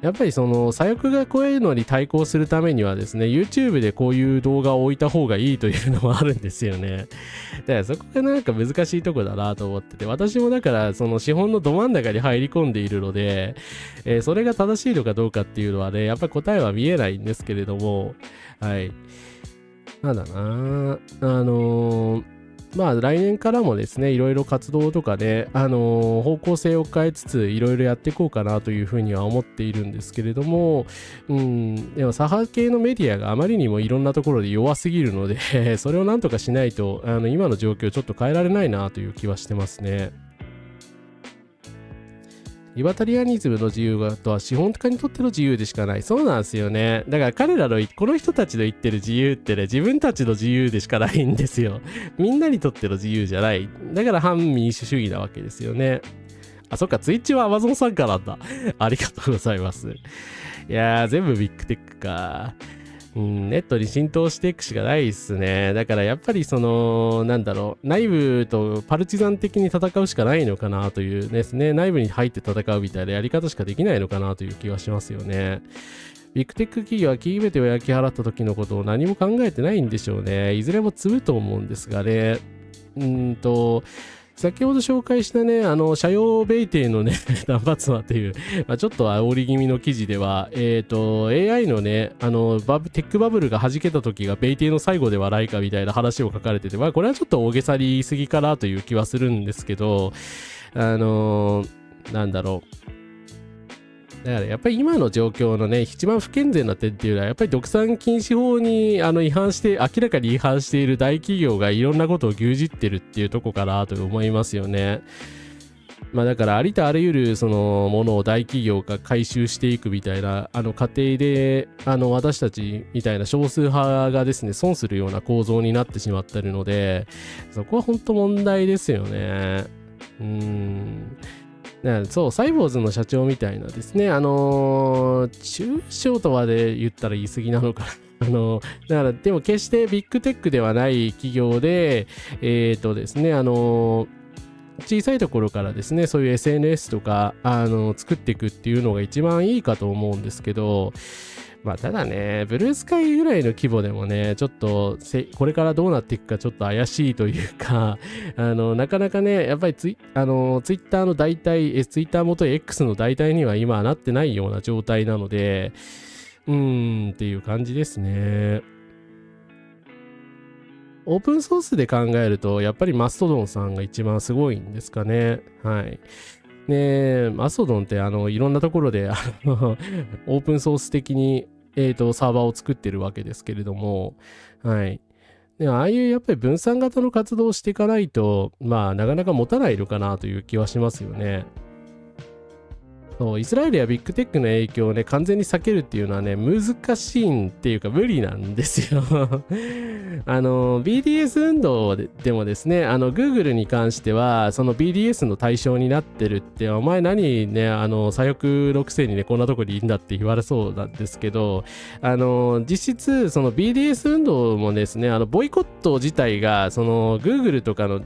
[SPEAKER 1] やっぱりその左翼がこういうのに対抗するためにはですね、YouTube でこういう動画を置いた方がいいというのもあるんですよね。だからそこがなんか難しいとこだなと思ってて、私もだからその資本のど真ん中に入り込んでいるので、それが正しいのかどうかっていうのはね、やっぱり答えは見えないんですけれども、はい。なんだなまあ来年からもですね、いろいろ活動とかで、方向性を変えつついろいろやっていこうかなというふうには思っているんですけれども、でも左派系のメディアがあまりにもいろんなところで弱すぎるのでそれをなんとかしないと、今の状況をちょっと変えられないなという気はしてますね。リバタリアニズムの自由とは資本家にとっての自由でしかない。そうなんですよね。だから彼らのこの人たちの言ってる自由ってね、自分たちの自由でしかないんですよ。みんなにとっての自由じゃない。だから反民主主義なわけですよね。あ、そっか、ツイッチは Amazon 参加なんだ。ありがとうございます。いやー、全部ビッグテックか。ネットに浸透していくしかないっすね。だからやっぱりなんだろう、内部とパルチザン的に戦うしかないのかなというですね、内部に入って戦うみたいなやり方しかできないのかなという気はしますよね。ビッグテック企業はキーベテを焼き払った時のことを何も考えてないんでしょうね。いずれも積むと思うんですがね。先ほど紹介したね、社用ベイテイのね、断髪魔という、ちょっと煽り気味の記事では、AI のね、テックバブルが弾けた時がベイテイの最後ではないかみたいな話を書かれてて、これはちょっと大げさに言い過ぎかなという気はするんですけど、なんだろう。だからやっぱり今の状況のね、一番不健全な点っていうのは、やっぱり独占禁止法に違反して、明らかに違反している大企業がいろんなことを牛耳ってるっていうとこかなと思いますよね。だからありとあらゆるそのものを大企業が回収していくみたいな過程で私たちみたいな少数派がですね損するような構造になってしまってるので、そこは本当問題ですよね。そう、サイボーズの社長みたいなですね、中小とまで言ったら言い過ぎなのかな。だから、でも決してビッグテックではない企業で、ですね、小さいところからですね、そういう SNS とか、作っていくっていうのが一番いいかと思うんですけど、まあただね、ブルースカイぐらいの規模でもね、ちょっとこれからどうなっていくかちょっと怪しいというか、なかなかね、やっぱりツイッターの代替、ツイッター元 X の代替には今はなってないような状態なので、っていう感じですね。オープンソースで考えると、やっぱりマストドンさんが一番すごいんですかね。はい。ねマストドンっていろんなところでオープンソース的にサーバーを作ってるわけですけれども、はい。で、ああいうやっぱり分散型の活動をしていかないと、まあ、なかなか持たないのかなという気はしますよね。そう、イスラエルやビッグテックの影響をね、完全に避けるっていうのはね、難しいんっていうか無理なんですよBDS 運動でもですね、Google に関しては、その BDS の対象になってるって、お前何ね、左翼6世にね、こんなとこにいるんだって言われそうなんですけど、実質、その BDS 運動もですね、ボイコット自体が、その Google とかの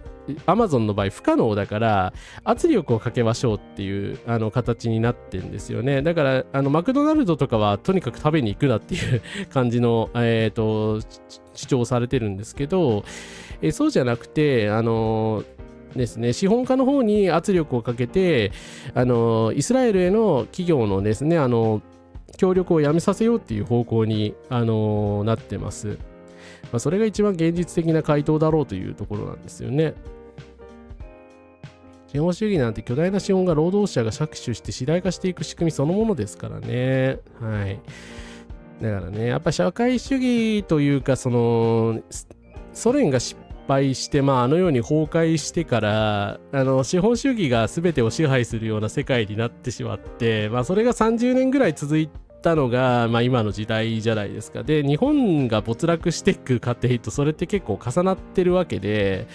[SPEAKER 1] Amazon の場合不可能だから圧力をかけましょうっていう形になってるんですよね。だからマクドナルドとかはとにかく食べに行くなっていう感じの、主張されてるんですけど、そうじゃなくてですね、資本家の方に圧力をかけてイスラエルへの企業のですね協力をやめさせようっていう方向になってます。それが一番現実的な回答だろうというところなんですよね。資本主義なんて巨大な資本が労働者が搾取して次第化していく仕組みそのものですからね。はい。だからね、やっぱ社会主義というか、その、ソ連が失敗して、あのように崩壊してから、資本主義が全てを支配するような世界になってしまって、それが30年ぐらい続いたのが、今の時代じゃないですか。で、日本が没落していく過程とそれって結構重なってるわけで、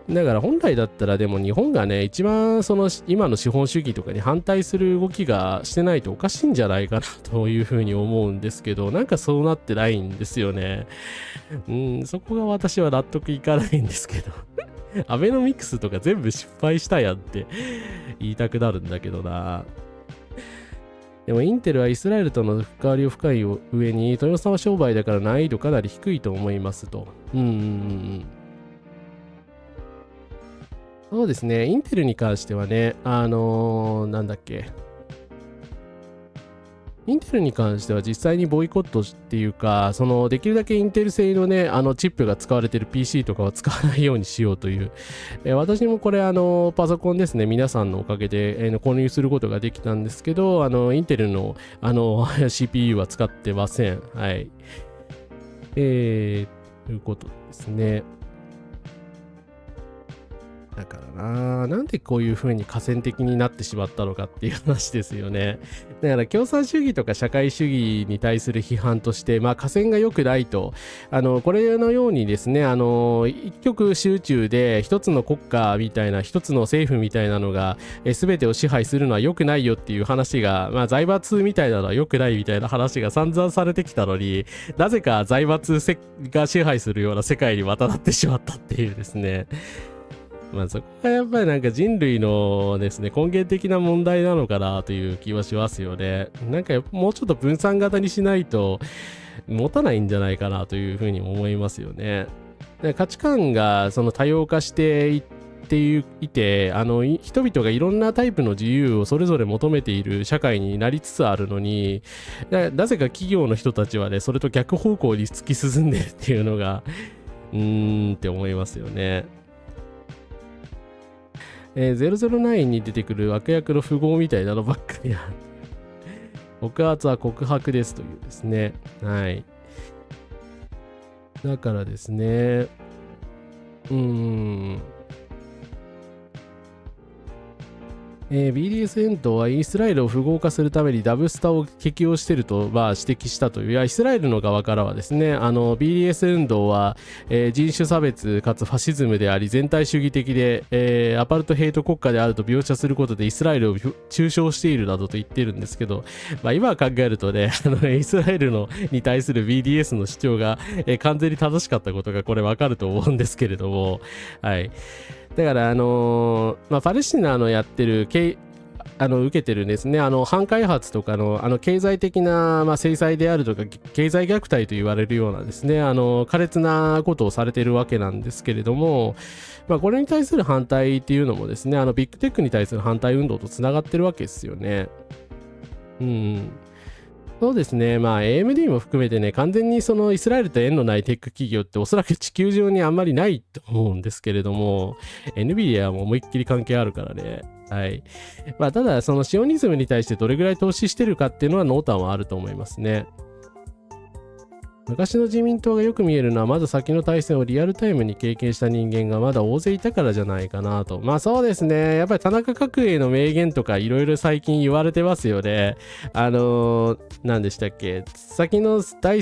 [SPEAKER 1] だから本来だったらでも日本がね一番その今の資本主義とかに反対する動きがしてないとおかしいんじゃないかなというふうに思うんですけど、なんかそうなってないんですよね。そこが私は納得いかないんですけどアベノミクスとか全部失敗したやんって言いたくなるんだけどな。でもインテルはイスラエルとの関わりを深い上に豊沢商売だから難易度かなり低いと思いますと。そうですね、インテルに関してはね、なんだっけ、インテルに関しては実際にボイコットっていうか、そのできるだけインテル製のね、チップが使われてる PC とかは使わないようにしようという、私もこれパソコンですね、皆さんのおかげで、購入することができたんですけど、インテルのCPU は使ってません。はい。ということですね。だからなんでこういう風に河川的になってしまったのかっていう話ですよね。だから共産主義とか社会主義に対する批判として、河川が良くないと、これのようにですね、一極集中で一つの国家みたいな、一つの政府みたいなのが、全てを支配するのは良くないよっていう話が、財閥みたいなのは良くないみたいな話が散々されてきたのに、なぜか財閥が支配するような世界にまたなってしまったっていうですね。そこがやっぱりなんか人類のですね、根源的な問題なのかなという気はしますよね。なんかもうちょっと分散型にしないと持たないんじゃないかなというふうに思いますよね。価値観がその多様化していて、人々がいろんなタイプの自由をそれぞれ求めている社会になりつつあるのに、なぜか企業の人たちはね、それと逆方向に突き進んでるっていうのが、って思いますよね。009に出てくる悪役の富豪みたいなのばっかりな。告発は告白ですというですね。はい。だからですね。BDS 運動はイスラエルを富豪化するためにダブスタを適用していると、指摘したという。いや、イスラエルの側からはですね、BDS 運動は、人種差別かつファシズムであり、全体主義的で、アパルトヘイト国家であると描写することでイスラエルを中傷しているなどと言ってるんですけど、今は考えるとね、イスラエルに対する BDS の主張が、完全に正しかったことがこれわかると思うんですけれども、はい。だからパレスチナのやってる受けてるんですね。反開発とかの、経済的な、制裁であるとか、経済虐待と言われるようなですね、苛烈なことをされているわけなんですけれども、これに対する反対っていうのもですね、ビッグテックに対する反対運動とつながってるわけですよね。うん。そうですね。AMD も含めてね、完全にそのイスラエルと縁のないテック企業っておそらく地球上にあんまりないと思うんですけれども、NVIDIA も思いっきり関係あるからね。はい。ただ、そのシオニズムに対してどれぐらい投資してるかっていうのは濃淡はあると思いますね。昔の自民党がよく見えるのは、まだ先の大戦をリアルタイムに経験した人間がまだ大勢いたからじゃないかなと。そうですね。やっぱり田中角栄の名言とかいろいろ最近言われてますよね。何でしたっけ。先の第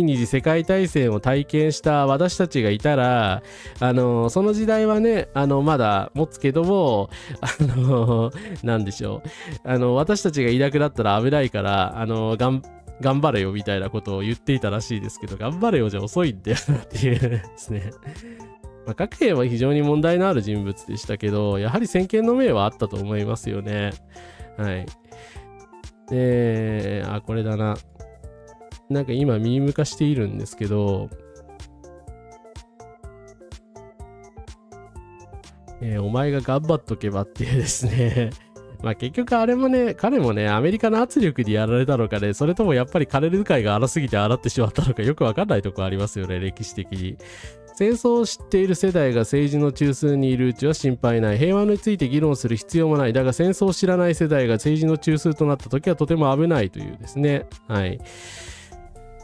[SPEAKER 1] 二次世界大戦を体験した私たちがいたら、その時代はね、まだ持つけども、なんでしょう。私たちがいなくなったら危ないから、頑張れよみたいなことを言っていたらしいですけど、頑張れよじゃ遅いんだよなっていうですね。角栄は非常に問題のある人物でしたけど、やはり先見の明はあったと思いますよね。はい。で、これだな。なんか今ミーム化しているんですけど、お前が頑張っとけばっていうですね。結局あれもね、彼もね、アメリカの圧力でやられたのかね、それともやっぱり金遣いが荒すぎて洗ってしまったのかよくわかんないとこありますよね、歴史的に。戦争を知っている世代が政治の中枢にいるうちは心配ない。平和について議論する必要もない。だが戦争を知らない世代が政治の中枢となった時はとても危ないというですね。はい。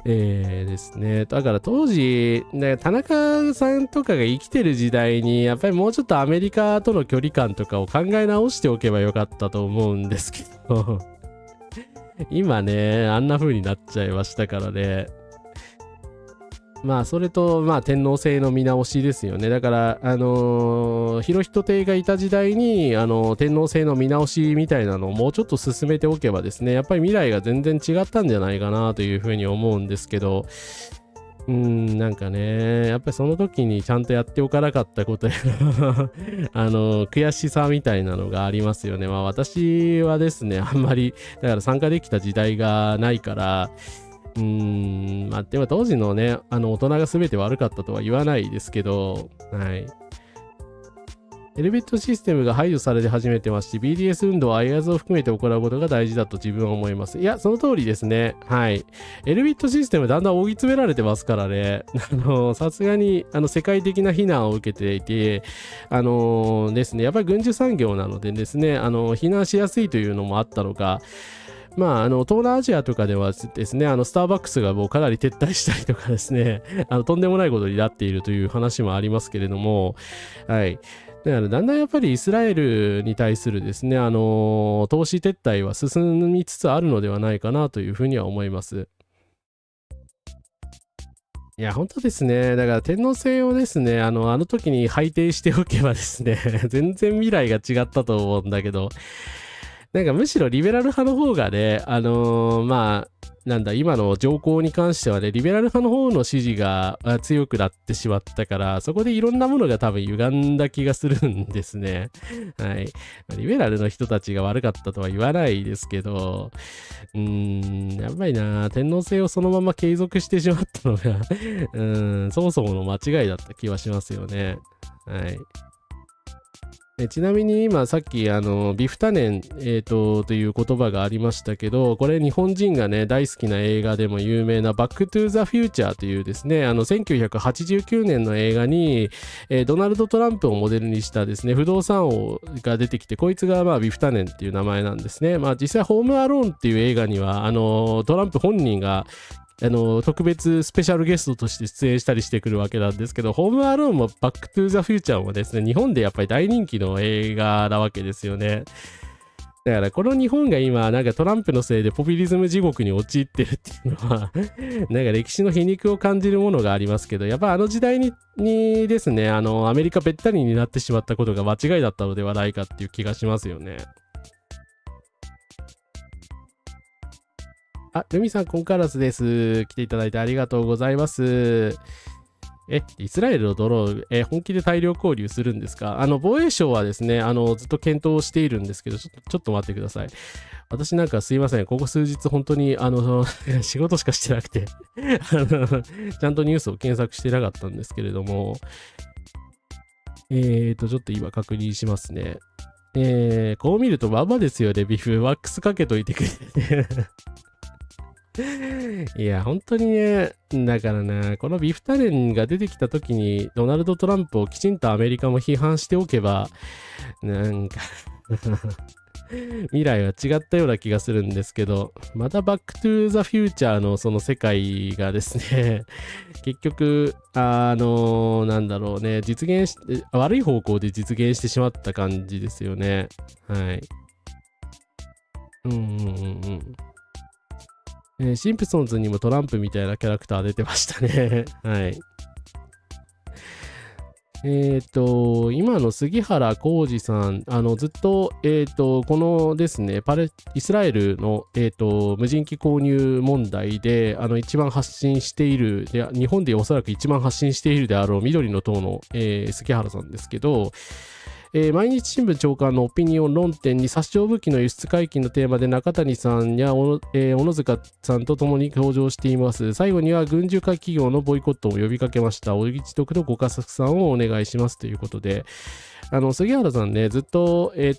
[SPEAKER 1] ですね。だから当時、ね、田中さんとかが生きてる時代に、やっぱりもうちょっとアメリカとの距離感とかを考え直しておけばよかったと思うんですけど、今ね、あんな風になっちゃいましたからね。それと、天皇制の見直しですよね。だから、裕仁帝がいた時代に、天皇制の見直しみたいなのをもうちょっと進めておけばですね、やっぱり未来が全然違ったんじゃないかなというふうに思うんですけど、なんかね、やっぱりその時にちゃんとやっておかなかったことや悔しさみたいなのがありますよね。私はですね、あんまり、だから参加できた時代がないから、でも当時のね、大人が全て悪かったとは言わないですけど、はい。エルビットシステムが排除されて始めてますし、BDS 運動は IaaS を含めて行うことが大事だと自分は思います。いや、その通りですね。はい。エルビットシステムだんだん追い詰められてますからね。さすがに、世界的な非難を受けていて、ですね、やっぱり軍需産業なのでですね、非難しやすいというのもあったのか、東南アジアとかではですね、スターバックスがもうかなり撤退したりとかですね、とんでもないことになっているという話もありますけれども、はい。だからだんだんやっぱりイスラエルに対するですね、投資撤退は進みつつあるのではないかなというふうには思います。いや、本当ですね。だから天皇制をですね、あの時に配定しておけばですね、全然未来が違ったと思うんだけど、なんかむしろリベラル派の方がね、今の条項に関してはね、リベラル派の方の支持が強くなってしまったから、そこでいろんなものが多分歪んだ気がするんですね。はい。リベラルの人たちが悪かったとは言わないですけど、やっぱりな、天皇制をそのまま継続してしまったのがそもそもの間違いだった気はしますよね。はい。ちなみに今さっきビフタネン、という言葉がありましたけど、これ日本人がね大好きな映画でも有名なバックトゥーザフューチャーというですね、1989年の映画に、ドナルド・トランプをモデルにしたですね不動産王が出てきて、こいつがビフタネンっていう名前なんですね。実際ホームアローンっていう映画にはトランプ本人が特別スペシャルゲストとして出演したりしてくるわけなんですけど、ホームアローンもバックトゥーザフューチャーもですね、日本でやっぱり大人気の映画なわけですよね。だからこの日本が今なんかトランプのせいでポピュリズム地獄に陥ってるっていうのはなんか歴史の皮肉を感じるものがありますけど、やっぱ時代にですね、アメリカべったりになってしまったことが間違いだったのではないかっていう気がしますよね。ルミさん、コンカラスです。来ていただいてありがとうございます。イスラエルのドローン、本気で大量購入するんですか？防衛省はですね、ずっと検討しているんですけど、ちょっと待ってください。私なんかすいません。ここ数日本当に、仕事しかしてなくてちゃんとニュースを検索してなかったんですけれども、ちょっと今確認しますね。こう見るとまんまですよね、ビフ。ワックスかけといてくれていや、本当にね、だからな、このビフタレンが出てきた時に、ドナルド・トランプをきちんとアメリカも批判しておけば、なんか未来は違ったような気がするんですけど、またバックトゥーザフューチャーのその世界がですね、結局、なんだろうね、悪い方向で実現してしまった感じですよね。はい。シンプソンズにもトランプみたいなキャラクター出てましたね。はい。今の杉原浩二さん、ずっと、このですね、イスラエルの、無人機購入問題で、一番発信している、日本でおそらく一番発信しているであろう緑の党の、杉原さんですけど、毎日新聞長官のオピニオン論点に殺傷武器の輸出解禁のテーマで中谷さんや小野塚さんと共に登場しています。最後には軍需化企業のボイコットを呼びかけました。お一読とご家族さんをお願いしますということで、杉原さんね、ずっと、で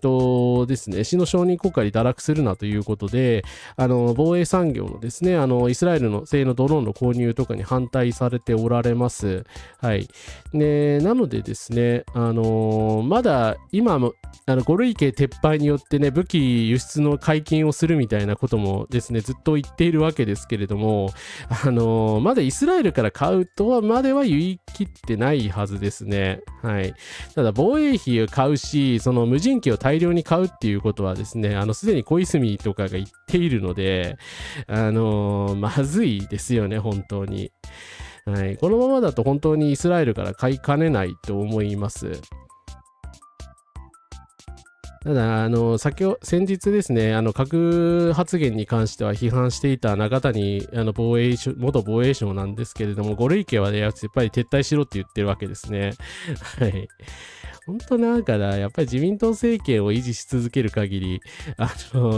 [SPEAKER 1] すね、死の承認国家に堕落するなということで、防衛産業のですね、イスラエルの製のドローンの購入とかに反対されておられます。はい。ね、なのでですね、まだ今も、5類型撤廃によってね、武器輸出の解禁をするみたいなこともですね、ずっと言っているわけですけれども、まだイスラエルから買うとまでは言い切ってないはずですね。はい。ただ、防衛費を買うし、その無人機を大量に買うっていうことはですね、すでに小泉とかが言っているので、まずいですよね、本当に。はい。このままだと本当にイスラエルから買いかねないと思います。ただ、先日ですね、核発言に関しては批判していた中谷元防衛省なんですけれども、5類型はね、やっぱり撤退しろって言ってるわけですね。はい。本当だから、やっぱり自民党政権を維持し続ける限り、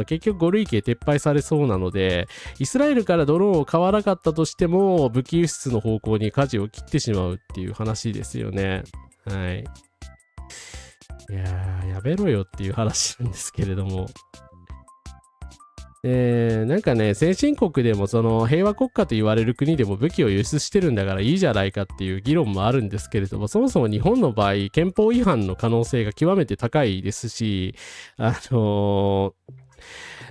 [SPEAKER 1] 結局5類型撤廃されそうなので、イスラエルからドローンを買わなかったとしても、武器輸出の方向に舵を切ってしまうっていう話ですよね。はい。いやー、やめろよっていう話なんですけれども。なんかね、先進国でもその平和国家と言われる国でも武器を輸出してるんだからいいじゃないかっていう議論もあるんですけれども、そもそも日本の場合、憲法違反の可能性が極めて高いですし、だか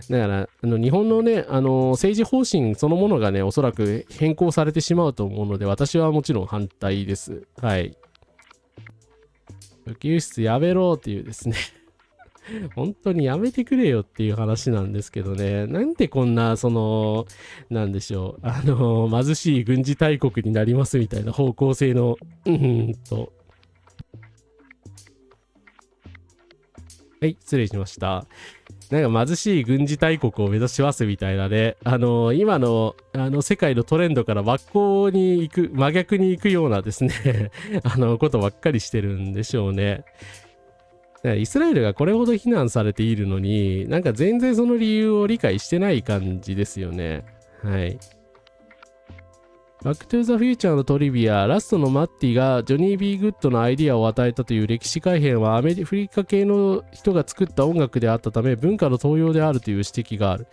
[SPEAKER 1] ら、日本のね、政治方針そのものがね、おそらく変更されてしまうと思うので、私はもちろん反対です。はい。武器輸出やめろっていうですね本当にやめてくれよっていう話なんですけどね。なんでこんな、なんでしょう。貧しい軍事大国になりますみたいな方向性の、はい、失礼しました。なんか貧しい軍事大国を目指しますみたいなね。今の、世界のトレンドから真逆に行くようなですねことばっかりしてるんでしょうね。イスラエルがこれほど非難されているのに、なんか全然その理由を理解してない感じですよね。はい。バックトゥーザフューチャーのトリビア、ラストのマッティがジョニー・ビー・グッドのアイディアを与えたという歴史改変はアメリカ系の人が作った音楽であったため、文化の盗用であるという指摘がある。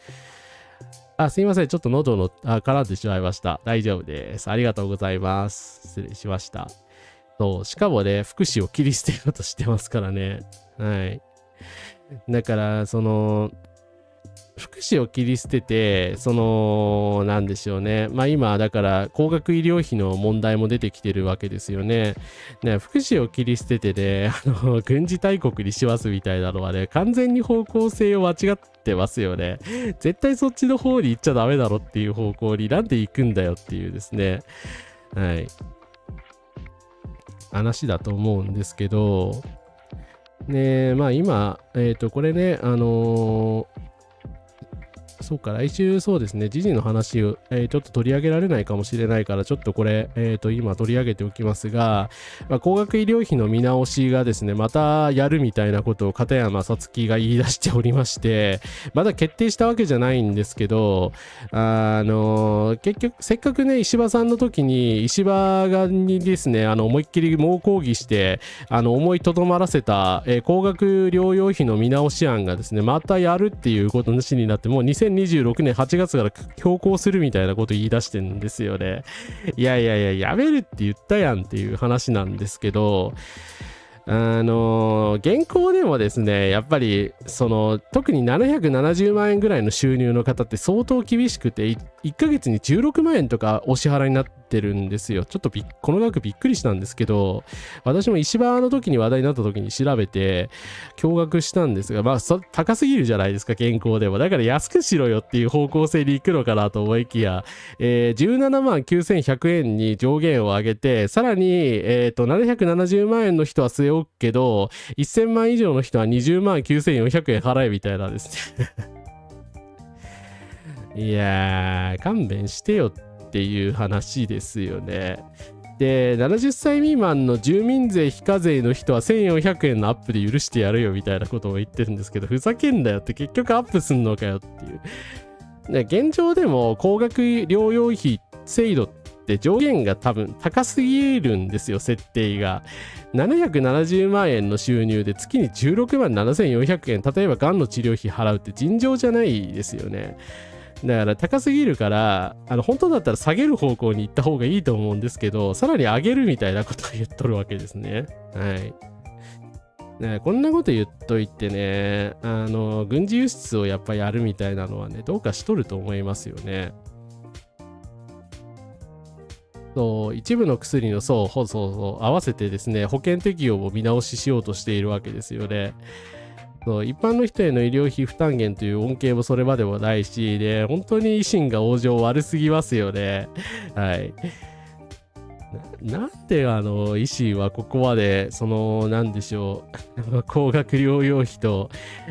[SPEAKER 1] すいません。ちょっと喉の絡んでしまいました。大丈夫です。ありがとうございます。失礼しました。しかもね、福祉を切り捨てようとしてますからね。はい。だから、福祉を切り捨てて、なんでしょうね。まあ今、だから、高額医療費の問題も出てきてるわけですよね。福祉を切り捨ててね、軍事大国にしますみたいなのはね、完全に方向性を間違ってますよね。絶対そっちの方に行っちゃダメだろっていう方向になんで行くんだよっていうですね。はい。話だと思うんですけど、ね、まあ今、これね、そうか、来週そうですね、時事の話を、ちょっと取り上げられないかもしれないから、ちょっとこれ、今取り上げておきますが、高額医療費の見直しがですね、またやるみたいなことを片山さつきが言い出しておりまして、まだ決定したわけじゃないんですけど、結局、せっかくね、石破さんの時に、石破にですね、思いっきり猛抗議して、思いとどまらせた、高額療養費の見直し案がですね、またやるっていうことの話になって、もう2026年8月から強行するみたいなこと言い出してるんですよね。いやいやいや、やめるって言ったやんっていう話なんですけど、現行でもですね、やっぱり特に770万円ぐらいの収入の方って相当厳しくて、1ヶ月に16万円とかお支払いになってるんですよ。ちょっとこの額びっくりしたんですけど、私も石破の時に話題になった時に調べて驚愕したんですが、まあ高すぎるじゃないですか、現行でも。だから安くしろよっていう方向性に行くのかなと思いきや、17万9100円に上限を上げて、さらに、770万円の人は据え置くけど、1000万以上の人は20万9400円払えみたいなですね。いやー、勘弁してよっていう話ですよね。で、70歳未満の住民税非課税の人は1400円のアップで許してやるよみたいなことを言ってるんですけど、ふざけんなよって、結局アップすんのかよっていう。現状でも高額療養費制度って上限が多分高すぎるんですよ、設定が。770万円の収入で月に16万7400円、例えばがんの治療費払うって尋常じゃないですよね。だから高すぎるから、本当だったら下げる方向に行った方がいいと思うんですけど、さらに上げるみたいなことを言っとるわけですね。はい。こんなこと言っといてね、軍事輸出をやっぱやるみたいなのはね、どうかしとると思いますよね。そう、一部の薬の合わせてですね、保険適用を見直ししようとしているわけですよね。そう、一般の人への医療費負担減という恩恵もそれまでもないし、で、本当に維新が往生悪すぎますよね。はい。なんで維新はここまで、なんでしょう、高額療養費と、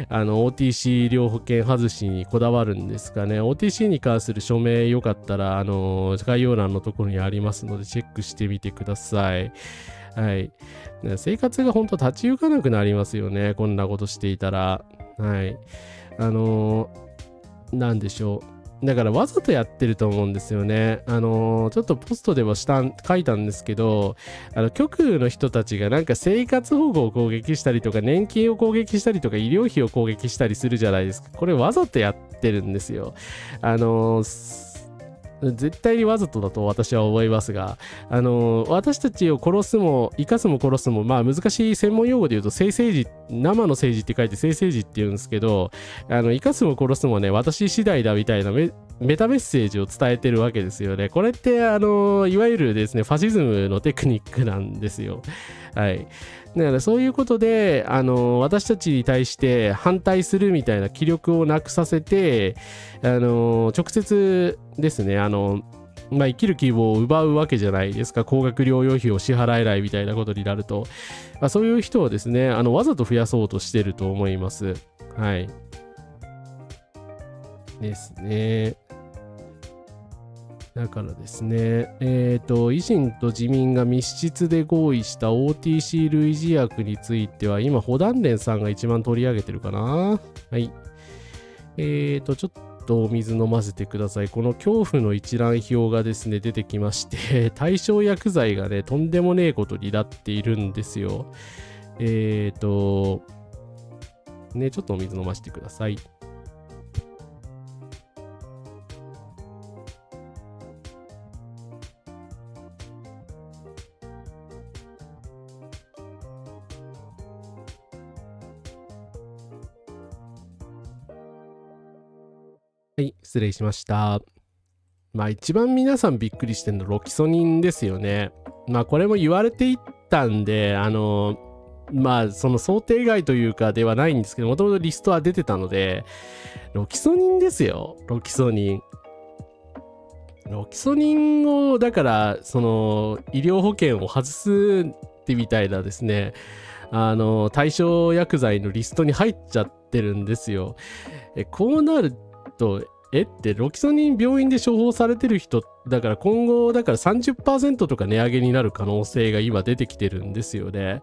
[SPEAKER 1] OTC 医療保険外しにこだわるんですかね。OTC に関する署名よかったら、概要欄のところにありますので、チェックしてみてください。はい。生活が本当立ち行かなくなりますよね。こんなことしていたら。はい。なんでしょう。だからわざとやってると思うんですよね。ちょっとポストでも書いたんですけど、極右の人たちがなんか生活保護を攻撃したりとか、年金を攻撃したりとか、医療費を攻撃したりするじゃないですか。これわざとやってるんですよ。絶対にわざとだと私は思いますが、私たちを殺すも生かすも殺すも、まあ難しい専門用語で言うと生政治、生の政治って書いて生政治って言うんですけど、生かすも殺すもね、私次第だみたいなメタメッセージを伝えてるわけですよね。これっていわゆるですね、ファシズムのテクニックなんですよ。はい。だからそういうことで、私たちに対して反対するみたいな気力をなくさせて、直接ですね、生きる希望を奪うわけじゃないですか。高額療養費を支払えないみたいなことになると。そういう人をですね、わざと増やそうとしてると思います。はい。ですね。だからですね、維新と自民が密室で合意した OTC 類似薬については、今、保団連さんが一番取り上げてるかな。はい。ちょっとお水飲ませてください。この恐怖の一覧表がですね、出てきまして、対象薬剤がね、とんでもねえことになっているんですよ。ね、ちょっとお水飲ませてください。はい、失礼しました。まあ一番皆さんびっくりしてるのロキソニンですよね。まあこれも言われていったんで、まあその想定外というかではないんですけど、もともとリストは出てたので、ロキソニンですよ、ロキソニン。ロキソニンを、だから、医療保険を外すってみたいなですね、対象薬剤のリストに入っちゃってるんですよ。こうなると、ロキソニン病院で処方されてる人、だから今後、だから 30% とか値上げになる可能性が今出てきてるんですよね。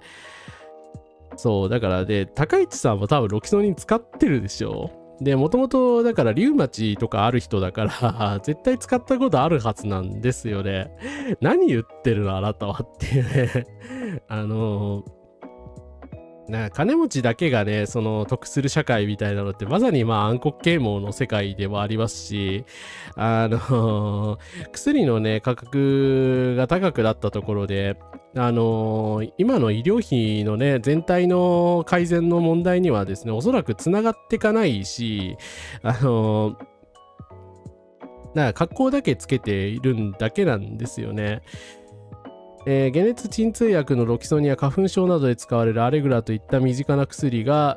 [SPEAKER 1] そう、だからで、高市さんも多分ロキソニン使ってるでしょ。で、もともと、だからリウマチとかある人だから、絶対使ったことあるはずなんですよね。何言ってるのあなたはっていうね。金持ちだけがね、その得する社会みたいなのってまさにまあ暗黒啓蒙の世界でもありますし、薬のね、価格が高くなったところで、今の医療費のね、全体の改善の問題にはですね、おそらくつながっていかないし、だから格好だけつけているんだけなんですよね。解熱鎮痛薬のロキソニンや花粉症などで使われるアレグラといった身近な薬が、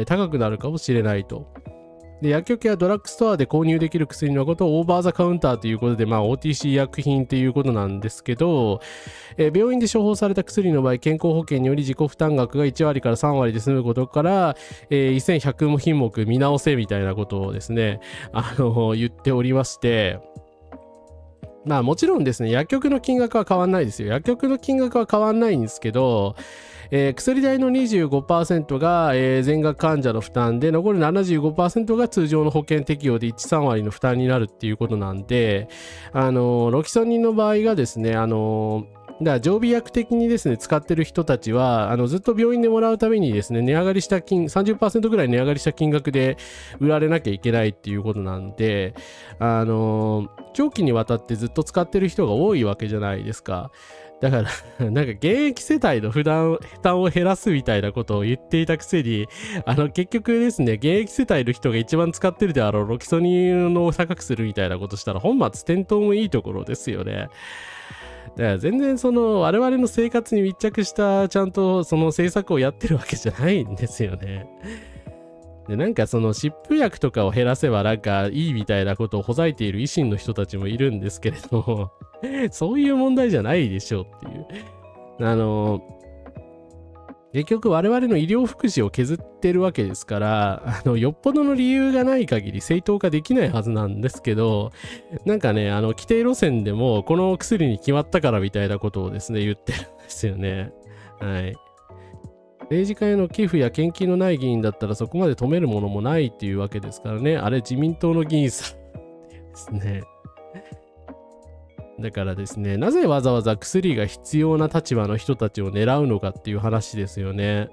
[SPEAKER 1] 高くなるかもしれないと。で、薬局やドラッグストアで購入できる薬のことをオーバーザカウンターということで、まあ OTC 医薬品ということなんですけど、病院で処方された薬の場合、健康保険により自己負担額が1割から3割で済むことから、1100品目見直せみたいなことをですね、言っておりまして、まあもちろんですね、薬局の金額は変わんないですよ。薬局の金額は変わんないんですけど、薬代の 25% が、全額患者の負担で、残る 75% が通常の保険適用で1、3割の負担になるっていうことなんで、ロキソニンの場合がですね、だから常備薬的にですね、使ってる人たちは、ずっと病院でもらうためにですね、値上がりした30% ぐらい値上がりした金額で売られなきゃいけないっていうことなんで、長期にわたってずっと使ってる人が多いわけじゃないですか。だから、なんか現役世帯の負担を減らすみたいなことを言っていたくせに、結局ですね、現役世帯の人が一番使ってるであろうロキソニンを高くするみたいなことしたら、本末転倒もいいところですよね。だから全然その我々の生活に密着したちゃんとその政策をやってるわけじゃないんですよね。で、なんかその湿布薬とかを減らせばなんかいいみたいなことをほざいている維新の人たちもいるんですけれどもそういう問題じゃないでしょうっていう。結局我々の医療福祉を削ってるわけですから、よっぽどの理由がない限り正当化できないはずなんですけど、なんかね、規定路線でもこの薬に決まったからみたいなことをですね、言ってるんですよね。はい。政治家への寄付や献金のない議員だったらそこまで止めるものもないっていうわけですからね。あれ自民党の議員さんですね。だからですね、なぜわざわざ薬が必要な立場の人たちを狙うのかっていう話ですよね。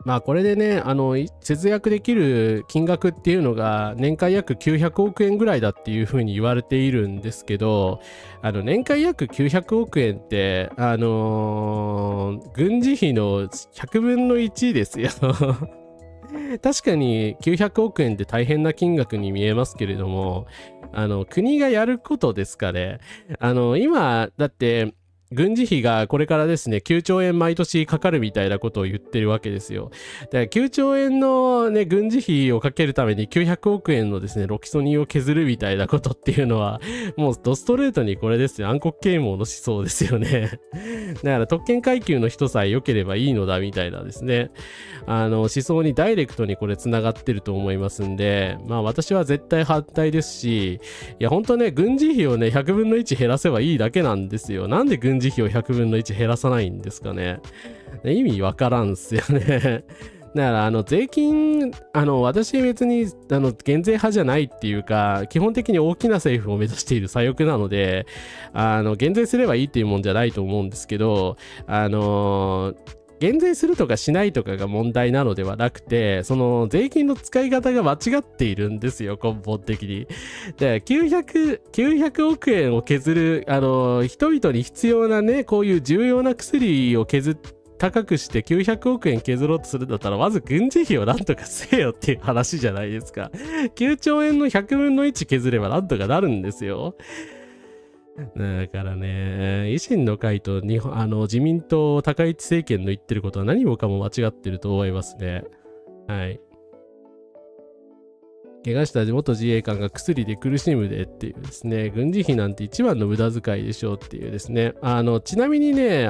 [SPEAKER 1] まあこれでね、節約できる金額っていうのが年間約900億円ぐらいだっていうふうに言われているんですけど、年間約900億円って、軍事費の100分の1ですよ。確かに900億円って大変な金額に見えますけれども、国がやることですかね。今、だって、軍事費がこれからですね、9兆円毎年かかるみたいなことを言ってるわけですよ。だから9兆円のね、軍事費をかけるために900億円のですね、ロキソニンを削るみたいなことっていうのは、もうドストレートにこれですよ。暗黒啓蒙の思想ですよね。だから特権階級の人さえ良ければいいのだみたいなですね、思想にダイレクトにこれ繋がってると思いますんで、まあ私は絶対反対ですし、いや本当ね、軍事費をね、100分の1減らせばいいだけなんですよ。なんで軍事費を100分の1減らさないんですかね。意味わからんっすよね。だから税金私別に減税派じゃないっていうか、基本的に大きな政府を目指している左翼なので、減税すればいいっていうもんじゃないと思うんですけど、減税するとかしないとかが問題なのではなくて、その税金の使い方が間違っているんですよ、根本的に。で、900億円を削る、人々に必要なね、こういう重要な薬を高くして900億円削ろうとするんだったら、まず軍事費をなんとかせよっていう話じゃないですか。9兆円の100分の1削ればなんとかなるんですよ。だからね、維新の会と自民党高市政権の言ってることは何もかも間違ってると思いますね。はい。怪我した元自衛官が薬で苦しむでっていうですね、軍事費なんて一番の無駄遣いでしょうっていうですね、ちなみにね、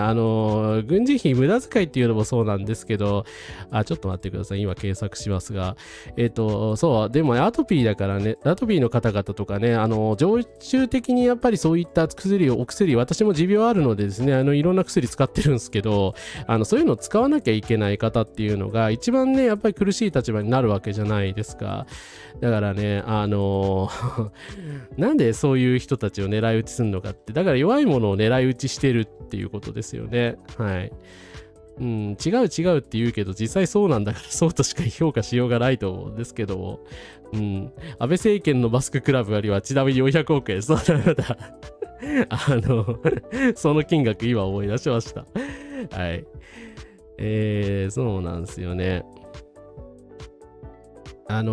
[SPEAKER 1] 軍事費無駄遣いっていうのもそうなんですけど、ちょっと待ってください、今検索しますが、そう、でもアトピーだからね、アトピーの方々とかね、常習的にやっぱりそういったお薬、私も持病あるのでですね、いろんな薬使ってるんですけど、そういうのを使わなきゃいけない方っていうのが、一番ね、やっぱり苦しい立場になるわけじゃないですか。だからね、なんでそういう人たちを狙い撃ちするのかって、だから弱いものを狙い撃ちしてるっていうことですよね。はい。うん、違うって言うけど、実際そうなんだからそうとしか評価しようがないと思うんですけども、うん、安倍政権のマスククラブよりはちなみに400億円、そうなんだ。その金額今思い出しました。はい。そうなんですよね。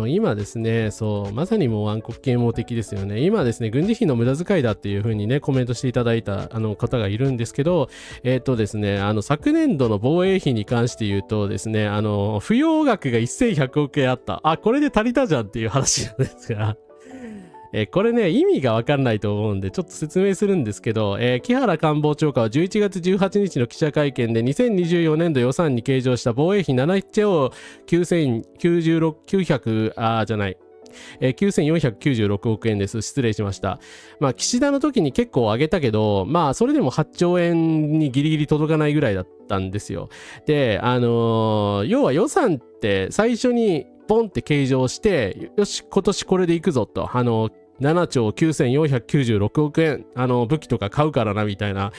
[SPEAKER 1] 今ですね、そう、まさにもう暗黒啓蒙的ですよね。今ですね、軍事費の無駄遣いだっていう風にね、コメントしていただいた方がいるんですけど、ですね、昨年度の防衛費に関して言うとですね、不要額が1100億円あった。これで足りたじゃんっていう話なんですが。これね、意味がわかんないと思うんで、ちょっと説明するんですけど、木原官房長官は11月18日の記者会見で、2024年度予算に計上した防衛費7兆9496億円です。失礼しました。岸田の時に結構上げたけど、それでも8兆円にギリギリ届かないぐらいだったんですよ。で、要は予算って最初にポンって計上して、よし、今年これでいくぞと、7兆9496億円、武器とか買うからなみたいな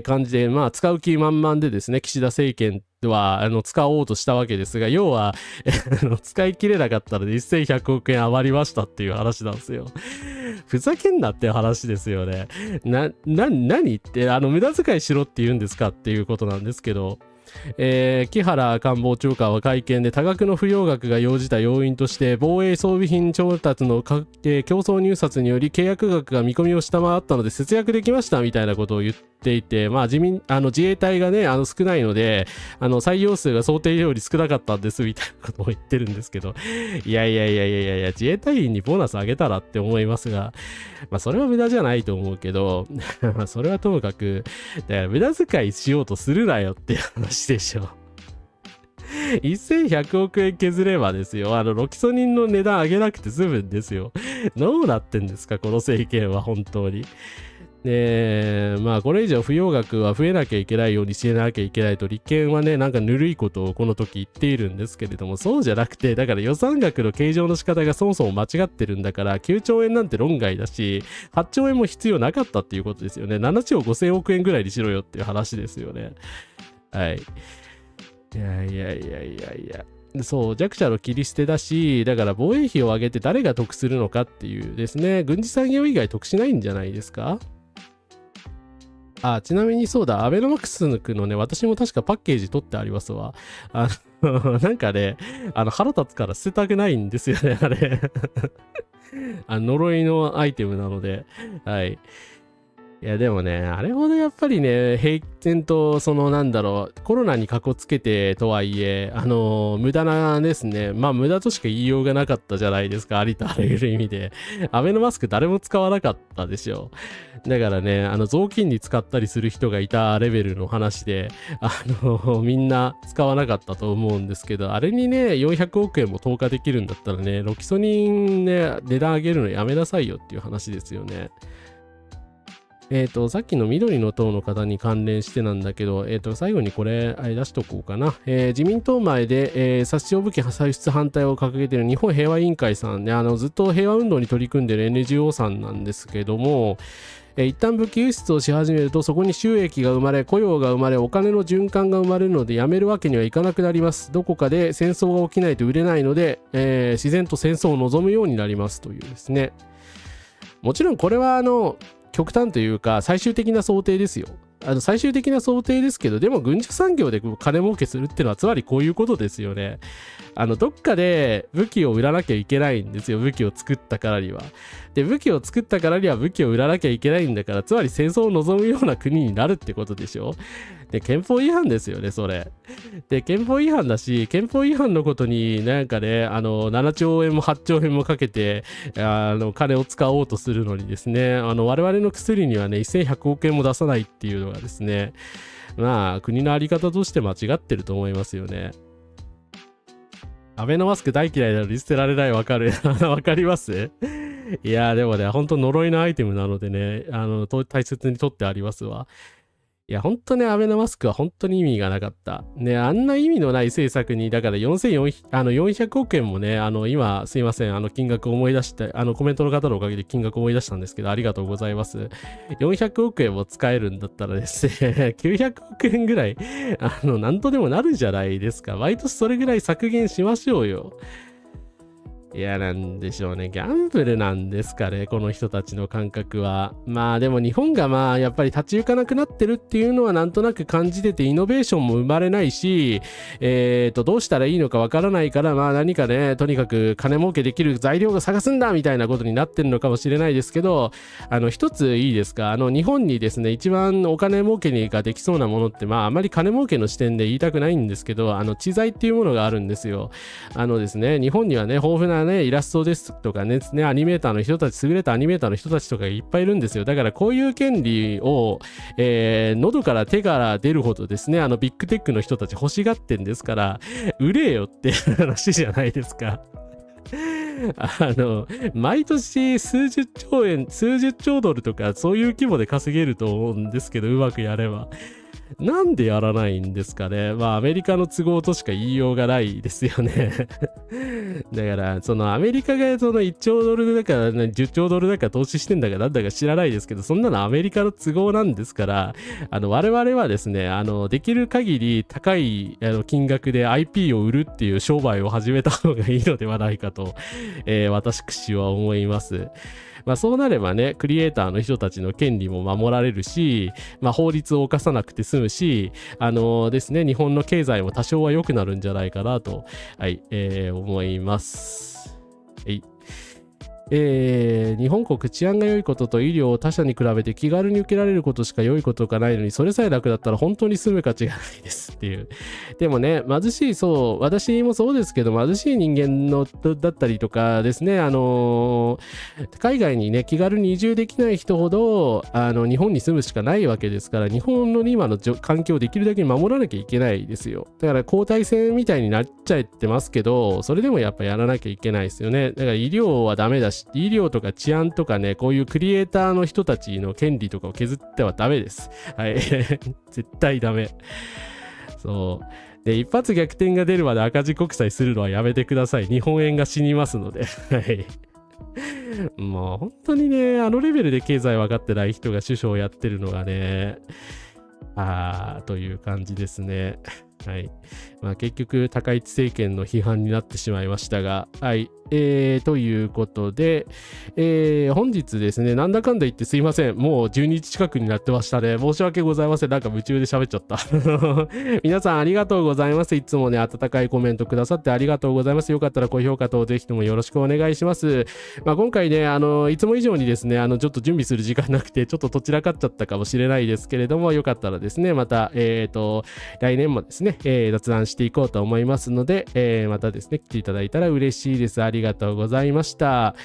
[SPEAKER 1] 感じで、使う気満々でですね、岸田政権は使おうとしたわけですが、要は使い切れなかったので1100億円余りましたっていう話なんですよ。ふざけんなっていう話ですよね。何って無駄遣いしろって言うんですかっていうことなんですけど、木原官房長官は会見で多額の不要額が生じた要因として防衛装備品調達の競争入札により契約額が見込みを下回ったので節約できましたみたいなことを言っていて、自衛隊がね少ないので採用数が想定より少なかったんですみたいなことを言ってるんですけど、いや自衛隊員にボーナス上げたらって思いますが、それは無駄じゃないと思うけどそれはともかくだから無駄遣いしようとするなよっていう話でしょ。1100億円削ればですよ、ロキソニンの値段上げなくて済むんですよ。どうなってんですかこの政権は本当に。で、これ以上不要額は増えなきゃいけないようにしなきゃいけないと立憲はね、なんかぬるいことをこの時言っているんですけれども、そうじゃなくて、だから予算額の計上の仕方がそもそも間違ってるんだから、9兆円なんて論外だし、8兆円も必要なかったっていうことですよね。7兆5000億円ぐらいにしろよっていう話ですよね。はい。いや。そう、弱者の切り捨てだし、だから防衛費を上げて誰が得するのかっていうですね、軍事産業以外得しないんじゃないですか？ちなみにそうだ、アベノマクスのね、私も確かパッケージ取ってありますわ。なんかね、腹立つから捨てたくないんですよね、あれ。呪いのアイテムなので、はい。いやでもね、あれほどやっぱりね、平然とコロナにかこつけてとはいえ、無駄なですね、無駄としか言いようがなかったじゃないですか、ありとあらゆる意味で。アベノマスク誰も使わなかったでしょ。だからね、雑巾に使ったりする人がいたレベルの話で、みんな使わなかったと思うんですけど、あれにね、400億円も投下できるんだったらね、ロキソニンね、値段上げるのやめなさいよっていう話ですよね。さっきの緑の党の方に関連してなんだけど、最後にこれ、出しとこうかな。自民党前で、殺傷武器輸出反対を掲げている日本平和委員会さんね、ずっと平和運動に取り組んでいる NGO さんなんですけども、一旦武器輸出をし始めるとそこに収益が生まれ雇用が生まれお金の循環が生まれるのでやめるわけにはいかなくなります。どこかで戦争が起きないと売れないので、自然と戦争を望むようになりますというですね。もちろんこれは極端というか最終的な想定ですよ。最終的な想定ですけど、でも軍需産業で金儲けするっていうのはつまりこういうことですよね。どっかで武器を売らなきゃいけないんですよ。武器を作ったからには。で、武器を作ったからには武器を売らなきゃいけないんだから、つまり戦争を望むような国になるってことでしょ。で、憲法違反ですよね、それ。で、憲法違反だし、憲法違反のことになんかね、7兆円も8兆円もかけて、金を使おうとするのにですね、我々の薬にはね、1100億円も出さないっていうのがですね、まあ、国のあり方として間違ってると思いますよね。アベノマスク大嫌いなのに捨てられない、わかる。わかりますいやー、でもね、ほんと呪いのアイテムなのでね、大切に取ってありますわ。いや、ほんとね、アベノマスクは本当に意味がなかった。ね、あんな意味のない政策に、だから400億円もね、今、すいません、金額思い出して、コメントの方のおかげで金額思い出したんですけど、ありがとうございます。400億円も使えるんだったらですね、900億円ぐらい、なんとでもなるじゃないですか。毎年それぐらい削減しましょうよ。いや、なんでしょうね。ギャンブルなんですかね、この人たちの感覚は。まあでも日本がやっぱり立ち行かなくなってるっていうのはなんとなく感じてて、イノベーションも生まれないし、どうしたらいいのかわからないから、何かね、とにかく金儲けできる材料を探すんだみたいなことになってるのかもしれないですけど、一ついいですか、日本にですね、一番お金儲けができそうなものって、あまり金儲けの視点で言いたくないんですけど、知財っていうものがあるんですよ。ですね、日本にはね、豊富なイラストですとかね、アニメーターの人たち、優れたアニメーターの人たちとかいっぱいいるんですよ。だからこういう権利を、喉から手から出るほどですね、ビッグテックの人たち欲しがってんですから、売れよって話じゃないですか。毎年数十兆ドルとかそういう規模で稼げると思うんですけど、うまくやれば。なんでやらないんですかね。アメリカの都合としか言いようがないですよね。だから、アメリカが1兆ドルだから、10兆ドルだから投資してんだかなんだか知らないですけど、そんなのアメリカの都合なんですから、我々はですね、できる限り高い金額で IP を売るっていう商売を始めた方がいいのではないかと、私は思います。そうなればね、クリエイターの人たちの権利も守られるし、法律を犯さなくて済むし、ですね、日本の経済も多少は良くなるんじゃないかなと、はい、思います。はい。日本国治安が良いことと医療を他者に比べて気軽に受けられることしか良いことがないのに、それさえ楽だったら本当に住む価値がないですっていう。でもね、貧しい、私もそうですけど、貧しい人間だったりとかですね、海外にね、気軽に移住できない人ほど、日本に住むしかないわけですから、日本の今の環境をできるだけ守らなきゃいけないですよ。だから交代戦みたいになっちゃってますけど、それでもやっぱやらなきゃいけないですよね。だから医療はダメだし、医療とか治安とかね、こういうクリエイターの人たちの権利とかを削ってはダメです。はい。絶対ダメ。そう。で、一発逆転が出るまで赤字国債するのはやめてください。日本円が死にますので。はい。もう本当にね、レベルで経済分かってない人が首相をやってるのがね、という感じですね。はい。結局、高市政権の批判になってしまいましたが、はい。ということで、本日ですね、なんだかんだ言ってすいません。もう12日近くになってましたね。申し訳ございません。なんか夢中で喋っちゃった。皆さんありがとうございます。いつもね、温かいコメントくださってありがとうございます。よかったら高評価等ぜひともよろしくお願いします。今回ね、いつも以上にですね、ちょっと準備する時間なくて、ちょっとどちらかっちゃったかもしれないですけれども、よかったらですね、また、来年もですね、雑談していこうと思いますので、またですね、来ていただいたら嬉しいです。ありがとうございました。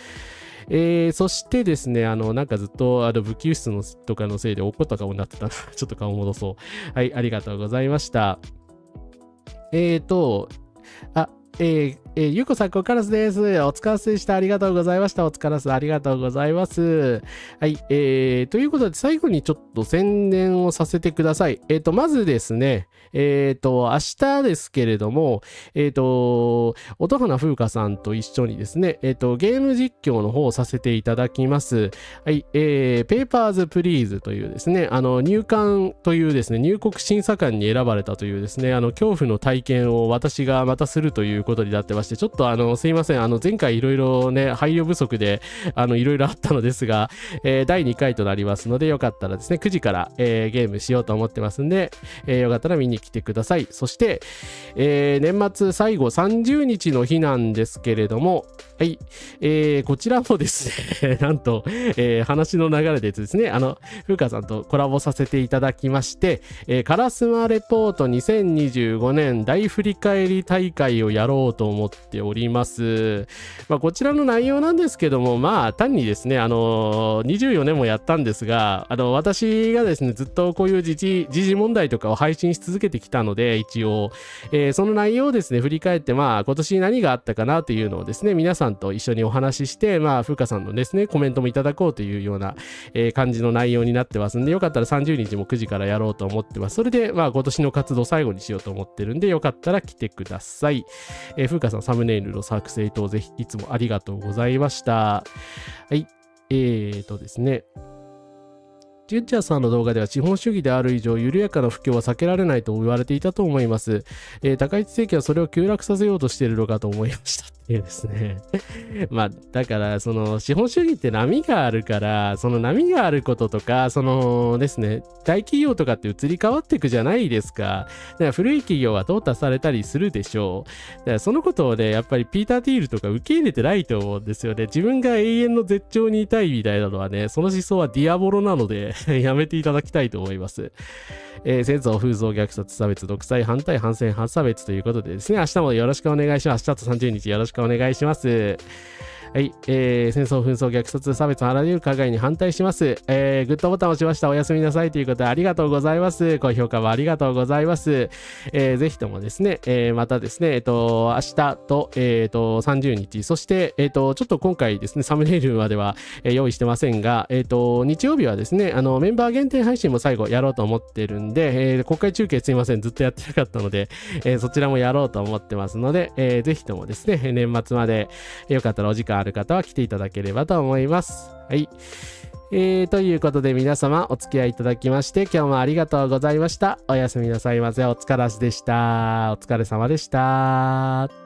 [SPEAKER 1] そしてですね、なんかずっと武器輸出のとかのせいで怒った顔になってたな。ちょっと顔戻そう。はい、ありがとうございました。ゆうこさん、こからすです。お疲れ様でした。ありがとうございました。お疲れ様ありがとうございます。はい、ということで、最後にちょっと宣伝をさせてください。まずですね、明日ですけれども、音花風花さんと一緒にですね、ゲーム実況の方をさせていただきます。はい、Papers Please というですね、入管というですね、入国審査官に選ばれたというですね、恐怖の体験を私がまたするということになってまして、ちょっとすいません、前回いろいろね、配慮不足で、いろいろあったのですが、第2回となりますので、よかったらですね、9時から、ゲームしようと思ってますんで、よかったら見に来てください。そして、年末最後30日の日なんですけれども、はい。こちらもですね、なんと、話の流れでですね、風花さんとコラボさせていただきまして、カラスマレポート2025年大振り返り大会をやろうと思っております。まあ、こちらの内容なんですけども、まあ、単にですね、24年もやったんですが、私がですね、ずっとこういう時事問題とかを配信し続けてきたので、一応、その内容をですね、振り返って、まあ、今年何があったかなというのをですね、皆さんと一緒にお話しして、まあ、風花さんのですね、コメントもいただこうというような、感じの内容になってますんで、よかったら30日も9時からやろうと思ってます。それで、まあ、今年の活動最後にしようと思ってるんで、よかったら来てください。風花さん、サムネイルの作成等、ぜひいつもありがとうございました。はい。ですね。ジュッチャーさんの動画では資本主義である以上緩やかな不況は避けられないと言われていたと思います。高市政権はそれを急落させようとしているのかと思いましたっていうですね。まあだからその資本主義って波があるから、その波があることとかそのですね、大企業とかって移り変わっていくじゃないですか。だから古い企業は淘汰されたりするでしょう。だからそのことをね、やっぱりピーター・ティールとか受け入れてないと思うんですよね。自分が永遠の絶頂にいたいみたいなのはね、その思想はディアボロなのでやめていただきたいと思います。戦争、紛争、虐殺、差別、独裁、反対、反戦、反差別ということでですね、明日もよろしくお願いします。明日と30日よろしくお願いします。はい、戦争、紛争、虐殺、差別、あらゆる加害に反対します。グッドボタンを押しました。おやすみなさいということでありがとうございます。高評価もありがとうございます。ぜひともですね、またですね、明日と、30日、そして、ちょっと今回ですね、サムネイルまでは、用意してませんが、日曜日はですね、メンバー限定配信も最後やろうと思ってるんで、国会中継すいません、ずっとやってなかったので、そちらもやろうと思ってますので、ぜひともですね、年末までよかったらお時間ある方は来ていただければと思います。はい。ということで皆様お付き合いいただきまして今日もありがとうございました。おやすみなさいませ。お疲れ様でした。お疲れ様でした。